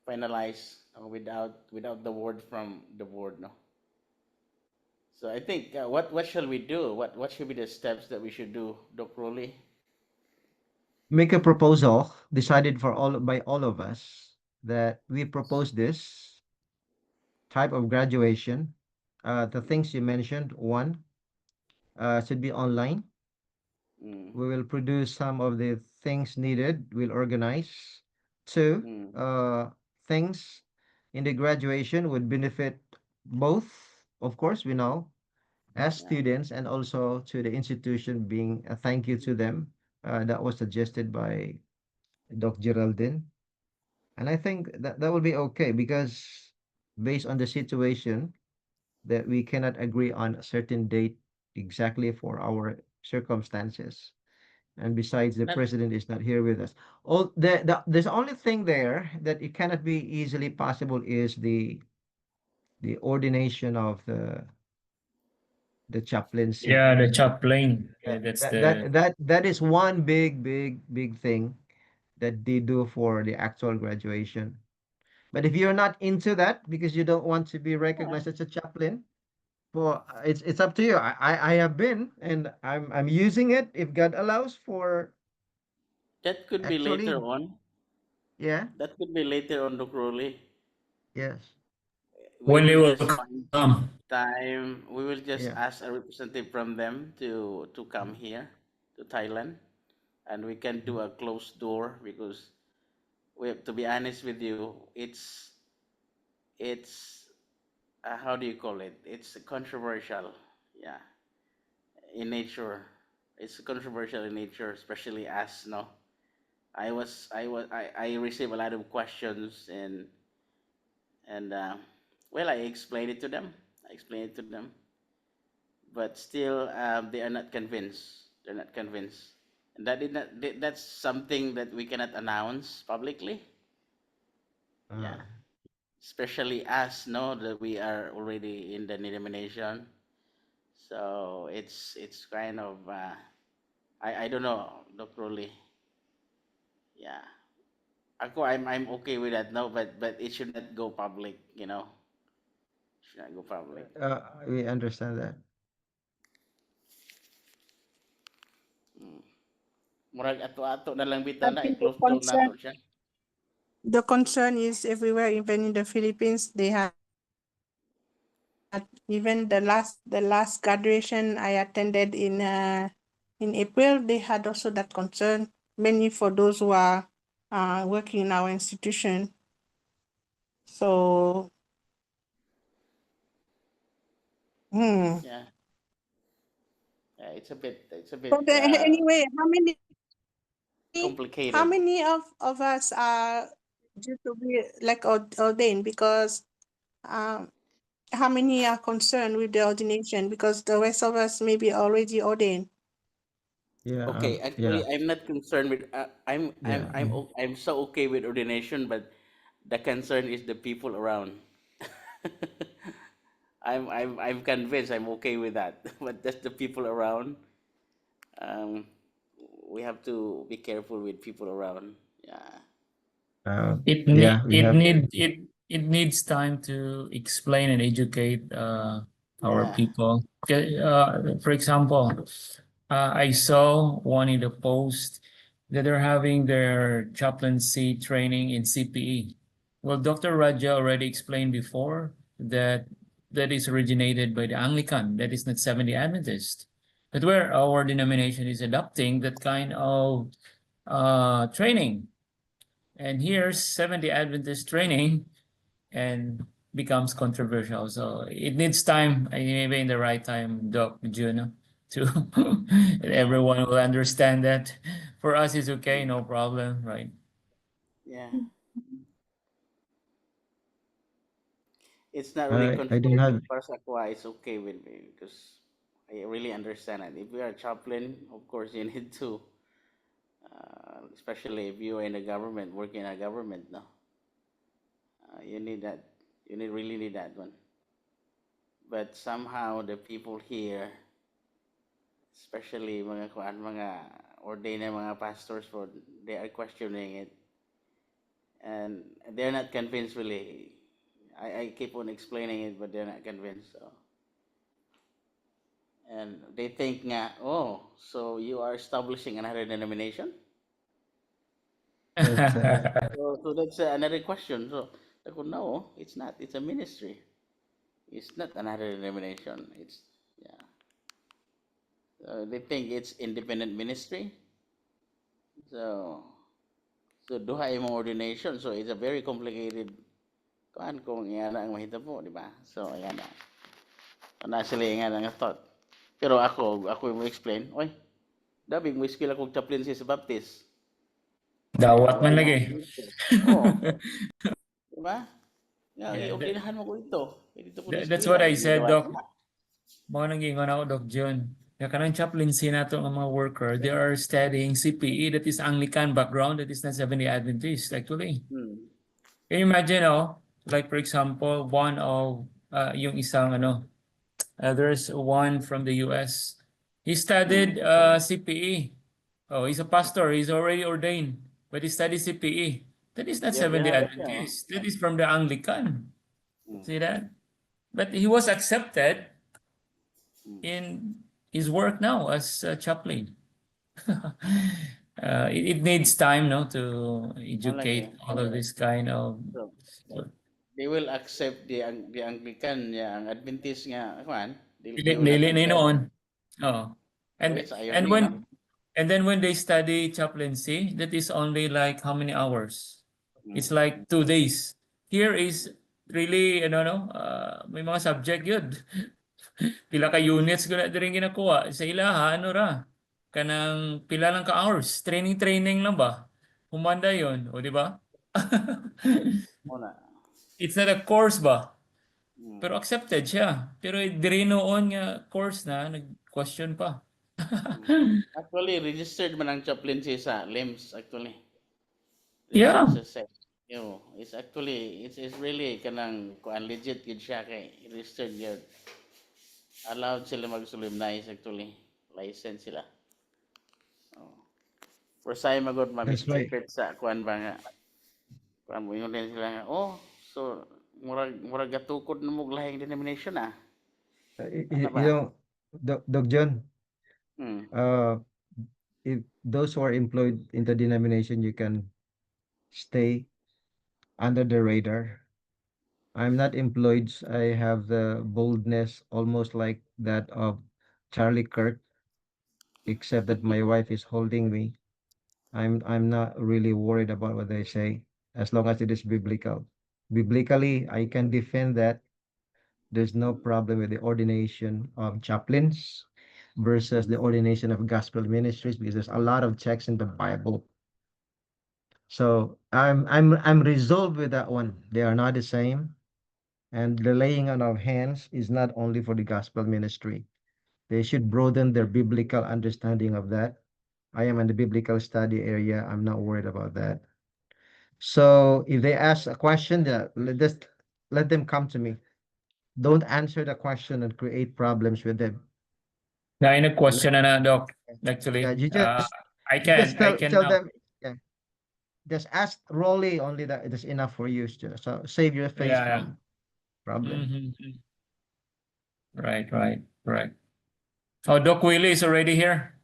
finalize without the word from the board. No. So I think what shall we do? What should be the steps that we should do, Dr. Rowley? Make a proposal decided for all by all of us that we propose this type of graduation. The things you mentioned, one, should be online. Mm, We will produce some of the things needed. We'll organize. Two, mm, things in the graduation would benefit both, of course, we know, as yeah. students and also to the institution, being a thank you to them. That was suggested by Doc Geraldine. And I think that that will be okay because based on the situation that we cannot agree on a certain date exactly for our circumstances. And besides, the Not president is not here with us. All there's only thing there that it cannot be easily possible is the ordination of the chaplaincy. Yeah, the chaplain. Yeah, that's the That is one big thing that they do for the actual graduation. But if you're not into that because you don't want to be recognized as a chaplain, well, it's up to you. I have been and I'm using it if God allows for that could be later actually, on. yeah, That could be later on, Dr. Rowley. yes, We when they will will just find come. time. We will just yeah. ask a representative from them to come here to Thailand, and we can do a closed door because we have to be honest with you. It's how do you call it? It's controversial, yeah, in nature. It's controversial in nature, especially as no. I received a lot of questions and well, I explained it to them. I explained it to them, but still they are not convinced. They're not convinced, and that's something that we cannot announce publicly. Uh, Yeah, especially us know that we are already in the denomination, so it's kind of I don't know, Dr. Lee. Yeah, I'm okay with that. No, but it should not go public. Should not go public. we understand that. Mm. Murag ato-ato na lang I bitaw na think the i-close down concern, nato siya. the concern is everywhere, even in the Philippines, they have even the last graduation I attended in April, they had also that concern, mainly for those who are working in our institution. So, Yeah. Yeah, it's a but bit anyway, how complicated. many of us are due to be like ordained? Because um, how many are concerned with the ordination? Because the rest of us may be already ordained. Yeah, Okay, yeah, actually, I'm not concerned with. yeah. I'm so okay with ordination, but the concern is the people around. I'm convinced I'm okay with that, but just the people around. Um, we have to be careful with people around. Yeah, It Yeah, need we it have. need it it needs time to explain and educate our yeah, people. For example, I saw one in the post that they're having their chaplaincy training in CPE. Well, Dr. Raja already explained before that that is originated by the Anglican, that is not 70 Adventist. But where our denomination is adopting that kind of training. And here's 70 Adventist training and becomes controversial. So it needs time, maybe in the right time, Doc Juno, to yeah, everyone will understand that. For us, it's okay, no problem, right? yeah. It's not really I don't controversial have. para sa ako. It's okay with me because I really understand it. If you are a chaplain, of course, you need to, especially if you are in the government, working in a government, no, you need that. Really need that one. But somehow the people here, especially mga ordained na mga pastors, they are questioning it, and they're not convinced really. I keep on explaining it, but they're not convinced. So. And they think nga, oh, so you are establishing another denomination? So that's another question. So I go, no, it's not. It's a ministry. It's not another denomination. It's, yeah. They think it's independent ministry. So duha imong ordination. So it's a very complicated kung iyan ang mahita po, di ba? So ayan na. Na sila nga nga thought. Pero ako mo explain, oy, dabing mo skill akong chaplain sa Baptist. Dawat man lagi. Oo. Diba? Yeah, Ordinahan mo ko ito. Dito ko That's what I said, Doc. Mga nangingon ako, Doc John. Kaya kanang chaplaincy na ito ng mga worker, they are studying CPE, that is Anglican background, that is not Seventh-day Adventist, actually. Can you imagine, like for example, one of yung isang there's one from the US. He studied CPE. Oh, he's a pastor. He's already ordained, but he studied CPE. That is not Yeah, Seventh-day yeah, Adventist. That is from the Anglican. See that? But he was accepted in his work now as a chaplain. It needs time, to educate all of this kind of. So, they will accept the Anglican, ang Adventist nga, Dili na noon. Oh. And it's irony, no? then when they study chaplaincy, that is only like how many hours? It's like 2 days. Here is really, may mga subject yun. Pila ka units ko na din ginakuha. Sa ilaha, kanang pila lang ka hours. Training lang ba? Humanda yun. O, di ba? It's not a course ba? Pero accepted siya. Pero diri noon nga course na, nag-question pa. Actually, registered man ang chaplaincy sa LIMS, actually. Yeah. It's actually, it's really kanang legit gid siya kay registered yun. Allowed sila mag-solemnize actually. License sila. For say magod mag-secret sa kuan ba nga. Kuan mo yun din sila nga, so murag gatukod na mo lahing denomination Doc John, if those who are employed in the denomination, you can stay under the radar. I'm not employed. I have the boldness almost like that of Charlie Kirk, except that my wife is holding me. I'm not really worried about what they say, as long as it is biblical. Biblically, I can defend that. There's no problem with the ordination of chaplains versus the ordination of gospel ministries, because there's a lot of checks in the Bible. So I'm resolved with that one. They are not the same. And the laying on of hands is not only for the gospel ministry. They should broaden their biblical understanding of that. I am in the biblical study area. I'm not worried about that. So if they ask a question, let them come to me. Don't answer the question and create problems with them. Na question na Doc. Actually, Yeah, you I can tell them. Yeah, just ask Rolly only. That's enough for you. So save your face from problem. Right. Oh, Doc Willie is already here.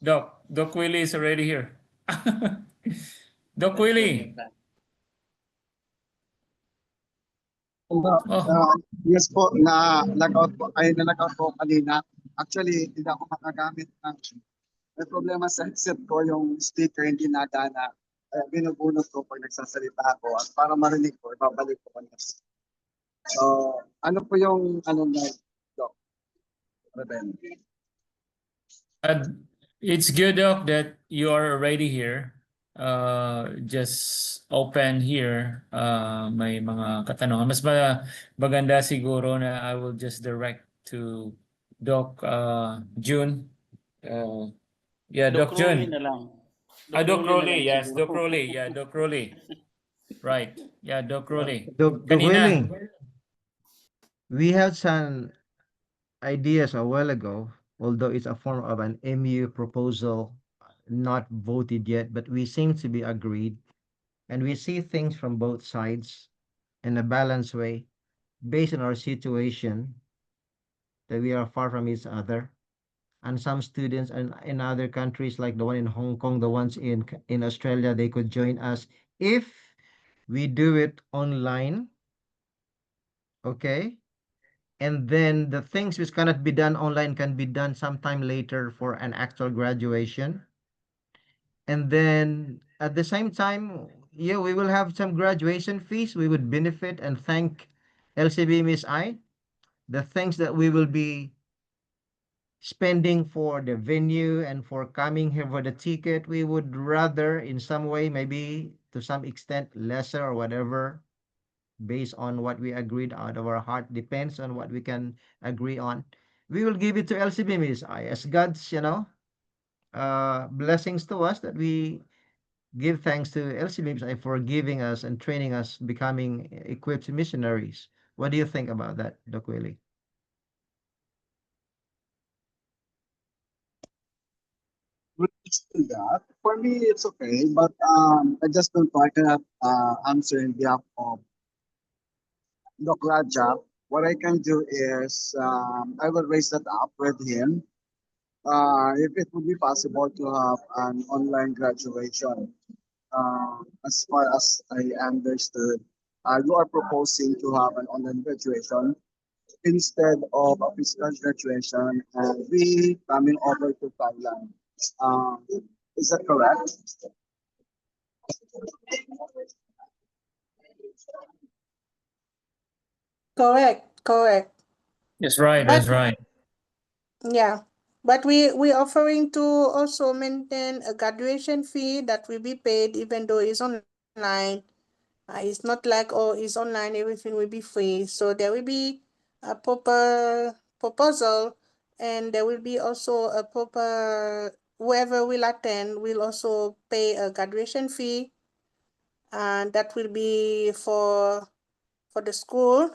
Doc Willie is already here. Doc Willie. Yes po, na-lockout po kanina. Actually, hindi ako makagamit ng, may problema sa headset ko, yung speaker hindi nagana. Binubunot ko pag nagsasalita ako at para marinig ko, ibabalik ko kanina. So, ano po yung na, Doc? It's good, Doc, that you are already here. Just open here. May mga katanungan. Mas maganda siguro na I will just direct to Doc June. Yeah, Doc Doc Rolly June. na lang. Doc Rolly na lang Rolly, yes, siguro. Doc Rolly. Yeah, Doc Rolly. Right. Yeah, Doc Rolly. Doc Kanina. Willie, we had some ideas a while ago, although it's a form of an MU proposal, not voted yet, but we seem to be agreed. And we see things from both sides in a balanced way based on our situation that we are far from each other. And some students in other countries, like the one in Hong Kong, the ones in Australia, they could join us if we do it online. Okay. And then the things which cannot be done online can be done sometime later for an actual graduation. And then at the same time, yeah, we will have some graduation fees. We would benefit and thank LCB Miss I. The things that we will be spending for the venue and for coming here for the ticket, we would rather in some way, maybe to some extent lesser or whatever, based on what we agreed out of our heart, depends on what we can agree on. We will give it to LCB Miss I as God's, blessings to us, that we give thanks to LCB Miss I for giving us and training us, becoming equipped missionaries. What do you think about that, Doc Willie? With that, for me, it's okay, but I just don't know. I cannot answer in behalf of Doc Raja. What I can do is I will raise that up with him. If it would be possible to have an online graduation, as far as I understood, you are proposing to have an online graduation instead of a physical graduation, and we coming over to Thailand. Um, is that correct? Correct, correct. That's right. But That's right. yeah, but we offering to also maintain a graduation fee that will be paid even though it's online. It's not like, oh, it's online, everything will be free. So there will be a proper proposal, and there will be also a proper, whoever will attend will also pay a graduation fee, and that will be for the school.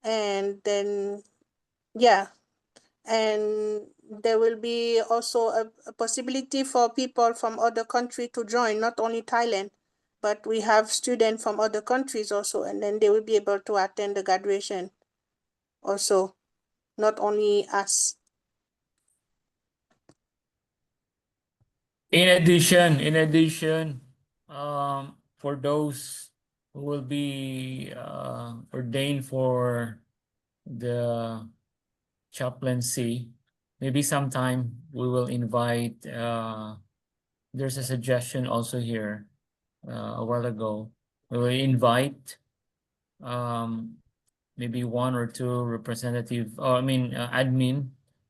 And then, yeah, and there will be also a possibility for people from other country to join, not only Thailand, but we have students from other countries also, and then they will be able to attend the graduation also, not only us. In addition, for those who will be ordained for the chaplaincy, maybe sometime we will invite. There's a suggestion also here a while ago. We will invite maybe one or two representative, or I mean admin,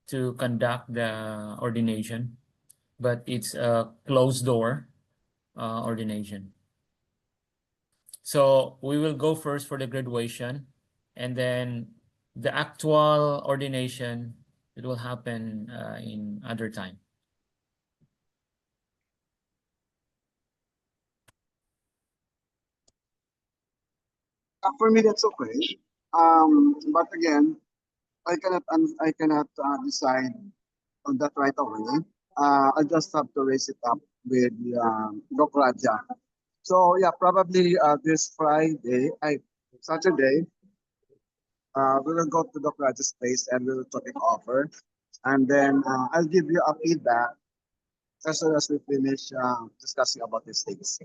to conduct the ordination, but it's a closed door ordination. So we will go first for the graduation, and then the actual ordination, it will happen in other time. For me, that's okay. But again, I cannot decide on that right away. I just have to raise it up with Doc Raja. So yeah, probably this Saturday, we will go to Doc Raja's place and we will talk it over. And then I'll give you a feedback as soon as we finish discussing about these things.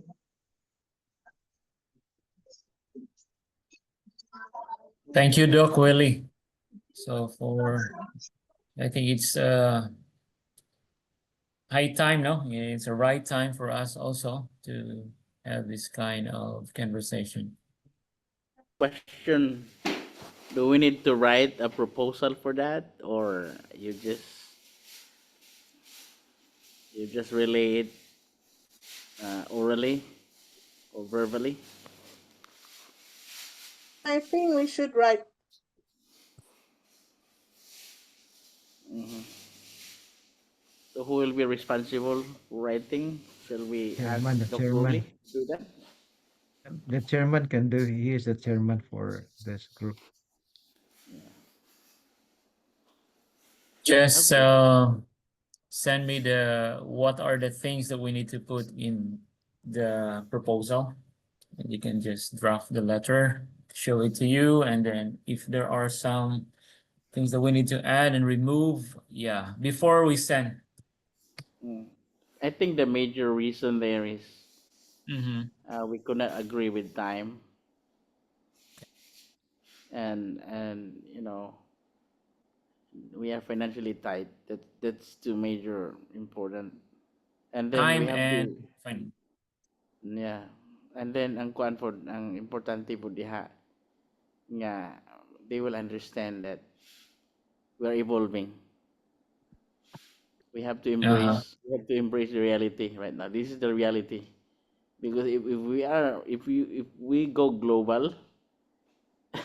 Thank you, Doc Willie. So I think it's high time, no? It's a right time for us also to have this kind of conversation. Question: do we need to write a proposal for that, or you just relay it orally or verbally? I think we should write. Mhm. So who will be responsible for writing? Shall we ask Chairman, the Dr. chairman. Rowley to do that? The chairman can do. He is the chairman for this group. Just Okay. send me what are the things that we need to put in the proposal. And you can just draft the letter, show it to you, and then if there are some things that we need to add and remove, yeah, before we send. Mm. I think the major reason there is Mm-hmm. we could not agree with time, and you know we are financially tight. That's two major important. And then we Time have and to, fine. yeah. And then ang kuan po, ang importante po diha nga they will understand that we're evolving. Uh-huh. We have to embrace the reality right now. This is the reality. Because if we go global,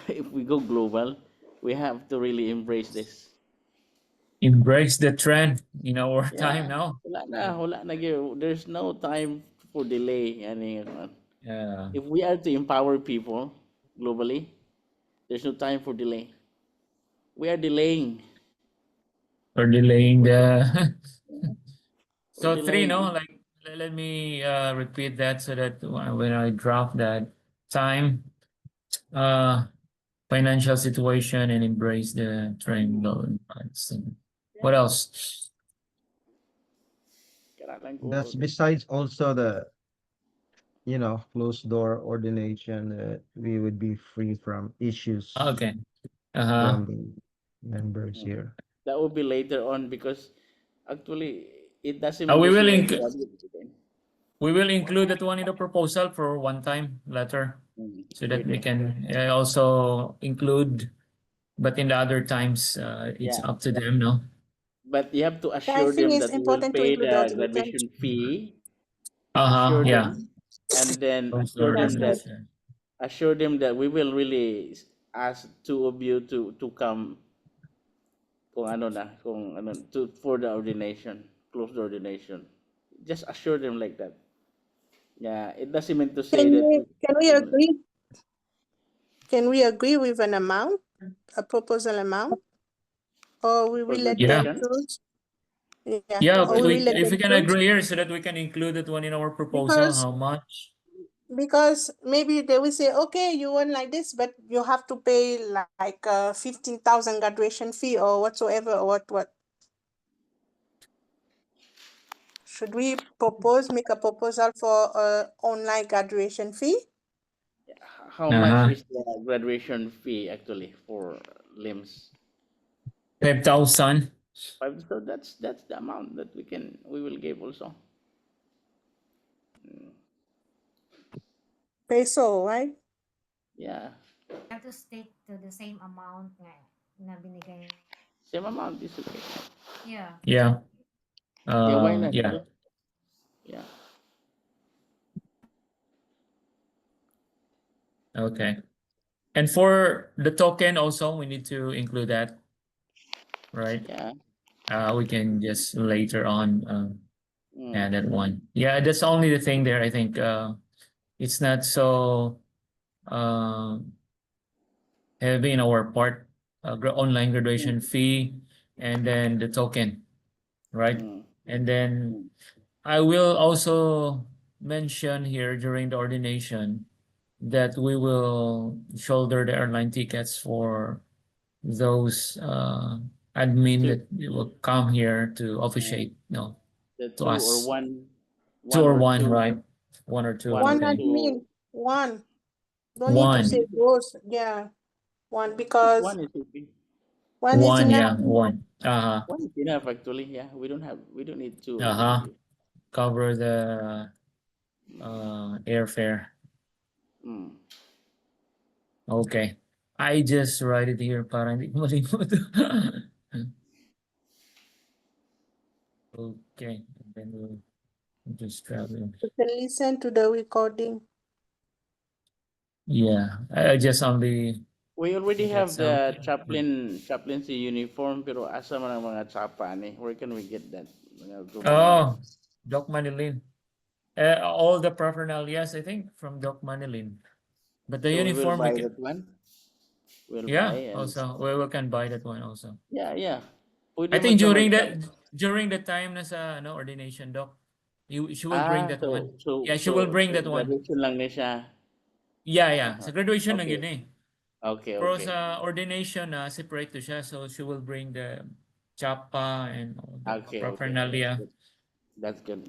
if we go global, we have to really embrace this. Embrace the trend in our time Yeah. now. Wala na gyud. There's no time for delay. Yeah. If we are to empower people globally, there's no time for delay. We are delaying. Or delaying We're, the we're so three, no, delaying. like let me repeat that so that when I draft that time, uh financial situation and embrace the triangle and what else? Kailangan ko That's to. besides also the, closed door ordination. We would be free from issues Okay. Uh-huh. from the members Mm. here. That will be later on because actually it doesn't mean We to will say include everybody. that one in the proposal for one time letter so that we Pwede. can also include, but in the other times it's Yeah. up to them, no? But you have to Yeah, I assure think them it's that we will important to pay include the the ordination. graduation fee. Uh-huh. Assure Yeah. them, and then Those ordinance. assure them that we will really ask two of you to come kung ano na kung ano to for the ordination, close the ordination. Just assure them like that. Yeah, it doesn't mean to say that. Can we agree? Can we agree with an amount, a proposal amount? Or we will let them graduation? choose? Yeah. Yeah, Or we will let if them we can choose? agree here so that we can include that one in our proposal, Because how much? maybe they will say, okay, you want like this, but you have to pay like 15,000 graduation fee or whatsoever, or what. Should we make a proposal for online graduation fee? How much Uh-huh. is the graduation fee actually for LIMS? 5,000. So that's the amount that we will give also. Peso, right? Yeah, Have to stick to the same amount nga na binigay. same amount is okay. Yeah. Yeah. Yeah, why not? Yeah. Yeah. Okay. And for the token also, we need to include that, right? Yeah. We can just later on Mm. add that one. Yeah, that's only the thing there. I think it's not so heavy in our part, online graduation fee and then the token, right? Mm. And then I will also mention here during the ordination that we will shoulder the airline tickets for those admin Two. that will come here to officiate, no, The to two or us. one. Two or or one, two. right? One or two, One One or okay. admin, two. one. Don't need to One. say those. Yeah, one, because One is okay. one is One, enough. yeah, one. Uh-huh. One is enough actually. Yeah, we don't need two. Uh-huh. Cover the airfare. Mm. Okay. I just write it here para hindi ko malimot. Okay. And then we'll just travel. You can listen to the recording. Yeah. I just only We already Get have the something. chaplaincy uniform, pero asa man ang mga tsapa ni? Where can we get that? Mga government. Oh, Doc Manilin. All the paraphernalias, I think, from Doc Manilin. But the So we will uniform buy we can, that one. We'll yeah, buy and also we can buy that one also. yeah. I Pwede think man siya during the time na sa ordination, Doc, she will bring that one. Yeah, she will bring that one. graduation lang ni siya. Yeah. Sa graduation lang Okay. yun eh. Okay. Pero sa ordination na separate to siya, so she will bring the chapa and all the Okay. paraphernalia. That's good.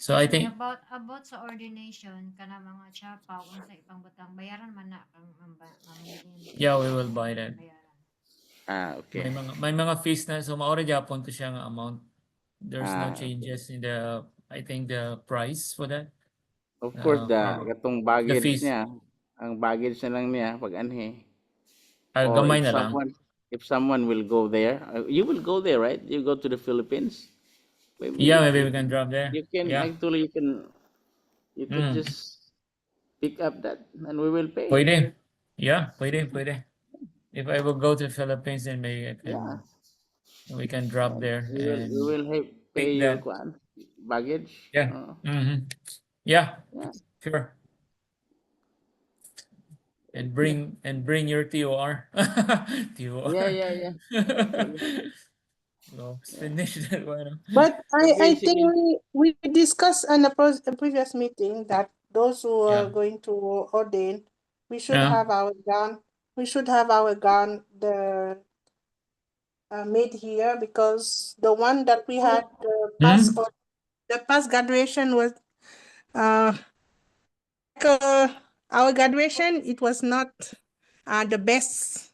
So I think about sa ordination kana mga chapa kung sa ibang butang bayaran man na ang mamilin. yeah, we will buy that. Okay. May mga fees na so maori Japon to siya nga amount. There's no Okay. changes in the I think the price for that. Of course, or katong baggage fees. niya, ang baggage na lang niya pag anhi. Gamay na lang. If someone will go there, you will go there, right? You go to the Philippines. Yeah, maybe we can drop there. You can Yeah. actually you can just pick up that and we will pay. Pwede. Yeah, pwede. If I will go to the Philippines, then maybe I can. Yeah. We can drop there We and will pick pay your that. baggage. Yeah. Yeah. Yeah. Sure. And bring your TOR. TOR. Yeah. No, finish that one. But I think basically- we discussed on a previous meeting that those who are Yeah. going to ordain, we should Yeah. have our gown. We should have our gown made here because the one that we had the past graduation was our graduation. It was not the best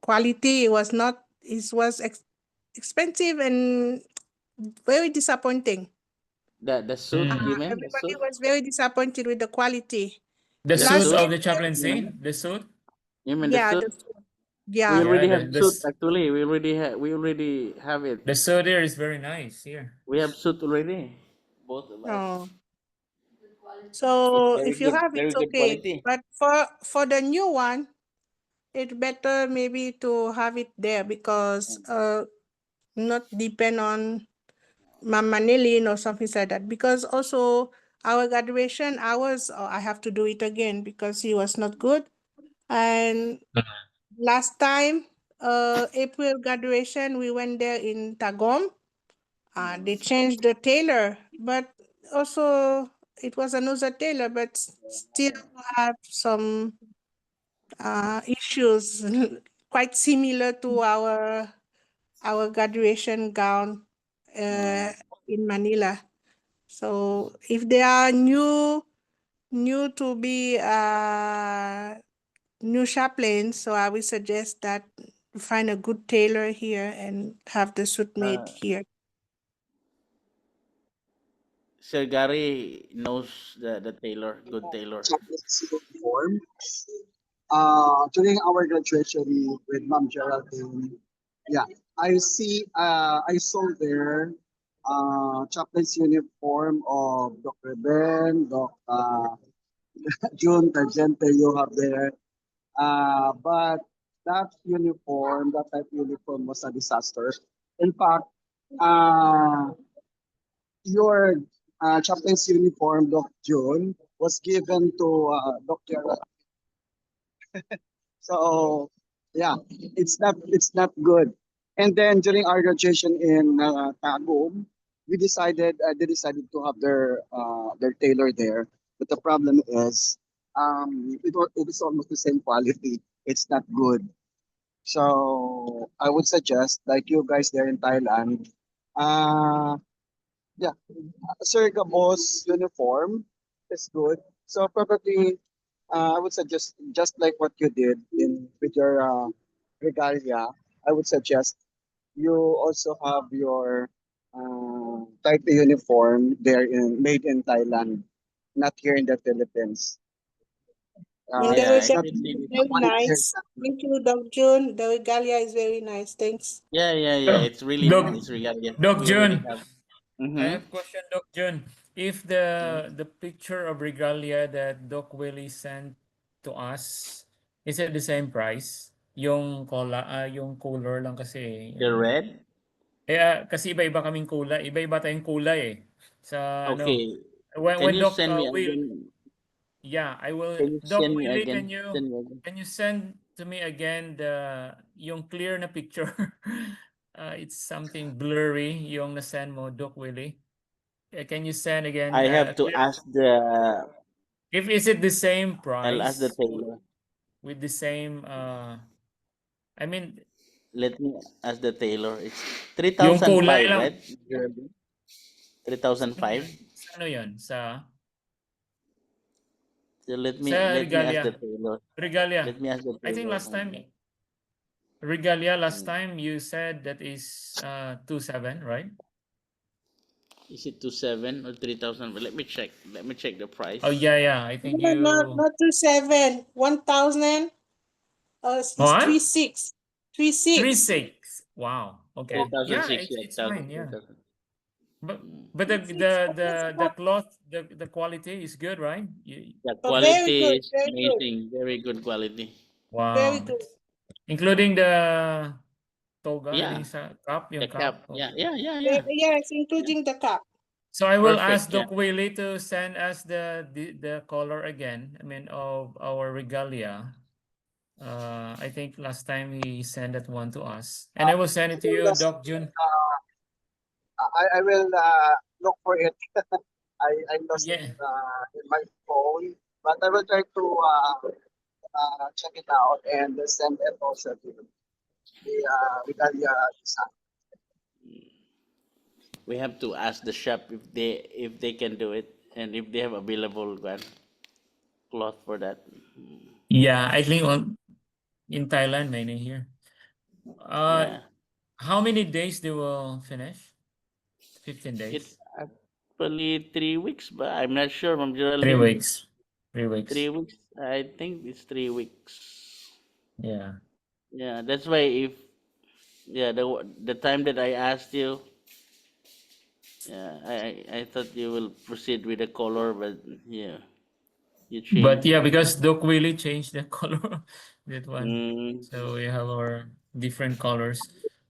quality. It was not. It was expensive and very disappointing. The suit, you mean? The Everybody suit? was very disappointed with the quality. The Last suit year- of the chaplaincy. The suit. You mean Yeah, the the suit? suit. We Yeah, already Yeah, have the- suit actually. We already have it. The suit here is very nice here. We have suit already. Both of us. oh. So Very if you good- have very it's good okay. quality. But for the new one, it's better maybe to have it there because not depend on Mama Nilin or something like that. Because also our graduation hours, I have to do it again because he was not good. And last time, April graduation, we went there in Tagum. They changed the tailor, but also it was another tailor, but still have some issues quite similar to our graduation gown in Manila. So if they are new to be new chaplains, so I would suggest that you find a good tailor here and have the suit made here. Sir Gary knows the tailor, good tailor. Form. During our graduation with Ma'am Geraldine, I saw there chaplain's uniform of Dr. Ben, Dr. June Tagente, you have there. But that type uniform was a disaster. In fact, your chaplain's uniform, Dr. June, was given to Dr. So it's not good. And then during our graduation in Tagum, they decided to have their tailor there. But the problem is, it is almost the same quality. It's not good. So I would suggest, like you guys there in Thailand, Sir Gabo's uniform is good. So probably, I would suggest just like what you did with your regalia. I would suggest you also have your type A uniform there made in Thailand, not here in the Philippines. And the Yeah, regalia I did see is it. very Quality here nice. is not good. Thank you, Dr. June. The regalia is very nice. Thanks. Yeah. It's really Doc- nice. Regalia. Doc We already June. have. I Mhm. have question, Doc Jun. If the picture of regalia that Doc Willie sent to us, Is it the same price? Yung color lang kasi. The red? Kasi iba-iba kaming kulay. Iba-iba tayong kulay eh. Sa Okay. Can when you Doc send me will, again? yeah, I will. Can you Doc send me Willie, again? Send me again. can you send to me again yung clear na picture? It's something blurry yung na-send mo, Doc Willie. Can you send again? I have to ask the. If is it the same I'll ask the price tailor. with the same I mean Let me ask the tailor. It's yung 3,005, kulay lang. right? 3,005. Sa ano yun? So let me Sa ask Regalia. the tailor. Regalia. Let me ask the tailor. I think last time Regalia time you said that is 2,700, right? Is it 2,700 or 3,000? Let me check. Let me check the price. Oh yeah. I think No, you not 2,700, 1,000. It's What? 3,600. 3,600. 3,600. Wow. Okay. Yeah, 3,006. it's fine. Yeah. 3,000. But the cloth, the quality is good, right? The Oh, very quality good, is very good. amazing. Very good quality. Very Wow. good. Including the toga, Yeah. yung sa cup, The yung cap. cup. Yeah, Okay. yeah, yeah, yeah. Yes, including the cup. So I will Perfect, ask Doc Willie to send us the color again. I mean of our regalia. I think last time he sent that one to us, and I will send it to you, Doc June. I will look for it. I lost Yeah. it in my phone, but I will try to check it out and send it also to the Regalia design. We have to ask the shop if they can do it and if they have available cloth for that. Yeah, I think in Thailand, many here. Yeah. How many days they will finish? 15 days. It's actually 3 weeks, but I'm not sure, Ma'am 3 Geraldine. weeks. 3 weeks. 3 weeks. I think it's 3 weeks. Yeah. Yeah, that's why the time that I asked you, yeah, I thought you will proceed with the color, but yeah, you But changed. yeah, because Doc Willie changed the color, that one. Mm, So we have our different colors.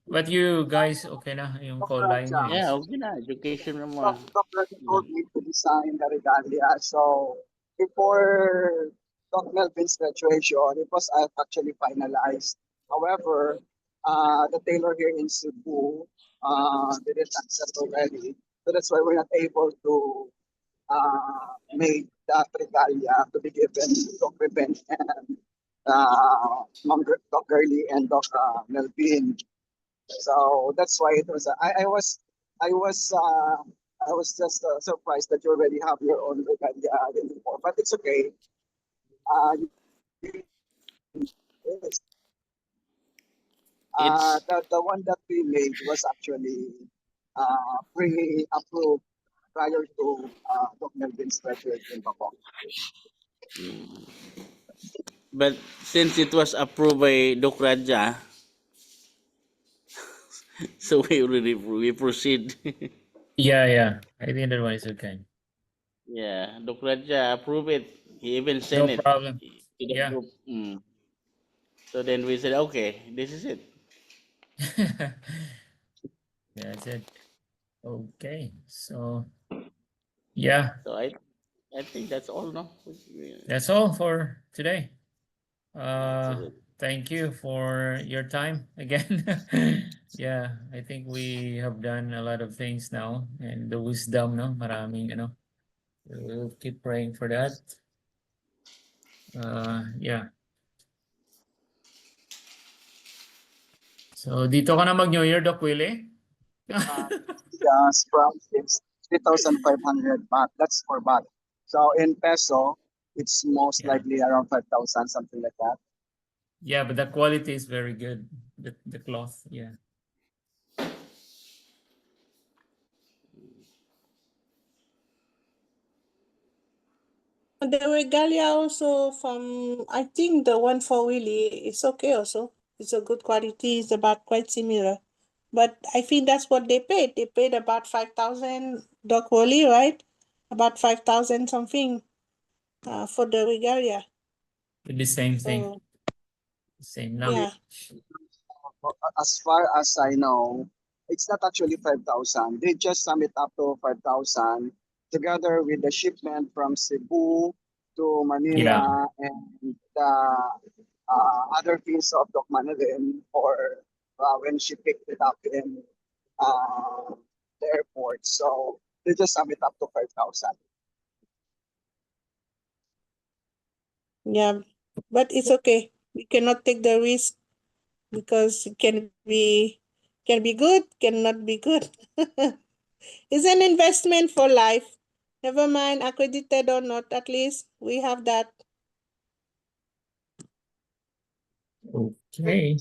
But you guys, okay na yung kulay niyo yeah, is. okay na. Education naman. Dr. told me to design the Regalia. So before Doc Melvin's graduation, it was actually finalized. However, the tailor here in Cebu didn't accept already. So that's why we're not able to make that Regalia to be given to Doc Ruben and Doc Gurley and Doc Melvin. So that's why it was. I was just surprised that you already have your own Regalia before, but it's okay. Yes. The one that we made was actually pre-approved prior to Doc Melvin's graduation. But since it was approved by Doc Raja, so we proceed. Yeah. I think that one is okay. Yeah, Doc Raja approved it. He even No sent it problem. to the Yeah. group. So then we said, okay, this is it. That's it. Okay. So yeah, So I think that's all, no? that's all for today. That's it. Thank you for your time again. Yeah, I think we have done a lot of things now, and the wisdom, no, maraming, we'll keep praying for that. Yeah. So dito ka na mag-New Year, Doc Willie? The scrum is 3,500 baht. That's for baht. So in peso, it's most Yeah. likely around 5,000, something like that. Yeah, but the quality is very good. The cloth, yeah. The Regalia also from, I think the one for Willie is okay also. It's a good quality. It's about quite similar. But I think that's what they paid. They paid about 5,000 Doc Willie, right? About 5,000 something for the Regalia. The same thing. So Same lang. Yeah. As far as I know, it's not actually 5,000. They just sum it up to 5,000 together with the shipment from Cebu to Manila and the other fees of Doc Manilin or when she picked it up in the airport. So they just sum it up to 5,000. Yeah, but it's okay. We cannot take the risk because it can be good, cannot be good. It's an investment for life. Never mind accredited or not, at least we have that. Okay.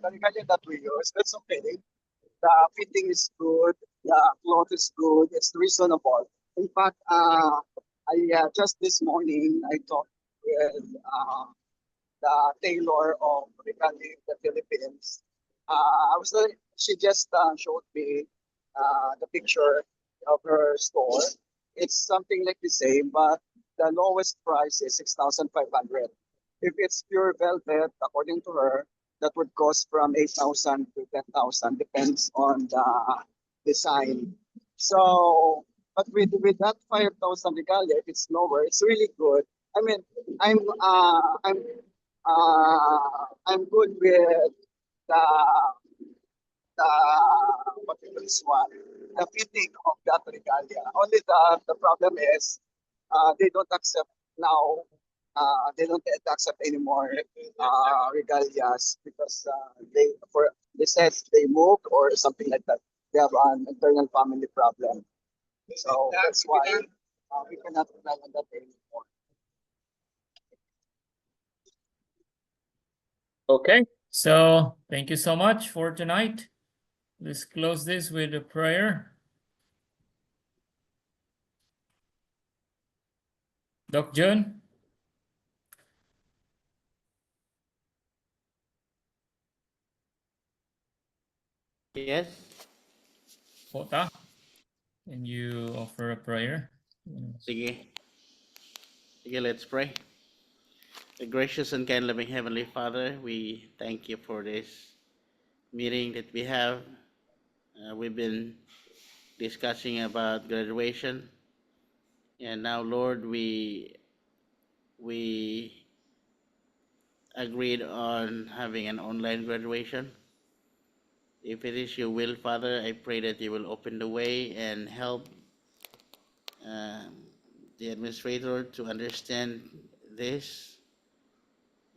The regalia that we use, that's okay. The fitting is good, the cloth is good, it's reasonable. In fact, I just this morning I talked with the tailor of Regali in the Philippines. She just showed me the picture of her store. It's something like the same, but the lowest price is 6,500. If it's pure velvet, according to her, that would cost from 8,000 to 10,000, depends on the design. So, but with that 5,000 regalia, if it's lower, it's really good. I mean, I'm uh, I'm I'm good with the the what do you call this one, the fitting of that regalia. Only the problem is they don't accept now. They don't accept anymore regalias because they said they moved or something like that. They have an internal family problem, so that's why we cannot rely on that anymore. Okay. So thank you so much for tonight. Let's close this with a prayer. Doc Jun. Yes. Pota. Can you offer a prayer? Sige. Sige, let's pray. The gracious and kind loving Heavenly Father, we thank you for this meeting that we have. We've been discussing about graduation, and now, Lord, we agreed on having an online graduation. If it is your will, Father, I pray that you will open the way and help the administrator to understand this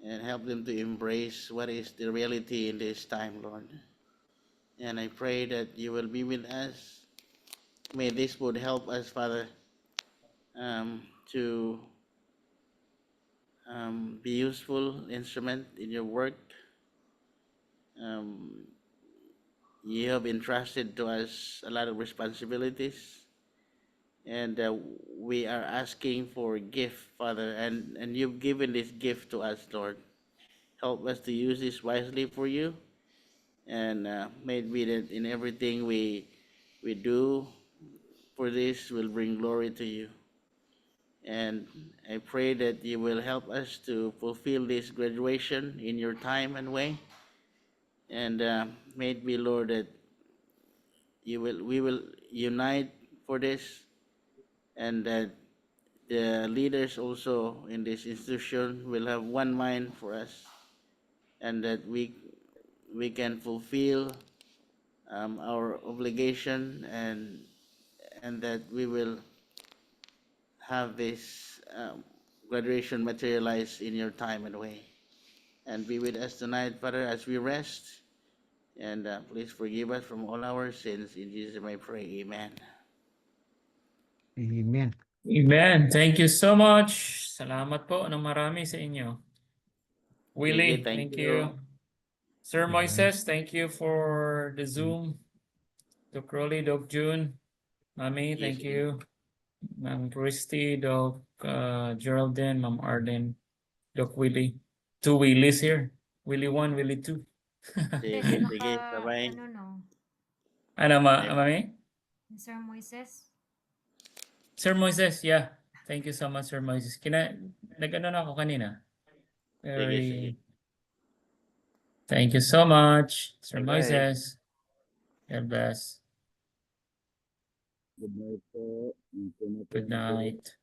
and help them to embrace what is the reality in this time, Lord. And I pray that you will be with us. May this would help us, Father, to be useful instrument in your work. You have entrusted to us a lot of responsibilities, and we are asking for a gift, Father, and you've given this gift to us, Lord. Help us to use this wisely for you, and may it be that in everything we do for this will bring glory to you. And I pray that you will help us to fulfill this graduation in your time and way. And may it be, Lord, that we will unite for this, and that the leaders also in this institution will have one mind for us, and that we can fulfill our obligation, and that we will have this graduation materialize in your time and way. And be with us tonight, Father, as we rest. And please forgive us from all our sins. In Jesus' name I pray. Amen. Amen. Amen. Thank you so much. Salamat po ng marami sa inyo. Willie, Sige, thank thank you. you. Sir Amen. Moises, thank you for the Zoom. Doc Rolly, Doc June, Mami, Yes, thank you. Ma'am Christy, Doc Geraldine, Ma'am Arden, Doc Willie. Two Willies here. Willie 1, Willie 2. sige, sige. Bye-bye. Ano no? Ano, Mami? Sir Moises? Sir Moises, yeah. Thank you so much, Sir Moises. Nag-ano na ako kanina. Very. Thank you so much, Sir Bye-bye. Moises. God bless. Good night po. Good night.